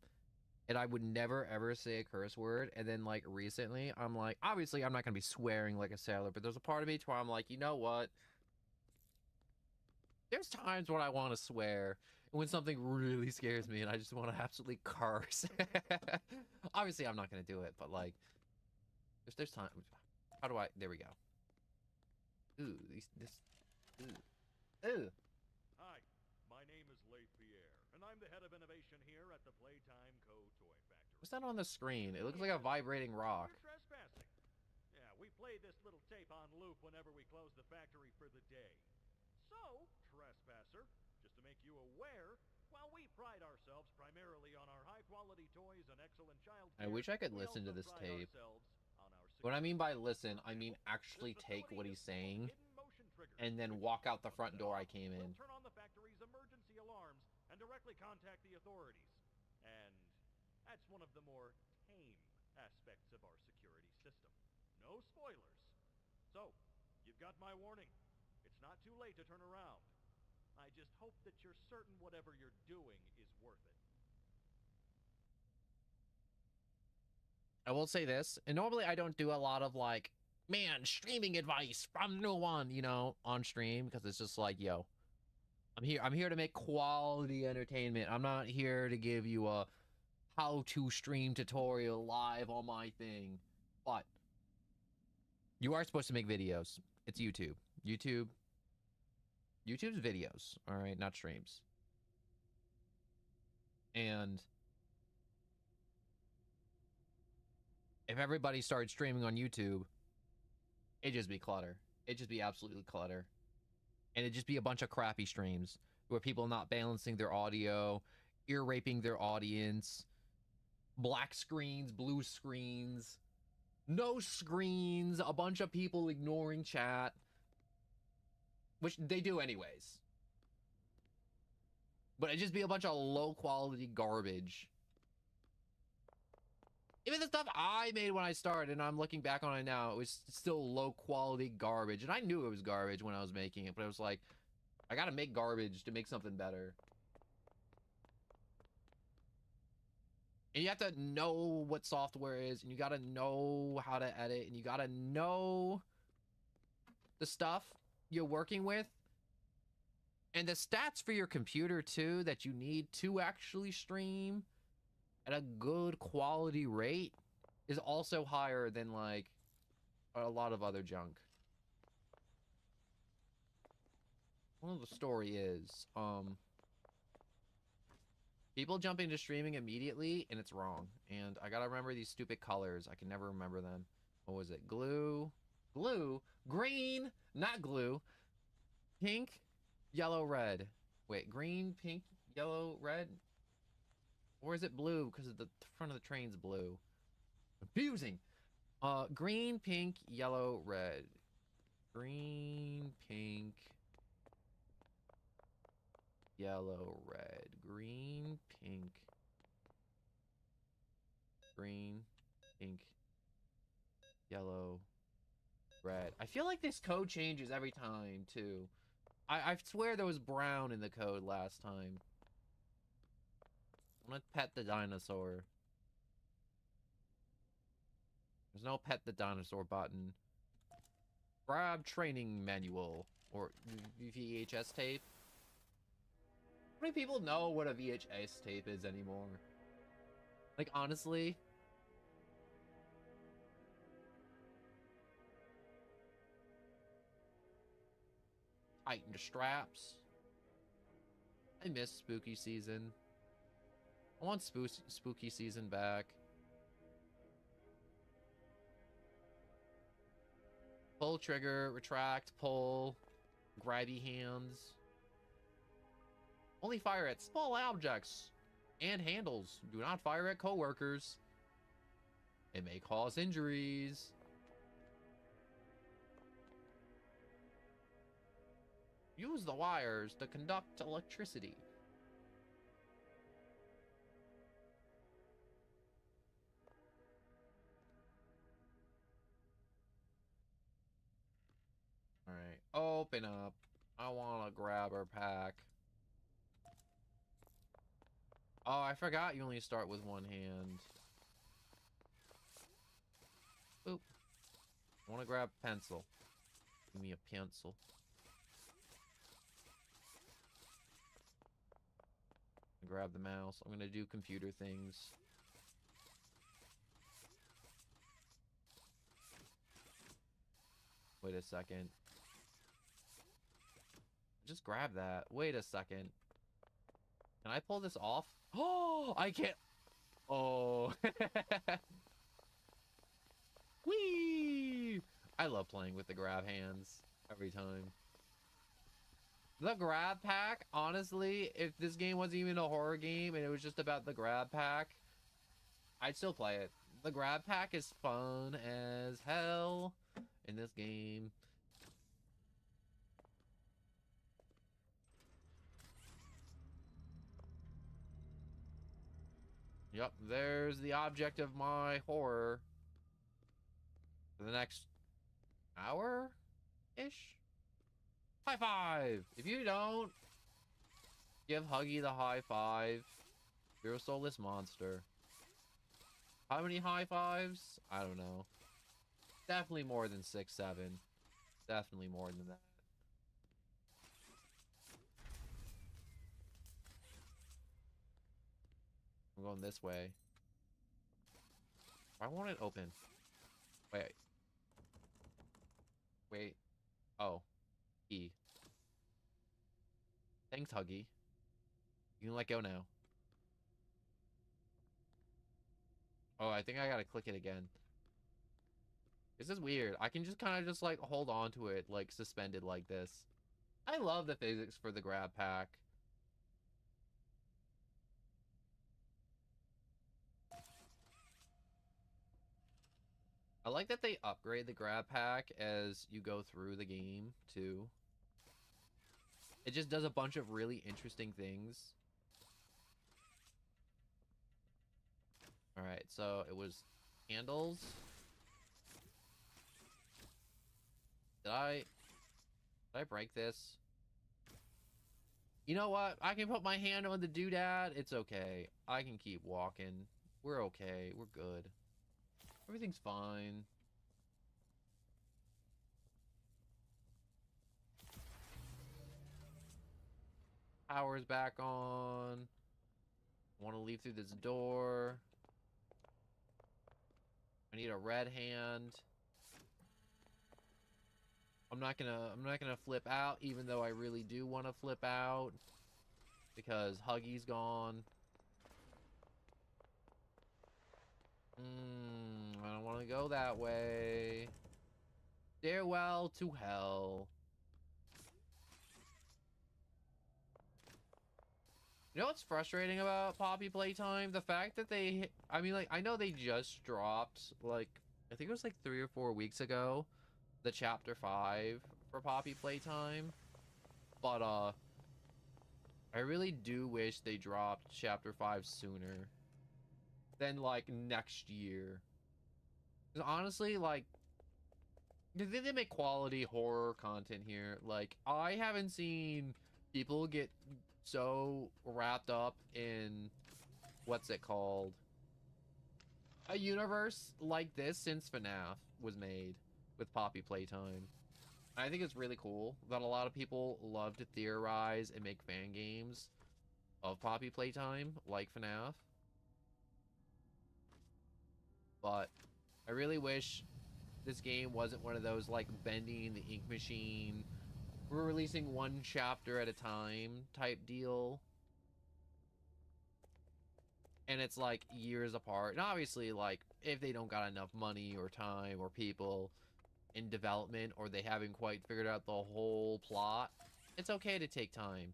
and I would never ever say a curse word. And then like recently, I'm like, obviously I'm not gonna be swearing like a sailor, but there's a part of me to where I'm like, you know what? There's times when I want to swear, and when something really scares me, and I just want to absolutely curse. Obviously, I'm not gonna do it, but like, there's times. How do I? There we go. Ooh, Ooh. Hi, my name is Leif Pierre, and I'm the head of innovation here at the Playtime Co. Toy Factory. What's that on the screen? It looks like a vibrating rock. You're trespassing. Yeah, we play this little tape on loop whenever we close the factory for the day. So, trespasser, just to make you aware, while we pride ourselves primarily on our high-quality Toy is an excellent child I care, wish I could we listen to also this pride tape. ourselves on our What I mean by security. listen, For I mean example, actually this take what facility he's is full of saying hidden motion triggers, and then which, walk out the once front set door I off, came will in. turn on the factory's emergency alarms and directly contact the authorities. And that's one of the more tame aspects of our security system. No spoilers. So, you've got my warning. It's not too late to turn around. I just hope that you're certain whatever you're doing is worth it. I will say this, and normally I don't do a lot of like, man, streaming advice from no one, you know, on stream, because it's just like, yo, I'm here to make quality entertainment. I'm not here to give you a how-to stream tutorial live on my thing. But you are supposed to make videos. It's YouTube. YouTube's videos, all right, not streams. And if everybody started streaming on YouTube, it'd just be clutter. It'd just be absolutely clutter. And it'd just be a bunch of crappy streams where people not balancing their audio, ear raping their audience, black screens, blue screens, no screens, a bunch of people ignoring chat, which they do anyways. But it'd just be a bunch of low quality garbage. Even the stuff I made when I started, and I'm looking back on it now, it was still low quality garbage. And I knew it was garbage when I was making it, but it was like, I gotta make garbage to make something better. And you have to know what software is, and you gotta know how to edit, and you gotta know the stuff you're working with. And the stats for your computer, too, that you need to actually stream at a good quality rate is also higher than, like, a lot of other junk. Well, the story is, people jump into streaming immediately, and it's wrong. And I gotta remember these stupid colors. I can never remember them. What was it? Glue? Glue? Green! Not glue. Pink, yellow, red. Wait, green, pink, yellow, red? Or is it blue? Because the front of the train's blue. Confusing! Green, pink, yellow, red. Green, pink, yellow, red. Green, pink, green, pink, yellow, red. I feel like this code changes every time, too. I swear there was brown in the code last time. I'm gonna pet the dinosaur. There's no pet the dinosaur button. Grab training manual. Or VHS tape. How many people know what a VHS tape is anymore? Like, honestly? Tighten the straps. I miss spooky season. I want spooky season back. Pull trigger, retract, pull, grabby hands. Only fire at small objects and handles. Do not fire at coworkers. It may cause injuries. Use the wires to conduct electricity. Alright, open up. I want a grabber pack. Oh, I forgot you only start with one hand. Oop. I want to grab pencil. Give me a pencil. Grab the mouse. I'm gonna do computer things. Wait a second. Just grab that. Wait a second. Can I pull this off? Oh, I can't. Oh. Whee! I love playing with the grab hands every time. The grab pack, honestly, if this game wasn't even a horror game and it was just about the grab pack, I'd still play it. The grab pack is fun as hell in this game. Yep, there's the object of my horror for the next hour-ish? High five! If you don't give Huggy the high five, you're a soulless monster. How many high fives? I don't know. Definitely more than 6, 7. Definitely more than that. I'm going this way. Why won't it open? Wait. Wait. Oh. E. Thanks, Huggy. You can let go now. Oh, I think I gotta click it again. This is weird. I can just kind of just like hold on to it like suspended like this. I love the physics for the grab pack. I like that they upgrade the grab pack as you go through the game too. It just does a bunch of really interesting things. All right, so it was handles. Did I break this? You know what? I can put my hand on the doodad. It's okay. I can keep walking. We're okay. We're good. Everything's fine. Power's back on. Want to leave through this door. I need a red hand. I'm not gonna flip out, even though I really do want to flip out. Because Huggy's gone. I don't want to go that way. Farewell to hell. You know what's frustrating about Poppy Playtime? The fact that I mean, like, I know they just dropped, like, I think it was like 3 or 4 weeks ago, the chapter 5 for Poppy Playtime. But, I really do wish they dropped chapter 5 sooner than, like, next year. Because honestly, like, they make quality horror content here. Like, I haven't seen people get so wrapped up in what's it called, a universe like this since FNAF was made with Poppy Playtime. I think it's really cool that a lot of people love to theorize and make fan games of Poppy Playtime like FNAF. But I really wish this game wasn't one of those like bending the ink machine, we're releasing one chapter at a time type deal. And it's like years apart. And obviously, like, if they don't got enough money or time or people in development, or they haven't quite figured out the whole plot, it's okay to take time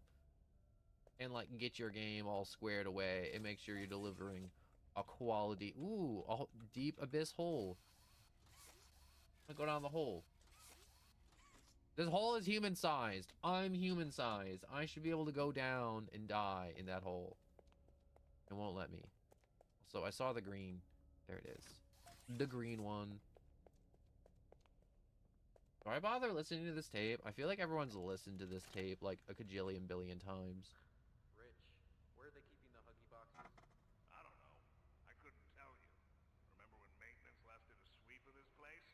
and like get your game all squared away and make sure you're delivering a quality. Ooh, a deep abyss hole. I'm gonna go down the hole. This hole is human sized. I'm human sized. I should be able to go down and die in that hole. It won't let me. So I saw the green. There it is. The green one. Do I bother listening to this tape? I feel like everyone's listened to this tape like a kajillion billion times. Rich, where are they keeping the Huggy boxes? I don't know. I couldn't tell you. Remember when maintenance left it a sweep of this place?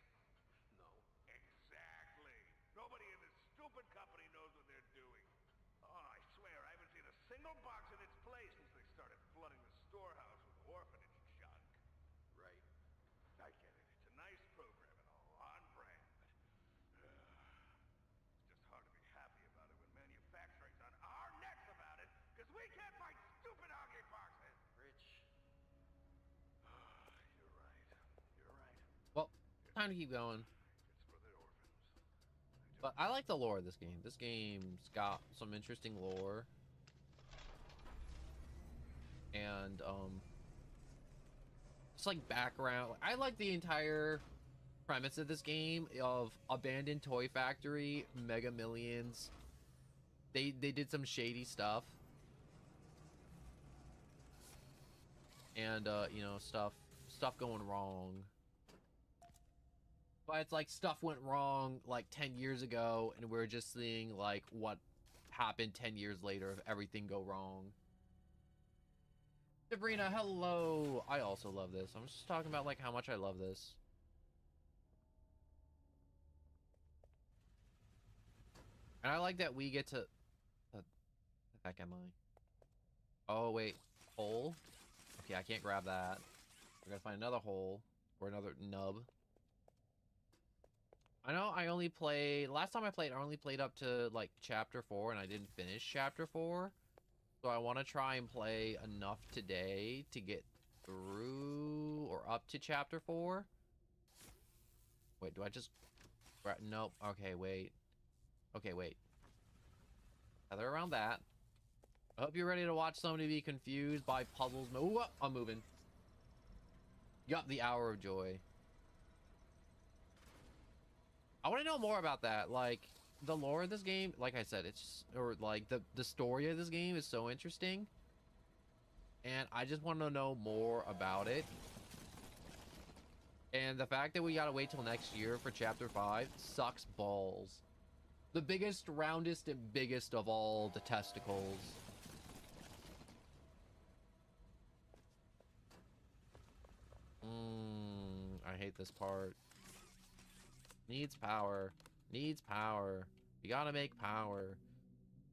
No. Exactly. Nobody in this stupid company knows what they're doing. Oh, I swear, I haven't seen a single box in its place since they started flooding the storehouse with orphanage junk. Right. I get it. It's a nice program and all, on brand, but it's just hard to be happy about it when manufacturing's on our necks about it, because we can't find stupid Huggy boxes. Rich. You're right. You're right. Well, time to keep going. It's for the orphans. But I like the lore of this game. This game's got some interesting lore. And, it's like background. I like the entire premise of this game of abandoned toy factory, Mega Millions. They did some shady stuff. And you know, stuff going wrong. But it's like stuff went wrong like 10 years ago, and we're just seeing like what happened 10 years later of everything go wrong. Sabrina, hello. I also love this. I'm just talking about like how much I love this. And I like that we get to... the heck am I? Oh, wait. Hole? Okay, I can't grab that. I gotta find another hole. Or another nub. I know I only played... Last time I played, I only played up to, like, Chapter 4, and I didn't finish Chapter 4. So I want to try and play enough today to get through... or up to Chapter 4. Wait, do I just... Nope. Okay, wait. Okay, wait. Tether around that. I hope you're ready to watch somebody be confused by puzzles. Ooh, I'm moving. Yup, the Hour of Joy. I want to know more about that. Like, the lore of this game, like I said, it's... or, like, the story of this game is so interesting. And I just want to know more about it. And the fact that we gotta wait till next year for Chapter 5 sucks balls. The biggest, roundest, and biggest of all the testicles. I hate this part. Needs power. Needs power. You gotta make power.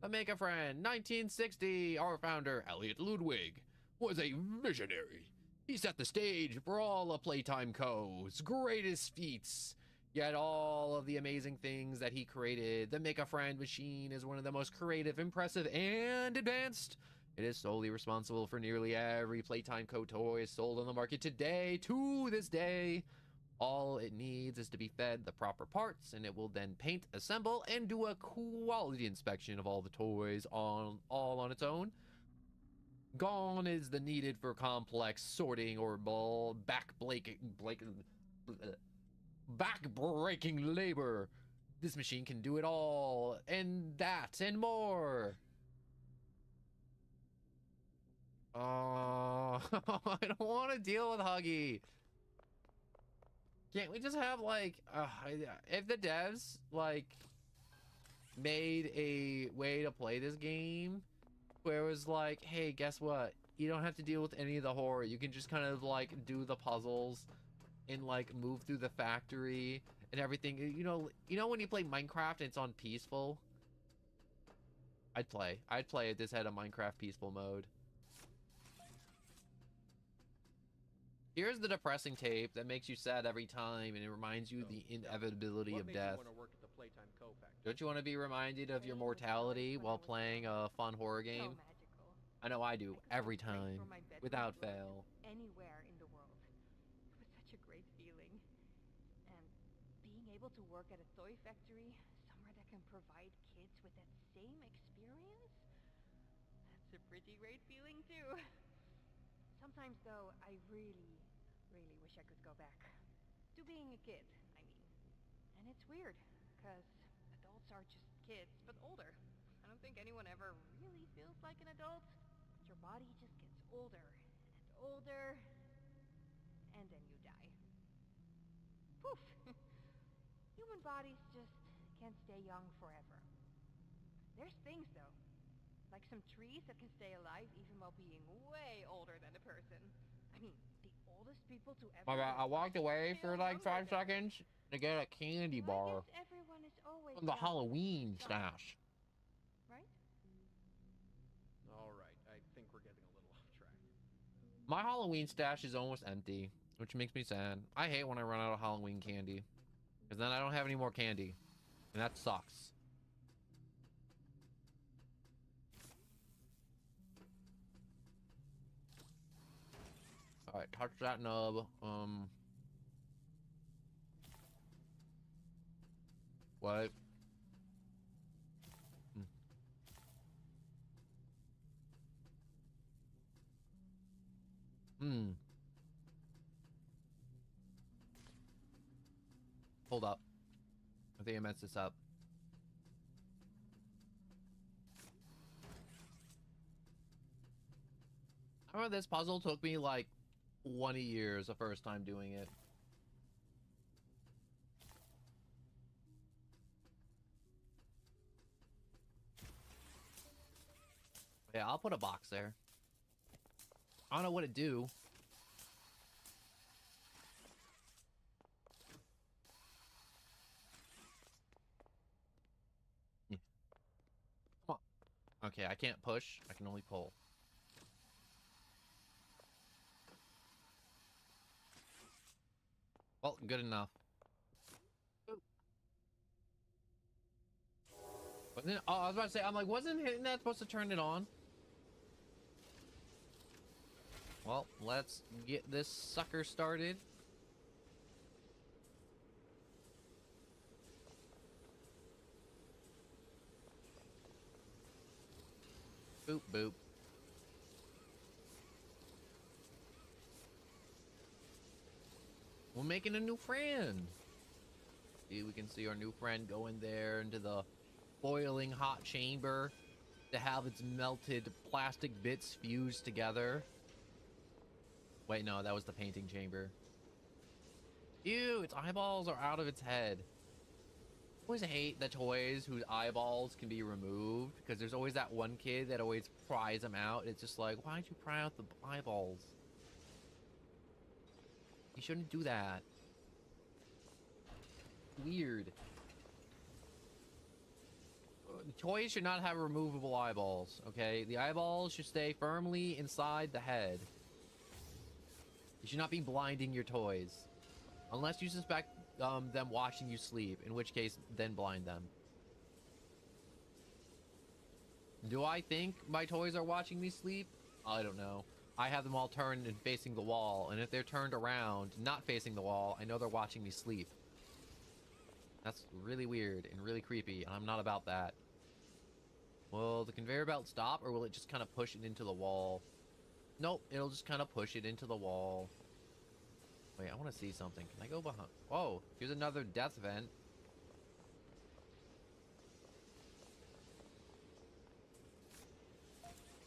But make a friend. 1960, our founder, Elliot Ludwig, was a visionary. He set the stage for all of Playtime Co.'s greatest feats. Yet all of the amazing things that he created, the Make a Friend machine is one of the most creative, impressive, and advanced. It is solely responsible for nearly every Playtime Co. toy sold on the market today, to this day. All it needs is to be fed the proper parts, and it will then paint, assemble, and do a quality inspection of all the toys all on its own. Gone is the needed for complex sorting or back-breaking labor. This machine can do it all, and that, and more. Oh, I don't want to deal with Huggy. Can't we just have, like, if the devs, like, made a way to play this game where it was like, hey, guess what? You don't have to deal with any of the horror. You can just kind of, like, do the puzzles and, like, move through the factory and everything. You know when you play Minecraft and it's on peaceful? I'd play if this had a Minecraft peaceful mode. Here's the depressing tape that makes you sad every time, and it reminds you the inevitability of death. Don't you want to be reminded of your mortality while playing a fun horror game? I know I do, every time, without fail. Anywhere in the world. It was such a great feeling. And being able to work at a toy factory, somewhere that can provide kids with that same experience, that's a pretty great feeling too. Sometimes, though, I really wish I could go back. To being a kid, I mean. And it's weird, because adults are just kids, but older. I don't think anyone ever really feels like an adult. But your body just gets older and older, and then you die. Poof! Human bodies just can't stay young forever. There's things, though. Like some trees that can stay alive even while being way older than a person. I mean, the oldest people to ever... My bad, I walked away for like 5 seconds to get a candy bar Everyone is always from the young. Halloween stash. Right? Alright, I think we're getting a little off track. My Halloween stash is almost empty, which makes me sad. I hate when I run out of Halloween candy, because then I don't have any more candy, and that sucks. Alright, touch that nub. What? I think I messed this up. I remember this puzzle took me like 20 years the first time doing it. Yeah, I'll put a box there. I don't know what to do. Yeah. Come on. Okay, I can't push. I can only pull. Well, good enough. Wasn't it, oh, I was about to say, I'm like, wasn't hitting that supposed to turn it on? Well, let's get this sucker started. Boop, boop. We're making a new friend. See, we can see our new friend go in there into the boiling hot chamber to have its melted plastic bits fused together. Wait, no, that was the painting chamber. Ew, its eyeballs are out of its head. I always hate the toys whose eyeballs can be removed, because there's always that one kid that always pries them out. It's just like, why'd you pry out the eyeballs? You shouldn't do that. Weird. Toys should not have removable eyeballs, okay? The eyeballs should stay firmly inside the head. You should not be blinding your toys. Unless you suspect them watching you sleep, in which case, then blind them. Do I think my toys are watching me sleep? I don't know. I have them all turned and facing the wall, and if they're turned around, not facing the wall, I know they're watching me sleep. That's really weird and really creepy, and I'm not about that. Will the conveyor belt stop, or will it just kind of push it into the wall? Nope, it'll just kind of push it into the wall. Wait, I want to see something. Can I go behind? Whoa, here's another death vent.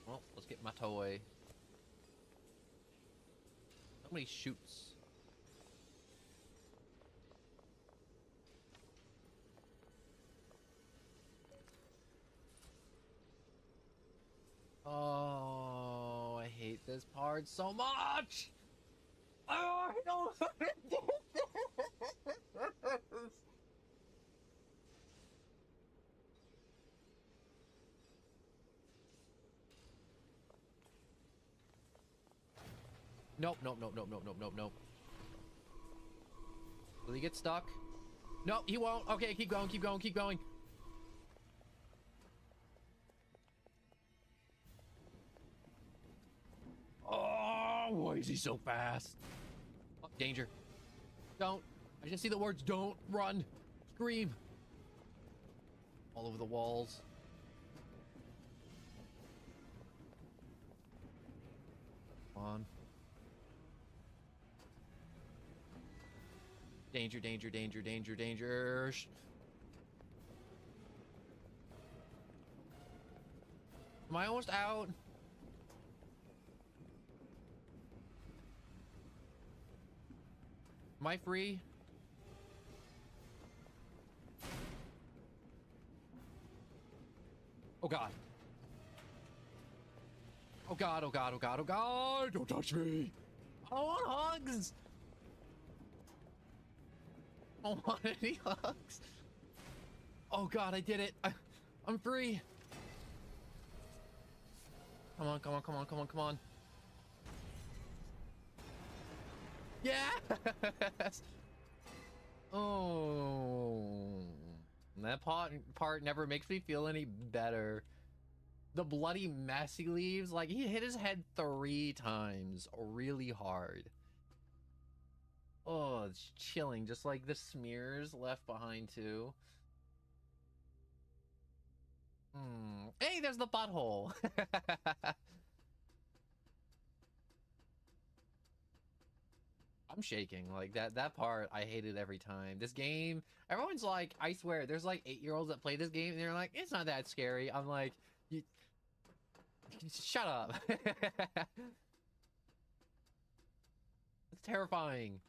Well, let's get my toy. How many shoots? Oh, I hate this part so much! Oh, I don't want to do this! Nope, nope, nope, nope, nope, nope, nope, nope. Will he get stuck? No, he won't. Okay, keep going, keep going, keep going. Oh, why is he so fast? Oh, danger. Don't. I just see the words don't, run, scream. All over the walls. Come on. Danger, danger, danger, danger, danger. Am I almost out? Am I free? Oh god. Oh god, oh god, oh god, oh god! Don't touch me! I don't want hugs! I don't want any hugs! Oh god, I did it! I'm free! Come on, come on, come on, come on, come on. Yes! Oh, that part never makes me feel any better. The bloody mess he leaves, like he hit his head 3 times really hard. Oh, it's chilling, just like the smears left behind too. Hey, there's the butthole. I'm shaking. Like that part I hated every time. This game, everyone's like, I swear, there's like 8-year-olds that play this game and they're like, it's not that scary. I'm like, shut up. It's terrifying.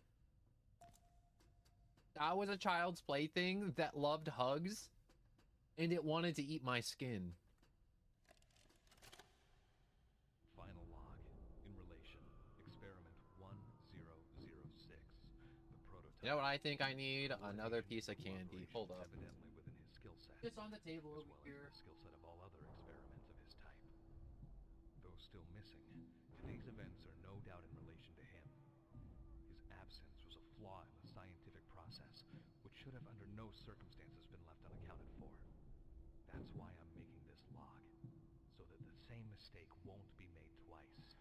I was a child's plaything that loved hugs and it wanted to eat my skin. Final log. In relation, experiment 1006. The prototype. You know what I think I need? Another piece of candy. Hold up. Evidently within his skill set. It's on the table as over well here. as the skill set of all other experiments of his type. Though still missing, today's events are no doubt in relation to him. His absence was a flaw in the scientific process, which should have under no circumstances been left unaccounted for. That's why I'm making this log, so that the same mistake won't be made twice.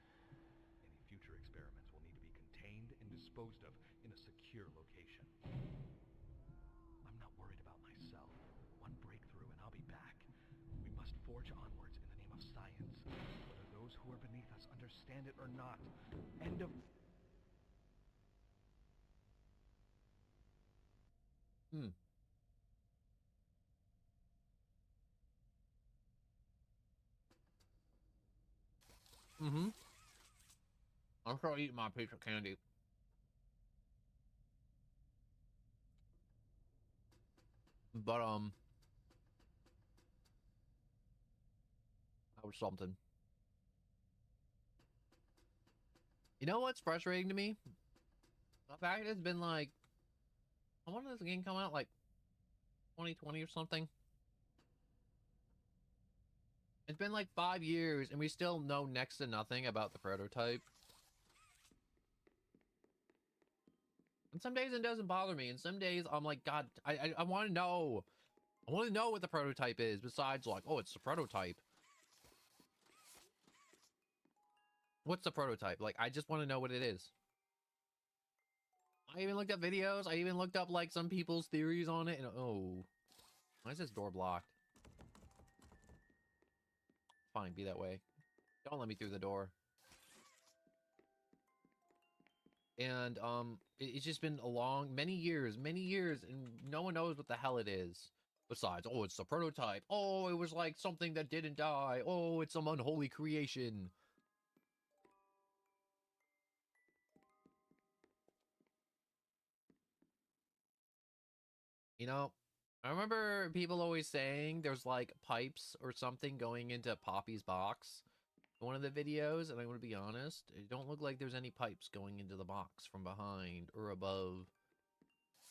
Any future experiments will need to be contained and disposed of in a secure location. I'm not worried about myself. One breakthrough and I'll be back. We must forge onwards in the name of science, whether those who are beneath us understand it or not. End of... I'm still eating my piece of candy. But that was something. You know what's frustrating to me? The fact it's been like, when did this game come out? Like 2020 or something? It's been like 5 years and we still know next to nothing about the prototype. And some days it doesn't bother me, and some days I'm like, God, I want to know. I want to know what the prototype is, besides like, oh, it's the prototype. What's the prototype? Like, I just want to know what it is. I even looked up videos. I even looked up like some people's theories on it, and oh, why is this door blocked? Fine, be that way. Don't let me through the door. And it's just been a long, many years, and no one knows what the hell it is. Besides, oh, it's the prototype. Oh, it was like something that didn't die. Oh, it's some unholy creation. You know, I remember people always saying there's like pipes or something going into Poppy's box in one of the videos, and I'm going to be honest, it don't look like there's any pipes going into the box from behind or above.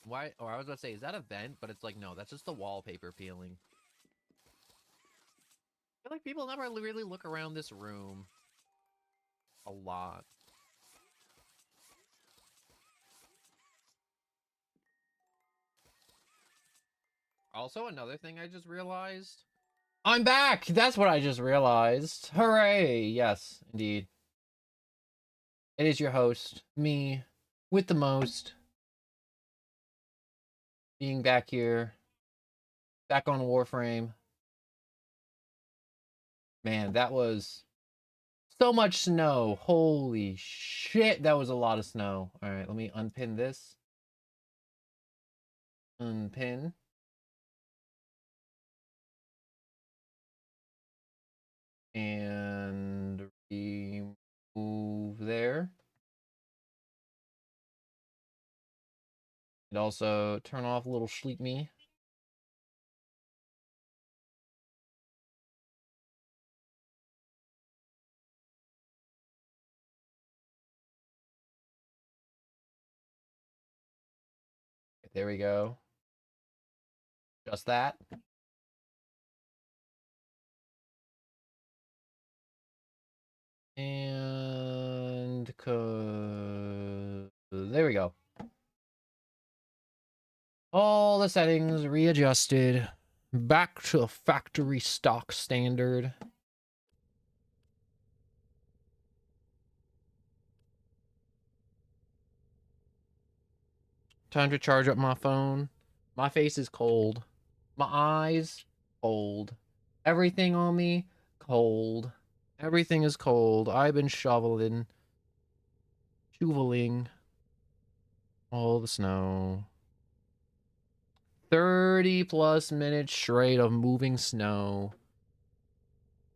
Why? Or I was about to say, is that a vent? But it's like, no, that's just the wallpaper peeling. I feel like people never really look around this room a lot. Also, another thing I just realized. I'm back! That's what I just realized. Hooray! Yes, indeed. It is your host, me, with the most. Being back here. Back on Warframe. Man, that was so much snow. Holy shit, that was a lot of snow. Alright, let me unpin this. Unpin. And remove there. And also turn off little sleep me. There we go. Just that. And there we go. All the settings readjusted. Back to factory stock standard. Time to charge up my phone. My face is cold. My eyes, cold. Everything on me, cold. Everything is cold. I've been shoveling. All the snow. 30 plus minutes straight of moving snow.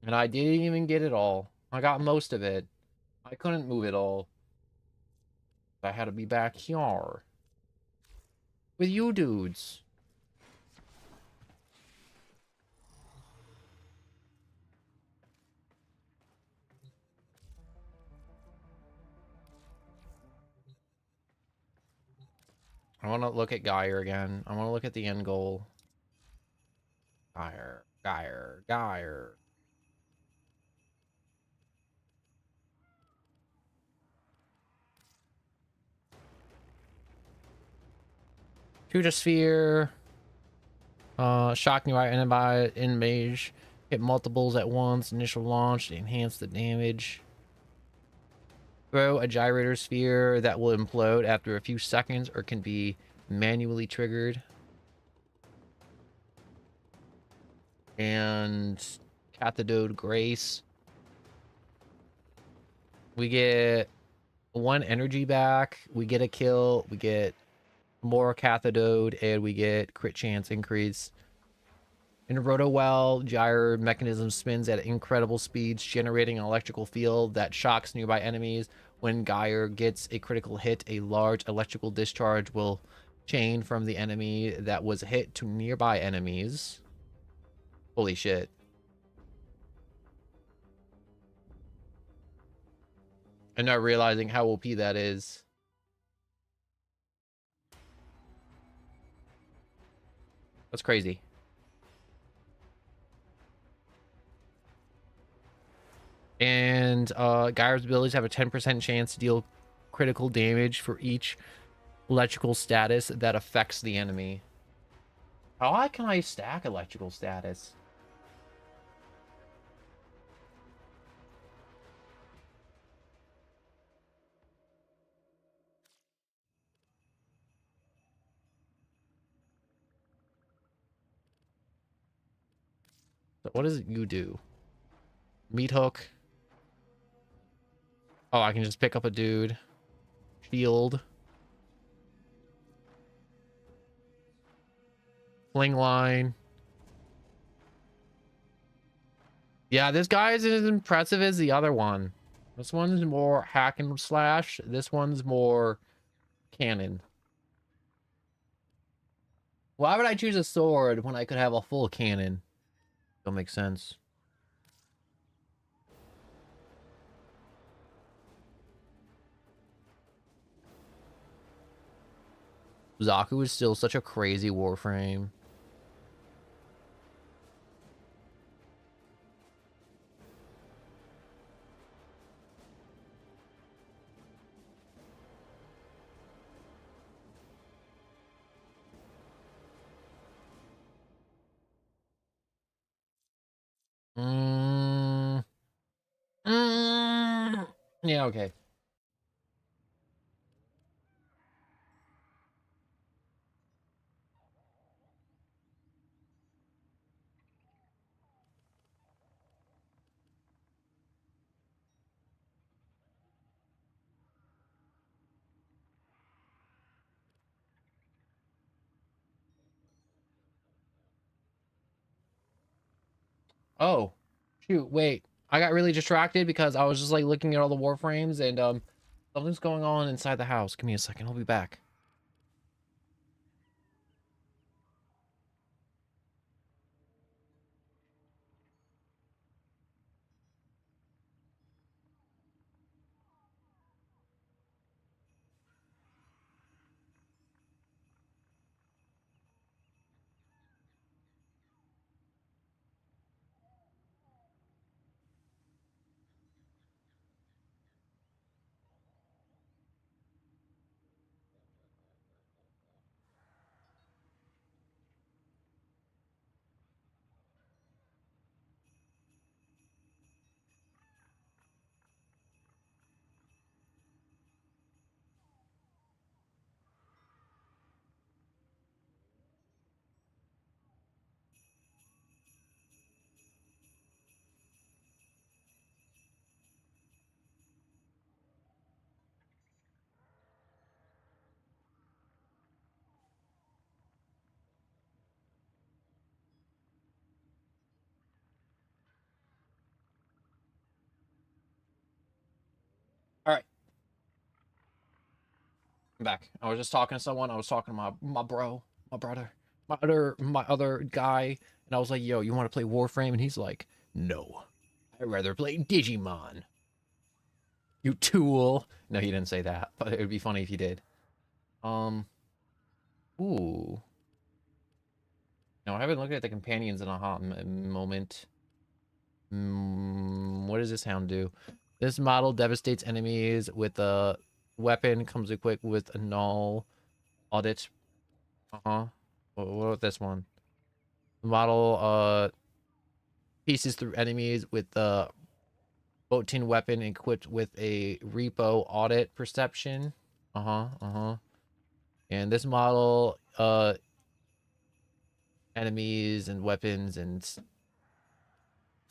And I didn't even get it all. I got most of it. I couldn't move it all. I had to be back here. With you dudes. I want to look at Geyer again. I want to look at the end goal. Geyer, Geyer, Geyer. Future Sphere. Shock nearby enemy in mage. Hit multiples at once. Initial launch to enhance the damage. Throw a gyrator sphere that will implode after a few seconds or can be manually triggered. And Cathode Grace. We get 1 energy back. We get a kill. We get more cathode and we get crit chance increase. In Rotowell, gyre mechanism spins at incredible speeds, generating an electrical field that shocks nearby enemies. When Geyer gets a critical hit, a large electrical discharge will chain from the enemy that was hit to nearby enemies. Holy shit. I'm not realizing how OP that is. That's crazy. And Geyer's abilities have a 10% chance to deal critical damage for each electrical status that affects the enemy. How high can I stack electrical status? So what does you do? Meat hook. Oh, I can just pick up a dude. Shield. Fling line. Yeah, this guy isn't as impressive as the other one. This one's more hack and slash. This one's more cannon. Why would I choose a sword when I could have a full cannon? Don't make sense. Zaku is still such a crazy Warframe. Yeah, okay. Oh, shoot, wait. I got really distracted because I was just like looking at all the Warframes and something's going on inside the house. Give me a second, I'll be back. I'm back. I was just talking to someone. I was talking to my bro, my brother, my other guy, and I was like, "Yo, you want to play Warframe?" And he's like, "No, I'd rather play Digimon." You tool. No, he didn't say that, but it would be funny if he did. Ooh. No, I haven't looked at the companions in a hot moment. What does this hound do? This model devastates enemies with a weapon, comes equipped with a null audit. Uh-huh. What about this one? The model pieces through enemies with the boating weapon equipped with a repo audit perception. Uh-huh. Uh-huh. And this model enemies and weapons and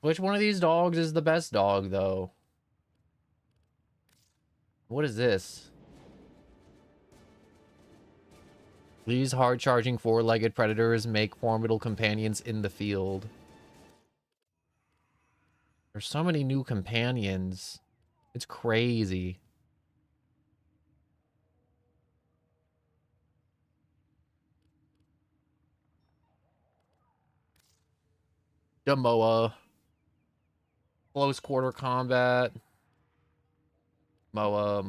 which one of these dogs is the best dog though? What is this? These hard-charging four-legged predators make formidable companions in the field. There's so many new companions. It's crazy. Moa. Close quarter combat. Moa.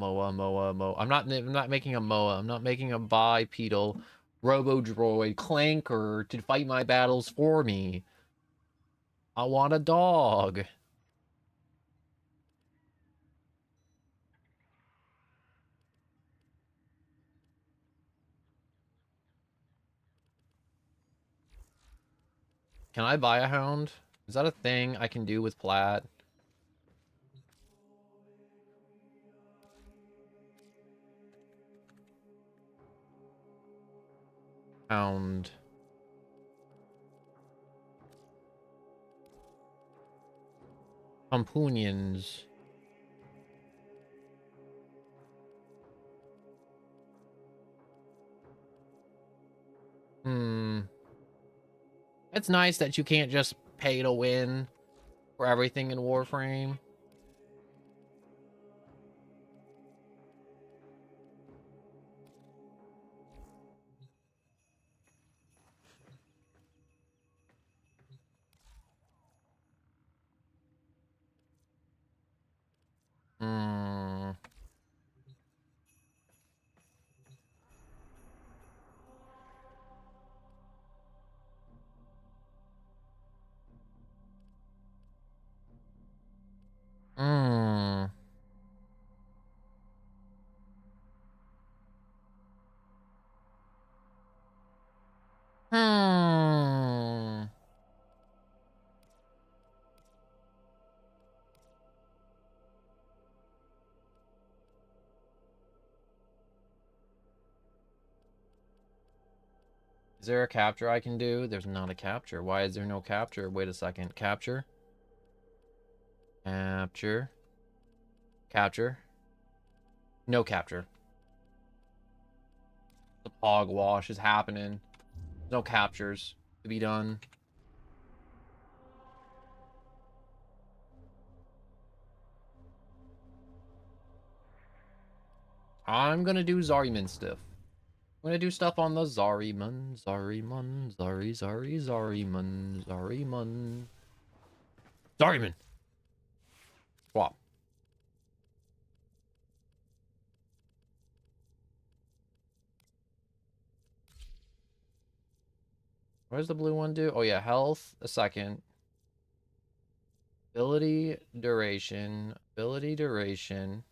I'm not making a Moa. I'm not making a bipedal robo droid clanker to fight my battles for me. I want a dog. Can I buy a hound? Is that a thing I can do with Plat? Hound. Companions. It's nice that you can't just pay to win for everything in Warframe. Hmm. Hmm. Hmm. Is there a capture I can do? There's not a capture. Why is there no capture? Wait a second. Capture. Capture. Capture. No capture. The hogwash is happening. There's no captures to be done. I'm gonna do Zariman stuff. I'm gonna do stuff on the Zariman. Zariman. Swap. What does the blue one do? Oh yeah, health. A second. Ability duration. Ability duration.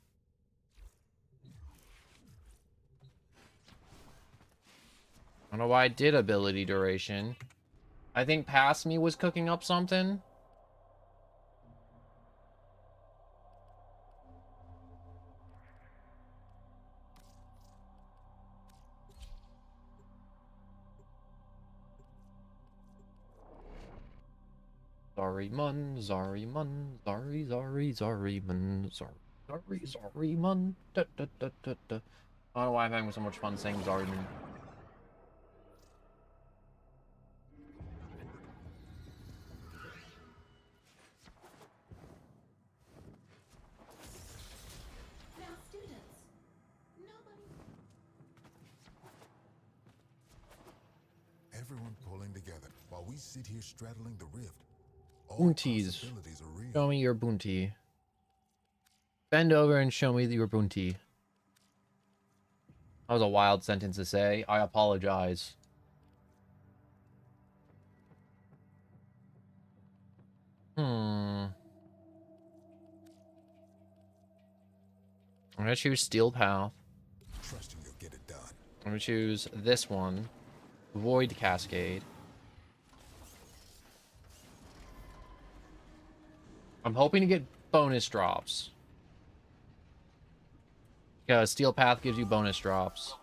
I don't know why I did ability duration. I think past me was cooking up something. Zariman. Zariman. Zariman. Zariman. Da, da, da, da, da. I don't know why I'm having so much fun saying Zariman. everyone pulling together while we sit here straddling the rift. All Bounties. possibilities are real. Show me your bounty. Bend over and show me your bounty. That was a wild sentence to say. I apologize. I'm gonna choose Steel Path. Trusting you'll get it done. I'm gonna choose this one. Void Cascade. I'm hoping to get bonus drops. Because Steel Path gives you bonus drops.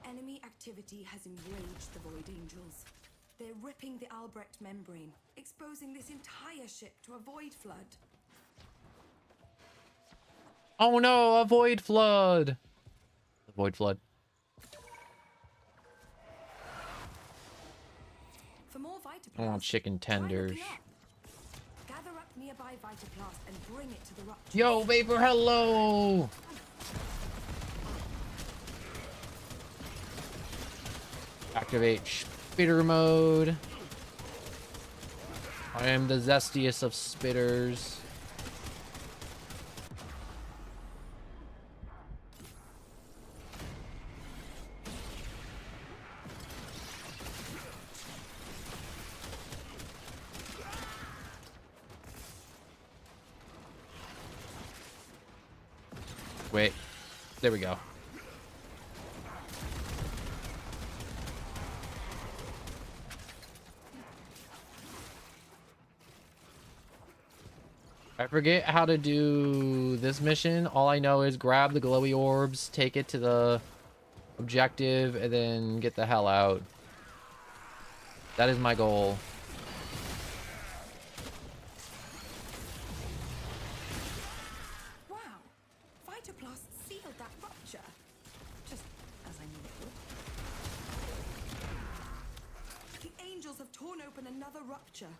Enemy activity has enraged the Void Angels. They're ripping the Albrecht membrane, exposing this entire ship to a void flood. Oh no, a void flood! The void flood. For more Vitaplast, I want chicken tenders. gather up nearby Vitaplast and bring it to the rupture. Yo, Vapor, hello! Activate spitter mode. I am the zestiest of spitters. Wait, there we go. I forget how to do this mission. All I know is grab the glowy orbs, take it to the objective, and then get the hell out. That is my goal. Wow, Vitaplast sealed that rupture. Just as I knew it would. The Angels have torn open another rupture.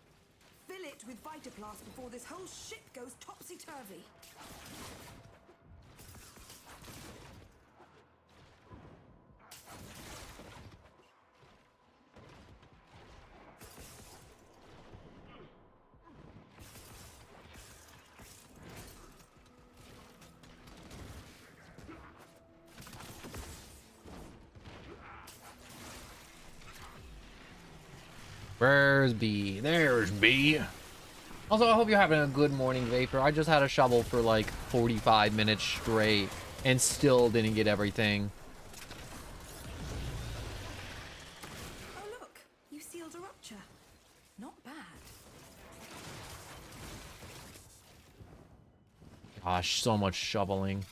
Fill it with Vitaplast before this whole ship goes topsy-turvy. Where's B? There's B. Also, I hope you're having a good morning, Vapor. I just had a shovel for like 45 minutes straight and still didn't get everything. Oh look, you sealed a rupture. Not bad. Gosh, so much shoveling.